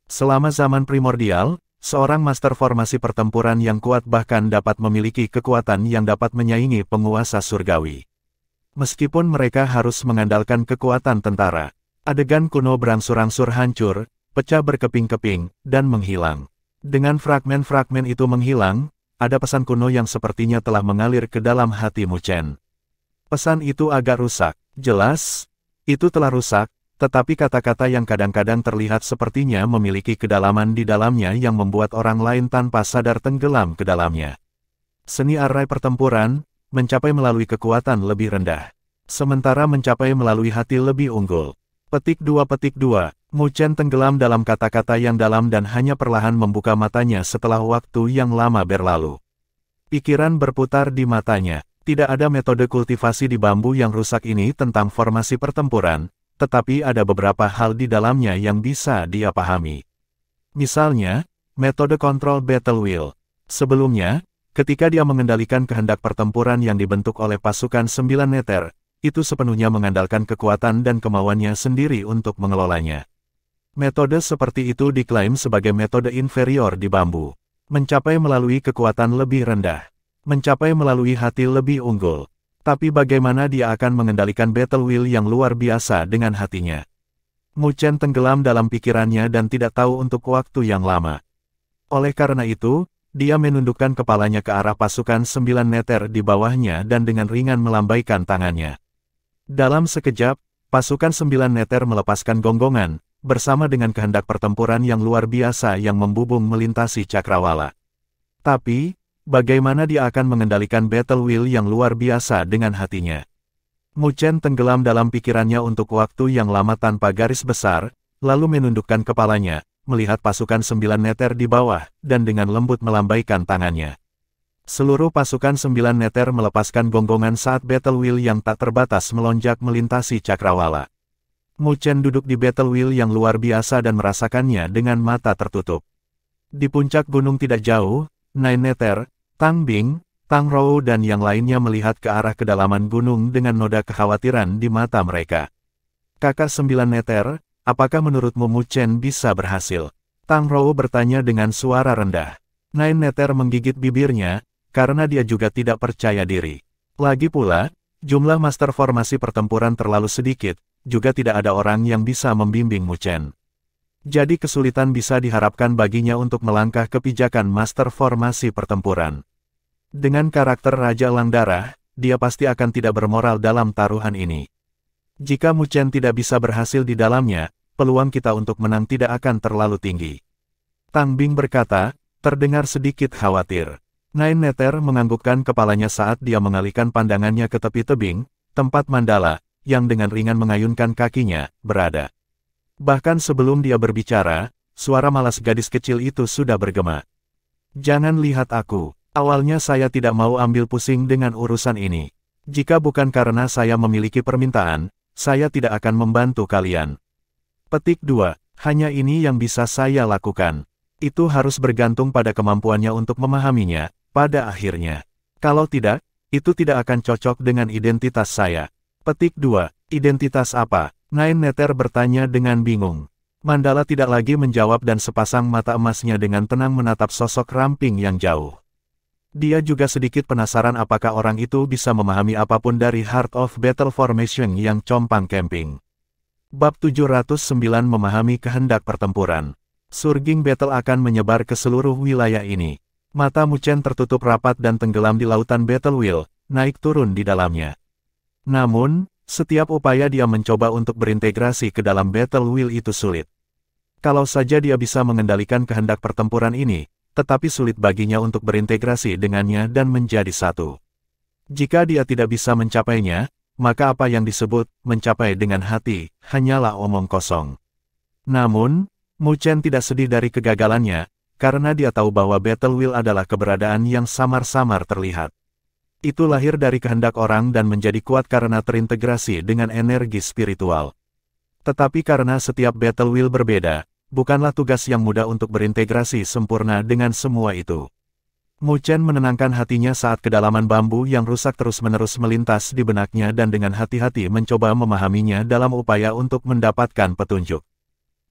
Selama zaman primordial, seorang master formasi pertempuran yang kuat bahkan dapat memiliki kekuatan yang dapat menyaingi penguasa surgawi. Meskipun mereka harus mengandalkan kekuatan tentara, adegan kuno berangsur-angsur hancur, pecah berkeping-keping, dan menghilang. Dengan fragmen-fragmen itu menghilang, ada pesan kuno yang sepertinya telah mengalir ke dalam hati Mu Chen. Pesan itu agak rusak. Jelas, itu telah rusak. Tetapi kata-kata yang kadang-kadang terlihat sepertinya memiliki kedalaman di dalamnya yang membuat orang lain tanpa sadar tenggelam ke dalamnya. Seni arai pertempuran, mencapai melalui kekuatan lebih rendah. Sementara mencapai melalui hati lebih unggul. Petik 2. Mu Chen tenggelam dalam kata-kata yang dalam dan hanya perlahan membuka matanya setelah waktu yang lama berlalu. Pikiran berputar di matanya. Tidak ada metode kultivasi di bambu yang rusak ini tentang formasi pertempuran. Tetapi ada beberapa hal di dalamnya yang bisa dia pahami. Misalnya, metode kontrol Battle Wheel. Sebelumnya, ketika dia mengendalikan kehendak pertempuran yang dibentuk oleh pasukan 9 Neter, itu sepenuhnya mengandalkan kekuatan dan kemauannya sendiri untuk mengelolanya. Metode seperti itu diklaim sebagai metode inferior di bambu. Mencapai melalui kekuatan lebih rendah. Mencapai melalui hati lebih unggul. Tapi bagaimana dia akan mengendalikan Battle Wheel yang luar biasa dengan hatinya? Mu Chen tenggelam dalam pikirannya dan tidak tahu untuk waktu yang lama. Oleh karena itu, dia menundukkan kepalanya ke arah pasukan 9 meter di bawahnya dan dengan ringan melambaikan tangannya. Dalam sekejap, pasukan 9 meter melepaskan gonggongan, bersama dengan kehendak pertempuran yang luar biasa yang membubung melintasi cakrawala. Tapi, bagaimana dia akan mengendalikan Battle Wheel yang luar biasa dengan hatinya? Mu Chen tenggelam dalam pikirannya untuk waktu yang lama tanpa garis besar, lalu menundukkan kepalanya, melihat pasukan 9 meter di bawah, dan dengan lembut melambaikan tangannya. Seluruh pasukan 9 meter melepaskan gonggongan saat Battle Wheel yang tak terbatas melonjak melintasi cakrawala. Mu Chen duduk di Battle Wheel yang luar biasa dan merasakannya dengan mata tertutup. Di puncak gunung tidak jauh, Nine Meter, Tang Bing, Tang Rou dan yang lainnya melihat ke arah kedalaman gunung dengan noda kekhawatiran di mata mereka. Kakak 9 meter, apakah menurutmu Mu Chen bisa berhasil? Tang Rou bertanya dengan suara rendah. Nine Meter menggigit bibirnya, karena dia juga tidak percaya diri. Lagi pula, jumlah master formasi pertempuran terlalu sedikit, juga tidak ada orang yang bisa membimbing Mu Chen. Jadi kesulitan bisa diharapkan baginya untuk melangkah ke pijakan master formasi pertempuran. Dengan karakter Raja Elang Darah, dia pasti akan tidak bermoral dalam taruhan ini. Jika Mu Chen tidak bisa berhasil di dalamnya, peluang kita untuk menang tidak akan terlalu tinggi. Tang Bing berkata, terdengar sedikit khawatir. Nine Meter menganggukkan kepalanya saat dia mengalihkan pandangannya ke tepi tebing, tempat Mandala, yang dengan ringan mengayunkan kakinya, berada. Bahkan sebelum dia berbicara, suara malas gadis kecil itu sudah bergema. Jangan lihat aku, awalnya saya tidak mau ambil pusing dengan urusan ini. Jika bukan karena saya memiliki permintaan, saya tidak akan membantu kalian. Petik 2, hanya ini yang bisa saya lakukan. Itu harus bergantung pada kemampuannya untuk memahaminya, pada akhirnya. Kalau tidak, itu tidak akan cocok dengan identitas saya. Petik 2, identitas apa? Nine Meter bertanya dengan bingung. Mandala tidak lagi menjawab dan sepasang mata emasnya dengan tenang menatap sosok ramping yang jauh. Dia juga sedikit penasaran apakah orang itu bisa memahami apapun dari Heart of Battle Formation yang compang camping. Bab 709 memahami kehendak pertempuran. Surging battle akan menyebar ke seluruh wilayah ini. Mata Mu Chen tertutup rapat dan tenggelam di lautan Battle Wheel, naik turun di dalamnya. Namun, setiap upaya dia mencoba untuk berintegrasi ke dalam Battle Wheel itu sulit. Kalau saja dia bisa mengendalikan kehendak pertempuran ini, tetapi sulit baginya untuk berintegrasi dengannya dan menjadi satu. Jika dia tidak bisa mencapainya, maka apa yang disebut mencapai dengan hati hanyalah omong kosong. Namun, Mu Chen tidak sedih dari kegagalannya, karena dia tahu bahwa Battle Wheel adalah keberadaan yang samar-samar terlihat. Itu lahir dari kehendak orang dan menjadi kuat karena terintegrasi dengan energi spiritual. Tetapi karena setiap Battle Wheel berbeda, bukanlah tugas yang mudah untuk berintegrasi sempurna dengan semua itu. Mu Chen menenangkan hatinya saat kedalaman bambu yang rusak terus-menerus melintas di benaknya dan dengan hati-hati mencoba memahaminya dalam upaya untuk mendapatkan petunjuk.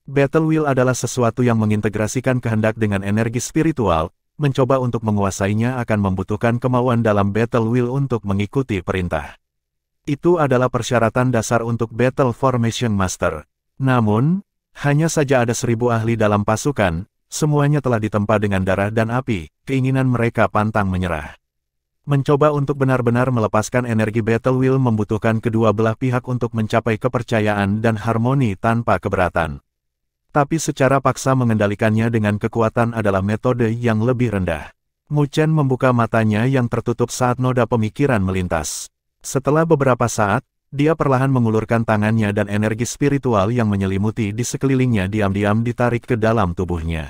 Battle Wheel adalah sesuatu yang mengintegrasikan kehendak dengan energi spiritual, mencoba untuk menguasainya akan membutuhkan kemauan dalam Battle Wheel untuk mengikuti perintah. Itu adalah persyaratan dasar untuk Battle Formation Master. Namun, hanya saja ada 1000 ahli dalam pasukan, semuanya telah ditempa dengan darah dan api, keinginan mereka pantang menyerah. Mencoba untuk benar-benar melepaskan energi Battle Wheel membutuhkan kedua belah pihak untuk mencapai kepercayaan dan harmoni tanpa keberatan. Tapi secara paksa mengendalikannya dengan kekuatan adalah metode yang lebih rendah. Mu Chen membuka matanya yang tertutup saat noda pemikiran melintas. Setelah beberapa saat, dia perlahan mengulurkan tangannya dan energi spiritual yang menyelimuti di sekelilingnya diam-diam ditarik ke dalam tubuhnya.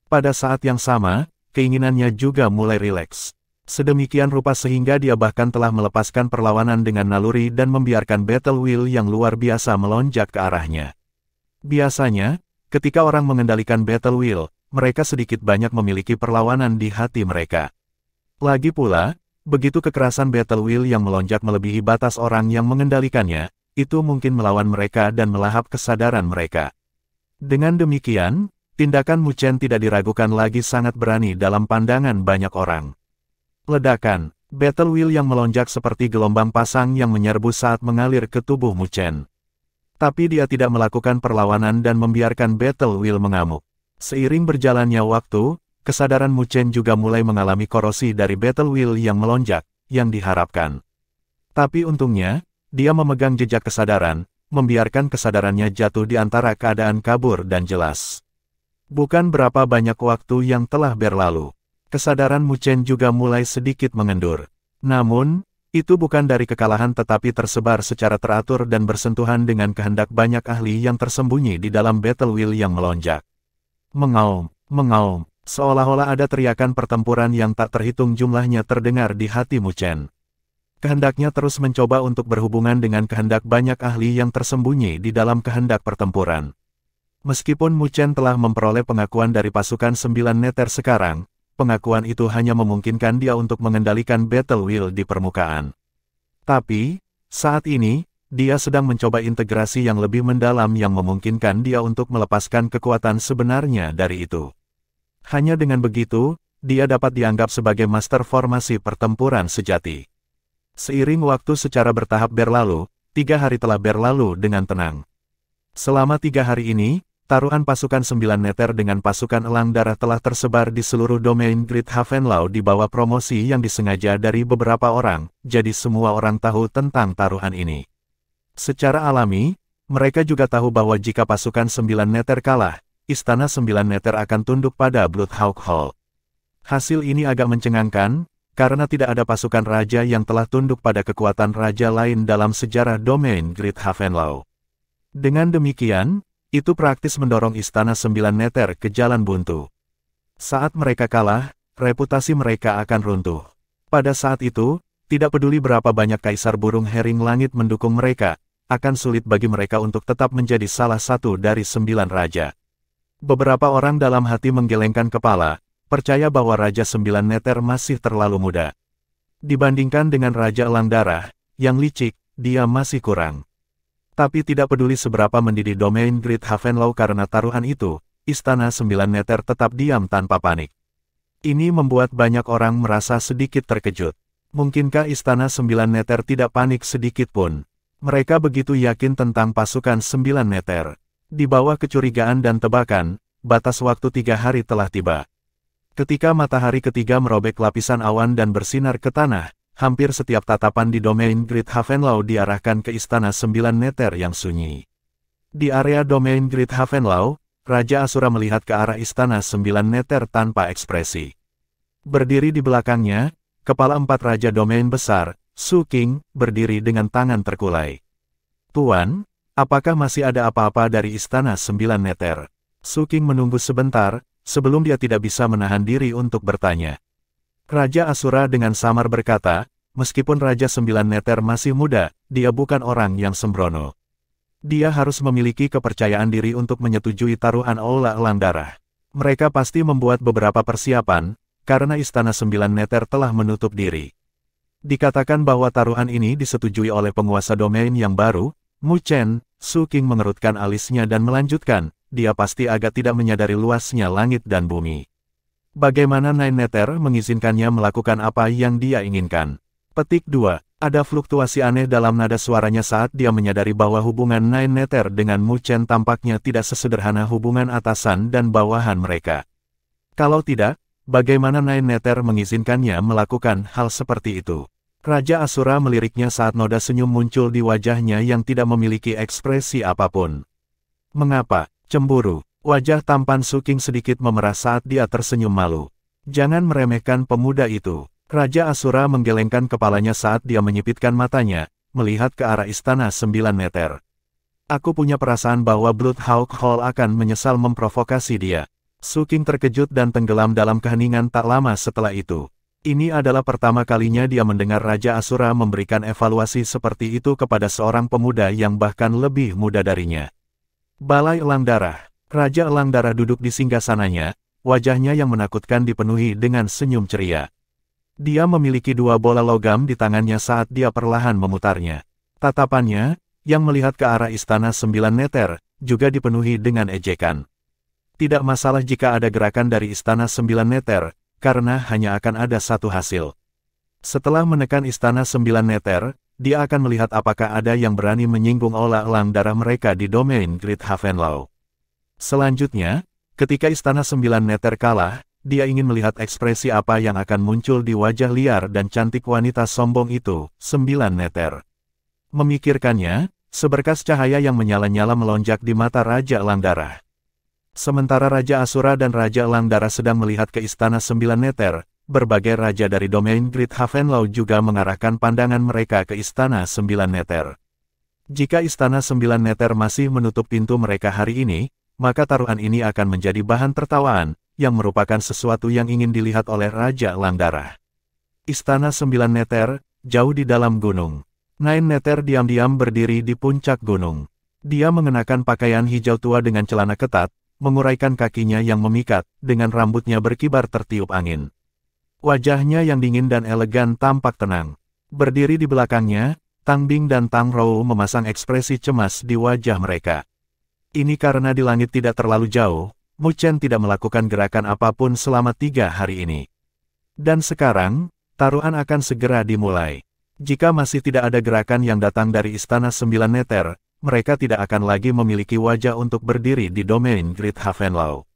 Pada saat yang sama, keinginannya juga mulai rileks. Sedemikian rupa sehingga dia bahkan telah melepaskan perlawanan dengan naluri dan membiarkan Battle Wheel yang luar biasa melonjak ke arahnya. Biasanya, ketika orang mengendalikan Battle Wheel, mereka sedikit banyak memiliki perlawanan di hati mereka. Lagi pula, begitu kekerasan Battle Wheel yang melonjak melebihi batas orang yang mengendalikannya, itu mungkin melawan mereka dan melahap kesadaran mereka. Dengan demikian, tindakan Mu Chen tidak diragukan lagi sangat berani dalam pandangan banyak orang. Ledakan, Battle Wheel yang melonjak seperti gelombang pasang yang menyerbu saat mengalir ke tubuh Mu Chen. Tapi dia tidak melakukan perlawanan dan membiarkan Battle Wheel mengamuk. Seiring berjalannya waktu, kesadaran Mu Chen juga mulai mengalami korosi dari Battle Wheel yang melonjak, yang diharapkan. Tapi untungnya, dia memegang jejak kesadaran, membiarkan kesadarannya jatuh di antara keadaan kabur dan jelas. Bukan berapa banyak waktu yang telah berlalu, kesadaran Mu Chen juga mulai sedikit mengendur. Namun, itu bukan dari kekalahan tetapi tersebar secara teratur dan bersentuhan dengan kehendak banyak ahli yang tersembunyi di dalam Battle Wheel yang melonjak. Mengaum, mengaum, seolah-olah ada teriakan pertempuran yang tak terhitung jumlahnya terdengar di hati Mu Chen. Kehendaknya terus mencoba untuk berhubungan dengan kehendak banyak ahli yang tersembunyi di dalam kehendak pertempuran. Meskipun Mu Chen telah memperoleh pengakuan dari pasukan 9 neter sekarang, pengakuan itu hanya memungkinkan dia untuk mengendalikan Battle Wheel di permukaan. Tapi, saat ini, dia sedang mencoba integrasi yang lebih mendalam yang memungkinkan dia untuk melepaskan kekuatan sebenarnya dari itu. Hanya dengan begitu, dia dapat dianggap sebagai master formasi pertempuran sejati. Seiring waktu secara bertahap berlalu, 3 hari telah berlalu dengan tenang. Selama 3 hari ini, taruhan pasukan 9 neter dengan pasukan elang darah telah tersebar di seluruh domain Great Havenlau di bawah promosi yang disengaja dari beberapa orang, jadi semua orang tahu tentang taruhan ini. Secara alami, mereka juga tahu bahwa jika pasukan 9 neter kalah, istana 9 neter akan tunduk pada Bloodhawk Hall. Hasil ini agak mencengangkan, karena tidak ada pasukan raja yang telah tunduk pada kekuatan raja lain dalam sejarah domain Great Havenlau. Dengan demikian, itu praktis mendorong istana 9 neter ke jalan buntu. Saat mereka kalah, reputasi mereka akan runtuh. Pada saat itu, tidak peduli berapa banyak kaisar burung hering langit mendukung mereka, akan sulit bagi mereka untuk tetap menjadi salah satu dari 9 raja. Beberapa orang dalam hati menggelengkan kepala, percaya bahwa Raja 9 Neter masih terlalu muda. Dibandingkan dengan Raja Elang Darah, yang licik, dia masih kurang. Tapi tidak peduli seberapa mendidih domain Great Havenlau karena taruhan itu, Istana 9 Neter tetap diam tanpa panik. Ini membuat banyak orang merasa sedikit terkejut. Mungkinkah Istana 9 Neter tidak panik sedikit pun? Mereka begitu yakin tentang pasukan 9 Neter. Di bawah kecurigaan dan tebakan, batas waktu 3 hari telah tiba. Ketika matahari ketiga merobek lapisan awan dan bersinar ke tanah, hampir setiap tatapan di domain Great Havenlau diarahkan ke Istana 9 Neter yang sunyi. Di area domain Great Havenlau, Raja Asura melihat ke arah Istana 9 Neter tanpa ekspresi. Berdiri di belakangnya, kepala 4 Raja Domain Besar, Su King, berdiri dengan tangan terkulai. Tuan, apakah masih ada apa-apa dari Istana 9 Neter? Su King menunggu sebentar, sebelum dia tidak bisa menahan diri untuk bertanya. Raja Asura dengan samar berkata, meskipun Raja 9 Neter masih muda, dia bukan orang yang sembrono. Dia harus memiliki kepercayaan diri untuk menyetujui taruhan Aula Elang Darah. Mereka pasti membuat beberapa persiapan, karena Istana 9 Neter telah menutup diri. Dikatakan bahwa taruhan ini disetujui oleh penguasa domain yang baru, Mu Chen. Su King mengerutkan alisnya dan melanjutkan, dia pasti agak tidak menyadari luasnya langit dan bumi. Bagaimana Nine Neter mengizinkannya melakukan apa yang dia inginkan? Petik 2. Ada fluktuasi aneh dalam nada suaranya saat dia menyadari bahwa hubungan Nine Neter dengan Mu Chen tampaknya tidak sesederhana hubungan atasan dan bawahan mereka. Kalau tidak, bagaimana Nine Neter mengizinkannya melakukan hal seperti itu? Raja Asura meliriknya saat noda senyum muncul di wajahnya yang tidak memiliki ekspresi apapun. Mengapa? Cemburu. Wajah tampan Su King sedikit memerah saat dia tersenyum malu. Jangan meremehkan pemuda itu. Raja Asura menggelengkan kepalanya saat dia menyipitkan matanya, melihat ke arah Istana 9 Neter. Aku punya perasaan bahwa Bloodhawk Hall akan menyesal memprovokasi dia. Su King terkejut dan tenggelam dalam keheningan tak lama setelah itu. Ini adalah pertama kalinya dia mendengar Raja Asura memberikan evaluasi seperti itu kepada seorang pemuda yang bahkan lebih muda darinya. Balai Elang Darah. Raja Elang Darah duduk di singgasananya, wajahnya yang menakutkan dipenuhi dengan senyum ceria. Dia memiliki 2 bola logam di tangannya saat dia perlahan memutarnya. Tatapannya, yang melihat ke arah Istana 9 Neter, juga dipenuhi dengan ejekan. Tidak masalah jika ada gerakan dari Istana 9 Neter, karena hanya akan ada satu hasil. Setelah menekan Istana 9 Neter, dia akan melihat apakah ada yang berani menyinggung olah elang darah mereka di domain Great Havenlow. Selanjutnya, ketika Istana 9 Neter kalah, dia ingin melihat ekspresi apa yang akan muncul di wajah liar dan cantik wanita sombong itu, 9 Neter. Memikirkannya, seberkas cahaya yang menyala-nyala melonjak di mata Raja Elang Darah. Sementara Raja Asura dan Raja Elang Darah sedang melihat ke Istana 9 Neter, berbagai raja dari domain Great Havenlow juga mengarahkan pandangan mereka ke Istana 9 Neter. Jika Istana 9 Neter masih menutup pintu mereka hari ini, maka taruhan ini akan menjadi bahan tertawaan, yang merupakan sesuatu yang ingin dilihat oleh Raja Elang Darah. Istana 9 Neter, jauh di dalam gunung. Nine Neter diam-diam berdiri di puncak gunung. Dia mengenakan pakaian hijau tua dengan celana ketat, menguraikan kakinya yang memikat, dengan rambutnya berkibar tertiup angin. Wajahnya yang dingin dan elegan tampak tenang. Berdiri di belakangnya, Tang Bing dan Tang Rou memasang ekspresi cemas di wajah mereka. Ini karena di langit tidak terlalu jauh, Mu Chen tidak melakukan gerakan apapun selama 3 hari ini. Dan sekarang, taruhan akan segera dimulai. Jika masih tidak ada gerakan yang datang dari Istana 9 Neter, mereka tidak akan lagi memiliki wajah untuk berdiri di domain Great Havenlow.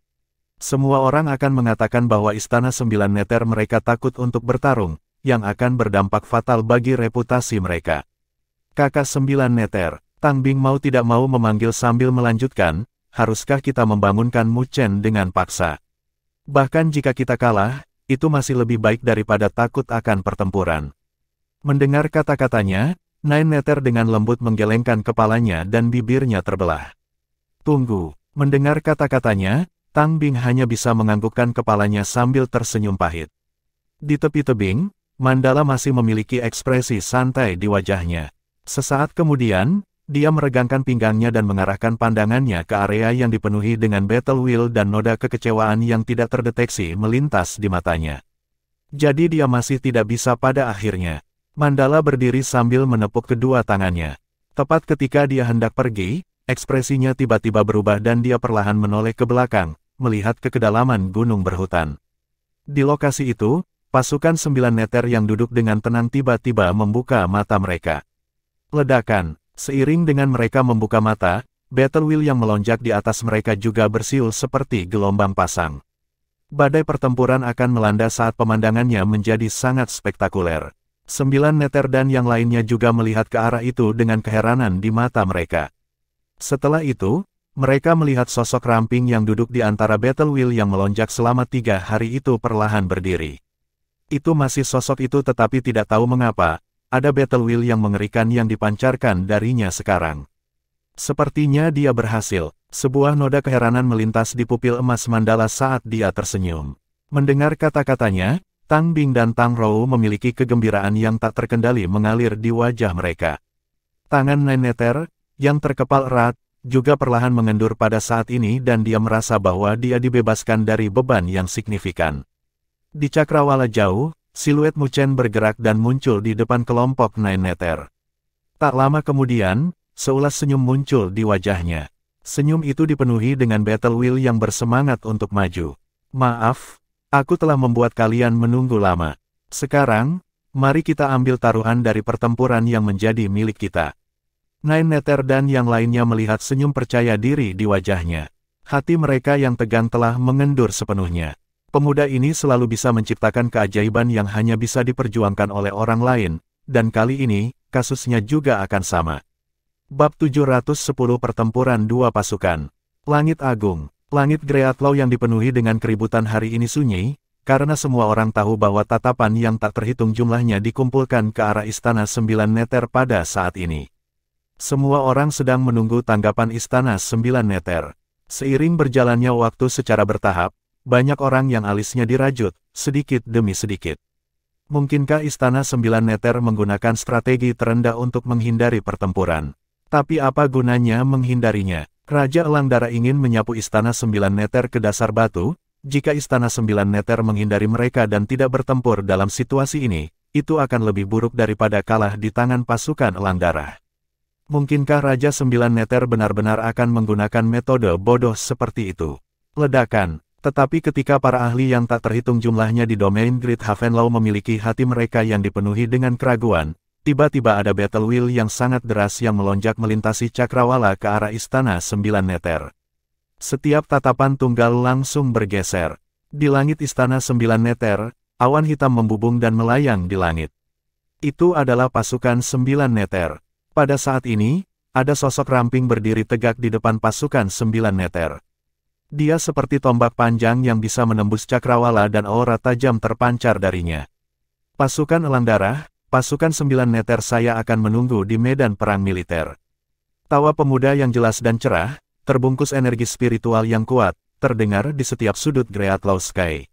Semua orang akan mengatakan bahwa Istana 9 Neter mereka takut untuk bertarung, yang akan berdampak fatal bagi reputasi mereka. Kakak 9 Neter, Tang Bing mau tidak mau memanggil sambil melanjutkan, haruskah kita membangunkan Mu Chen dengan paksa? Bahkan jika kita kalah, itu masih lebih baik daripada takut akan pertempuran. Mendengar kata-katanya, Nine Neter dengan lembut menggelengkan kepalanya dan bibirnya terbelah. Tunggu, mendengar kata-katanya, Tang Bing hanya bisa menganggukkan kepalanya sambil tersenyum pahit. Di tepi tebing, Mandala masih memiliki ekspresi santai di wajahnya. Sesaat kemudian, dia meregangkan pinggangnya dan mengarahkan pandangannya ke area yang dipenuhi dengan battle wheel dan noda kekecewaan yang tidak terdeteksi melintas di matanya. Jadi dia masih tidak bisa pada akhirnya. Mandala berdiri sambil menepuk kedua tangannya. Tepat ketika dia hendak pergi, ekspresinya tiba-tiba berubah dan dia perlahan menoleh ke belakang, melihat ke kedalaman gunung berhutan. Di lokasi itu, pasukan 9 Neter yang duduk dengan tenang tiba-tiba membuka mata mereka. Ledakan, seiring dengan mereka membuka mata, battle wheel yang melonjak di atas mereka juga bersiul seperti gelombang pasang. Badai pertempuran akan melanda saat pemandangannya menjadi sangat spektakuler. 9 Neter dan yang lainnya juga melihat ke arah itu dengan keheranan di mata mereka. Setelah itu, mereka melihat sosok ramping yang duduk di antara battle wheel yang melonjak selama 3 hari itu perlahan berdiri. Itu masih sosok itu tetapi tidak tahu mengapa, ada battle wheel yang mengerikan yang dipancarkan darinya sekarang. Sepertinya dia berhasil. Sebuah noda keheranan melintas di pupil emas Mandala saat dia tersenyum. Mendengar kata-katanya, Tang Bing dan Tang Rou memiliki kegembiraan yang tak terkendali mengalir di wajah mereka. Tangan Nine Neter, yang terkepal erat, juga perlahan mengendur pada saat ini dan dia merasa bahwa dia dibebaskan dari beban yang signifikan. Di cakrawala jauh, siluet Mu Chen bergerak dan muncul di depan kelompok Nine Neter. Tak lama kemudian, seulas senyum muncul di wajahnya. Senyum itu dipenuhi dengan battle wheel yang bersemangat untuk maju. Maaf. Aku telah membuat kalian menunggu lama. Sekarang, mari kita ambil taruhan dari pertempuran yang menjadi milik kita. Nine Neter dan yang lainnya melihat senyum percaya diri di wajahnya. Hati mereka yang tegang telah mengendur sepenuhnya. Pemuda ini selalu bisa menciptakan keajaiban yang hanya bisa diperjuangkan oleh orang lain, dan kali ini, kasusnya juga akan sama. Bab 710 Pertempuran Dua Pasukan. Langit Agung. Langit Greatlaw yang dipenuhi dengan keributan hari ini sunyi, karena semua orang tahu bahwa tatapan yang tak terhitung jumlahnya dikumpulkan ke arah Istana 9 Neter pada saat ini. Semua orang sedang menunggu tanggapan Istana 9 Neter. Seiring berjalannya waktu secara bertahap, banyak orang yang alisnya dirajut, sedikit demi sedikit. Mungkinkah Istana 9 Neter menggunakan strategi terendah untuk menghindari pertempuran? Tapi apa gunanya menghindarinya? Raja Elang Darah ingin menyapu Istana 9 Neter ke dasar batu. Jika Istana 9 Neter menghindari mereka dan tidak bertempur dalam situasi ini, itu akan lebih buruk daripada kalah di tangan pasukan Elang Darah. Mungkinkah Raja Sembilan Neter benar-benar akan menggunakan metode bodoh seperti itu? Ledakan. Tetapi ketika para ahli yang tak terhitung jumlahnya di domain Great Havenlaw memiliki hati mereka yang dipenuhi dengan keraguan, tiba-tiba ada battle wheel yang sangat deras yang melonjak melintasi cakrawala ke arah Istana Sembilan Neter. Setiap tatapan tunggal langsung bergeser. Di langit Istana Sembilan Neter, awan hitam membubung dan melayang di langit. Itu adalah pasukan Sembilan Neter. Pada saat ini, ada sosok ramping berdiri tegak di depan pasukan Sembilan Neter. Dia seperti tombak panjang yang bisa menembus cakrawala dan aura tajam terpancar darinya. Pasukan Elang Darah, pasukan Sembilan Neter, saya akan menunggu di medan perang militer. Tawa pemuda yang jelas dan cerah, terbungkus energi spiritual yang kuat, terdengar di setiap sudut Greatlaw Sky.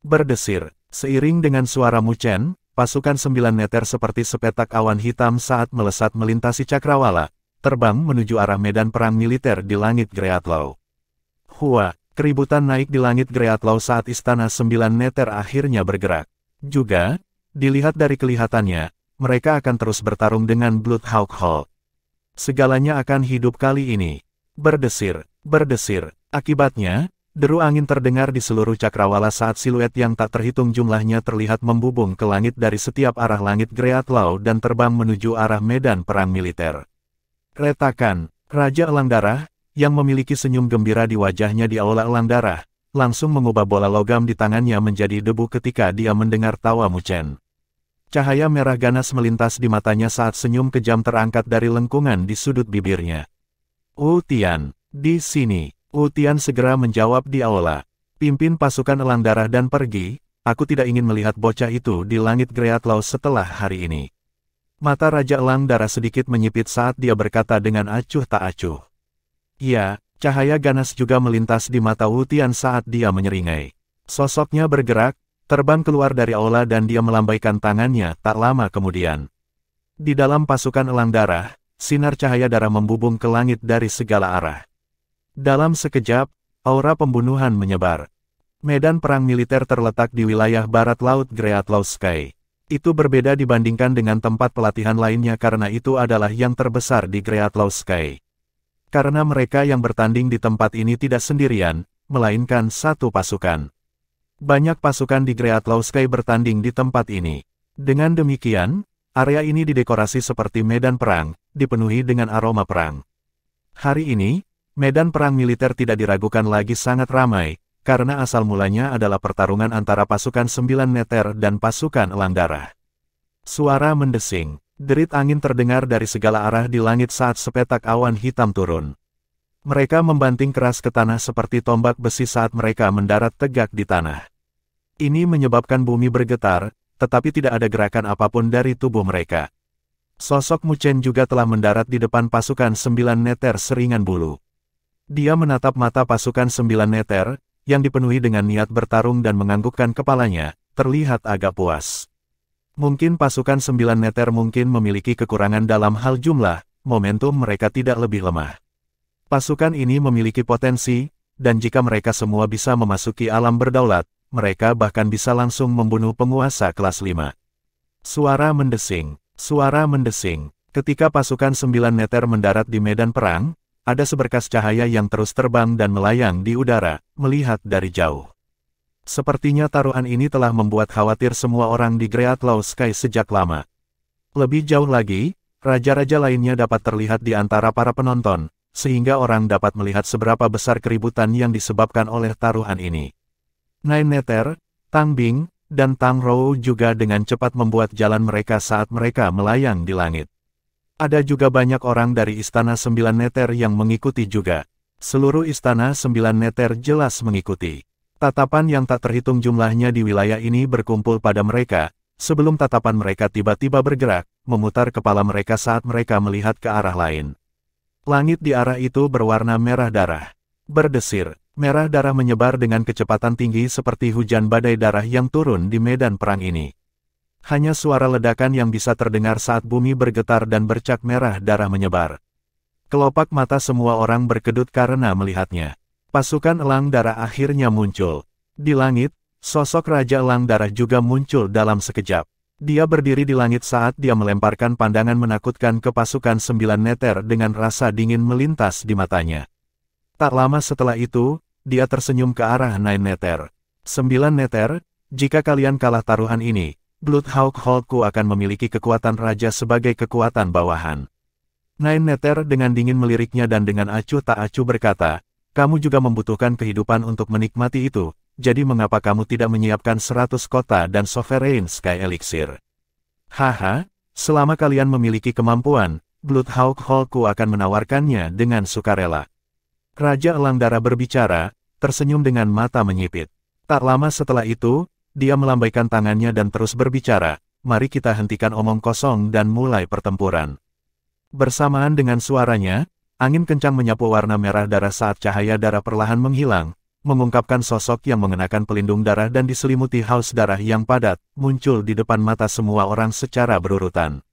Berdesir, seiring dengan suara Mu Chen, pasukan Sembilan Neter seperti sepetak awan hitam saat melesat melintasi cakrawala, terbang menuju arah medan perang militer di langit Greatlaw. Hua, keributan naik di langit Greatlaw saat Istana Sembilan Neter akhirnya bergerak. Juga, dilihat dari kelihatannya, mereka akan terus bertarung dengan Bloodhawk Hall. Segalanya akan hidup kali ini. Berdesir, berdesir. Akibatnya, deru angin terdengar di seluruh cakrawala saat siluet yang tak terhitung jumlahnya terlihat membubung ke langit dari setiap arah langit Greatlaw dan terbang menuju arah medan perang militer. Retakan, Raja Elang Darah, yang memiliki senyum gembira di wajahnya di Aula Elang Darah, langsung mengubah bola logam di tangannya menjadi debu ketika dia mendengar tawa Mu Chen. Cahaya merah ganas melintas di matanya saat senyum kejam terangkat dari lengkungan di sudut bibirnya. Wu Tian, di sini. Wu Tian segera menjawab di aula. Pimpin pasukan Elang Darah dan pergi, aku tidak ingin melihat bocah itu di langit Greatlaw setelah hari ini. Mata Raja Elang Darah sedikit menyipit saat dia berkata dengan acuh tak acuh. Ya, cahaya ganas juga melintas di mata Wu Tian saat dia menyeringai. Sosoknya bergerak, terbang keluar dari aula dan dia melambaikan tangannya tak lama kemudian. Di dalam pasukan Elang Darah, sinar cahaya darah membubung ke langit dari segala arah. Dalam sekejap, aura pembunuhan menyebar. Medan perang militer terletak di wilayah barat laut Greatlaw Sky. Itu berbeda dibandingkan dengan tempat pelatihan lainnya karena itu adalah yang terbesar di Greatlaw Sky. Karena mereka yang bertanding di tempat ini tidak sendirian, melainkan satu pasukan. Banyak pasukan di Greatlaw Sky bertanding di tempat ini. Dengan demikian, area ini didekorasi seperti medan perang, dipenuhi dengan aroma perang. Hari ini, medan perang militer tidak diragukan lagi sangat ramai, karena asal mulanya adalah pertarungan antara pasukan Sembilan Neter dan pasukan Elang Darah. Suara mendesing. Derit angin terdengar dari segala arah di langit saat sepetak awan hitam turun. Mereka membanting keras ke tanah seperti tombak besi saat mereka mendarat tegak di tanah. Ini menyebabkan bumi bergetar, tetapi tidak ada gerakan apapun dari tubuh mereka. Sosok Mu Chen juga telah mendarat di depan pasukan Sembilan Neter seringan bulu. Dia menatap mata pasukan Sembilan Neter, yang dipenuhi dengan niat bertarung dan menganggukkan kepalanya, terlihat agak puas. Mungkin pasukan Sembilan Neter mungkin memiliki kekurangan dalam hal jumlah, momentum mereka tidak lebih lemah. Pasukan ini memiliki potensi, dan jika mereka semua bisa memasuki alam berdaulat, mereka bahkan bisa langsung membunuh penguasa kelas 5. Suara mendesing, suara mendesing. Ketika pasukan Sembilan Neter mendarat di medan perang, ada seberkas cahaya yang terus terbang dan melayang di udara, melihat dari jauh. Sepertinya taruhan ini telah membuat khawatir semua orang di Greatlaw Sky sejak lama. Lebih jauh lagi, raja-raja lainnya dapat terlihat di antara para penonton, sehingga orang dapat melihat seberapa besar keributan yang disebabkan oleh taruhan ini. Nine Neter, Tang Bing, dan Tang Rou juga dengan cepat membuat jalan mereka saat mereka melayang di langit. Ada juga banyak orang dari Istana Sembilan Neter yang mengikuti juga. Seluruh Istana Sembilan Neter jelas mengikuti. Tatapan yang tak terhitung jumlahnya di wilayah ini berkumpul pada mereka, sebelum tatapan mereka tiba-tiba bergerak, memutar kepala mereka saat mereka melihat ke arah lain. Langit di arah itu berwarna merah darah. Berdesir, merah darah menyebar dengan kecepatan tinggi seperti hujan badai darah yang turun di medan perang ini. Hanya suara ledakan yang bisa terdengar saat bumi bergetar dan bercak merah darah menyebar. Kelopak mata semua orang berkedut karena melihatnya. Pasukan Elang Darah akhirnya muncul. Di langit, sosok Raja Elang Darah juga muncul dalam sekejap. Dia berdiri di langit saat dia melemparkan pandangan menakutkan ke pasukan 9 neter dengan rasa dingin melintas di matanya. Tak lama setelah itu, dia tersenyum ke arah 9 neter. 9 neter, jika kalian kalah taruhan ini, Bloodhawk Hallku akan memiliki kekuatan raja sebagai kekuatan bawahan. 9 neter dengan dingin meliriknya dan dengan acuh tak acuh berkata, kamu juga membutuhkan kehidupan untuk menikmati itu. Jadi mengapa kamu tidak menyiapkan 100 kota dan Sovereign Sky Elixir? Haha, selama kalian memiliki kemampuan, Bloodhawk Hallku akan menawarkannya dengan sukarela. Raja Elang Darah berbicara, tersenyum dengan mata menyipit. Tak lama setelah itu, dia melambaikan tangannya dan terus berbicara, mari kita hentikan omong kosong dan mulai pertempuran. Bersamaan dengan suaranya, angin kencang menyapu warna merah darah saat cahaya darah perlahan menghilang, mengungkapkan sosok yang mengenakan pelindung darah dan diselimuti haus darah yang padat, muncul di depan mata semua orang secara berurutan.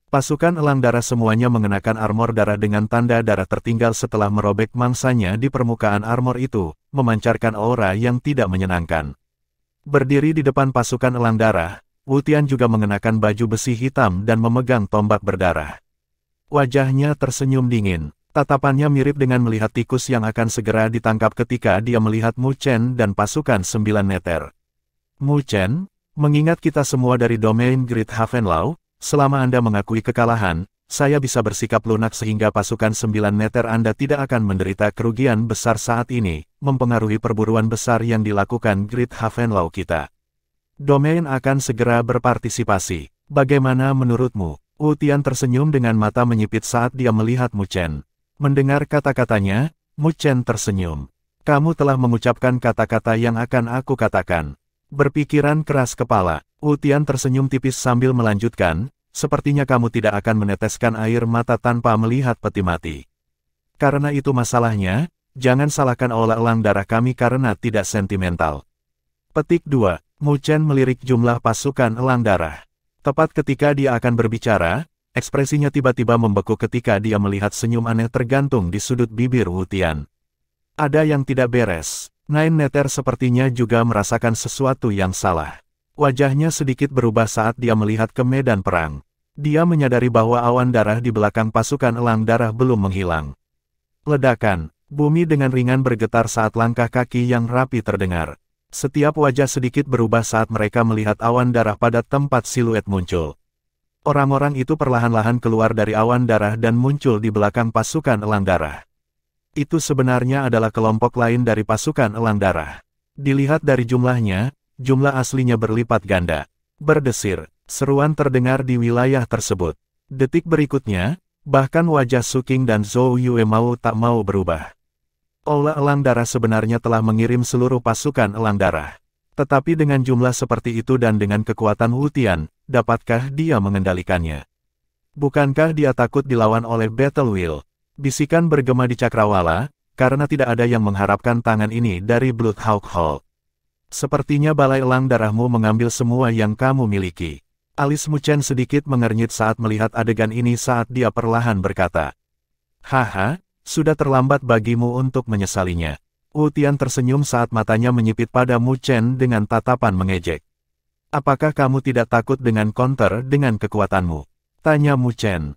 Pasukan Elang Darah semuanya mengenakan armor darah dengan tanda darah tertinggal setelah merobek mangsanya di permukaan armor itu, memancarkan aura yang tidak menyenangkan. Berdiri di depan pasukan Elang Darah, Wu Tian juga mengenakan baju besi hitam dan memegang tombak berdarah. Wajahnya tersenyum dingin. Tatapannya mirip dengan melihat tikus yang akan segera ditangkap ketika dia melihat Mu Chen dan pasukan 9 neter. Mu Chen, mengingat kita semua dari domain Great Havenlau, selama Anda mengakui kekalahan, saya bisa bersikap lunak sehingga pasukan 9 neter Anda tidak akan menderita kerugian besar saat ini, mempengaruhi perburuan besar yang dilakukan Great Havenlau kita. Domain akan segera berpartisipasi. Bagaimana menurutmu? Wu Tian tersenyum dengan mata menyipit saat dia melihat Mu Chen. Mendengar kata-katanya, Mu Chen tersenyum. Kamu telah mengucapkan kata-kata yang akan aku katakan. Berpikiran keras kepala, Wu Tian tersenyum tipis sambil melanjutkan, sepertinya kamu tidak akan meneteskan air mata tanpa melihat peti mati. Karena itu masalahnya, jangan salahkan Aula Elang Darah kami karena tidak sentimental. Petik 2, Mu Chen melirik jumlah pasukan Elang Darah. Tepat ketika dia akan berbicara, ekspresinya tiba-tiba membeku ketika dia melihat senyum aneh tergantung di sudut bibir Wu Tian. Ada yang tidak beres. 9 neter sepertinya juga merasakan sesuatu yang salah. Wajahnya sedikit berubah saat dia melihat ke medan perang. Dia menyadari bahwa awan darah di belakang pasukan Elang Darah belum menghilang. Ledakan, bumi dengan ringan bergetar saat langkah kaki yang rapi terdengar. Setiap wajah sedikit berubah saat mereka melihat awan darah pada tempat siluet muncul. Orang-orang itu perlahan-lahan keluar dari awan darah dan muncul di belakang pasukan Elang Darah. Itu sebenarnya adalah kelompok lain dari pasukan Elang Darah. Dilihat dari jumlahnya, jumlah aslinya berlipat ganda. Berdesir, seruan terdengar di wilayah tersebut. Detik berikutnya, bahkan wajah Su Qing dan Zhou Yue mau tak mau berubah. Aula Elang Darah sebenarnya telah mengirim seluruh pasukan Elang Darah. Tetapi dengan jumlah seperti itu dan dengan kekuatan Wu Tian, dapatkah dia mengendalikannya? Bukankah dia takut dilawan oleh Battle Wheel? Bisikan bergema di cakrawala, karena tidak ada yang mengharapkan tangan ini dari Bloodhawk Hall. Sepertinya balai Elang Darahmu mengambil semua yang kamu miliki. Alis Mu Chen sedikit mengernyit saat melihat adegan ini saat dia perlahan berkata, haha, sudah terlambat bagimu untuk menyesalinya. Wu Tian tersenyum saat matanya menyipit pada Mu Chen dengan tatapan mengejek. Apakah kamu tidak takut dengan counter dengan kekuatanmu? Tanya Mu Chen.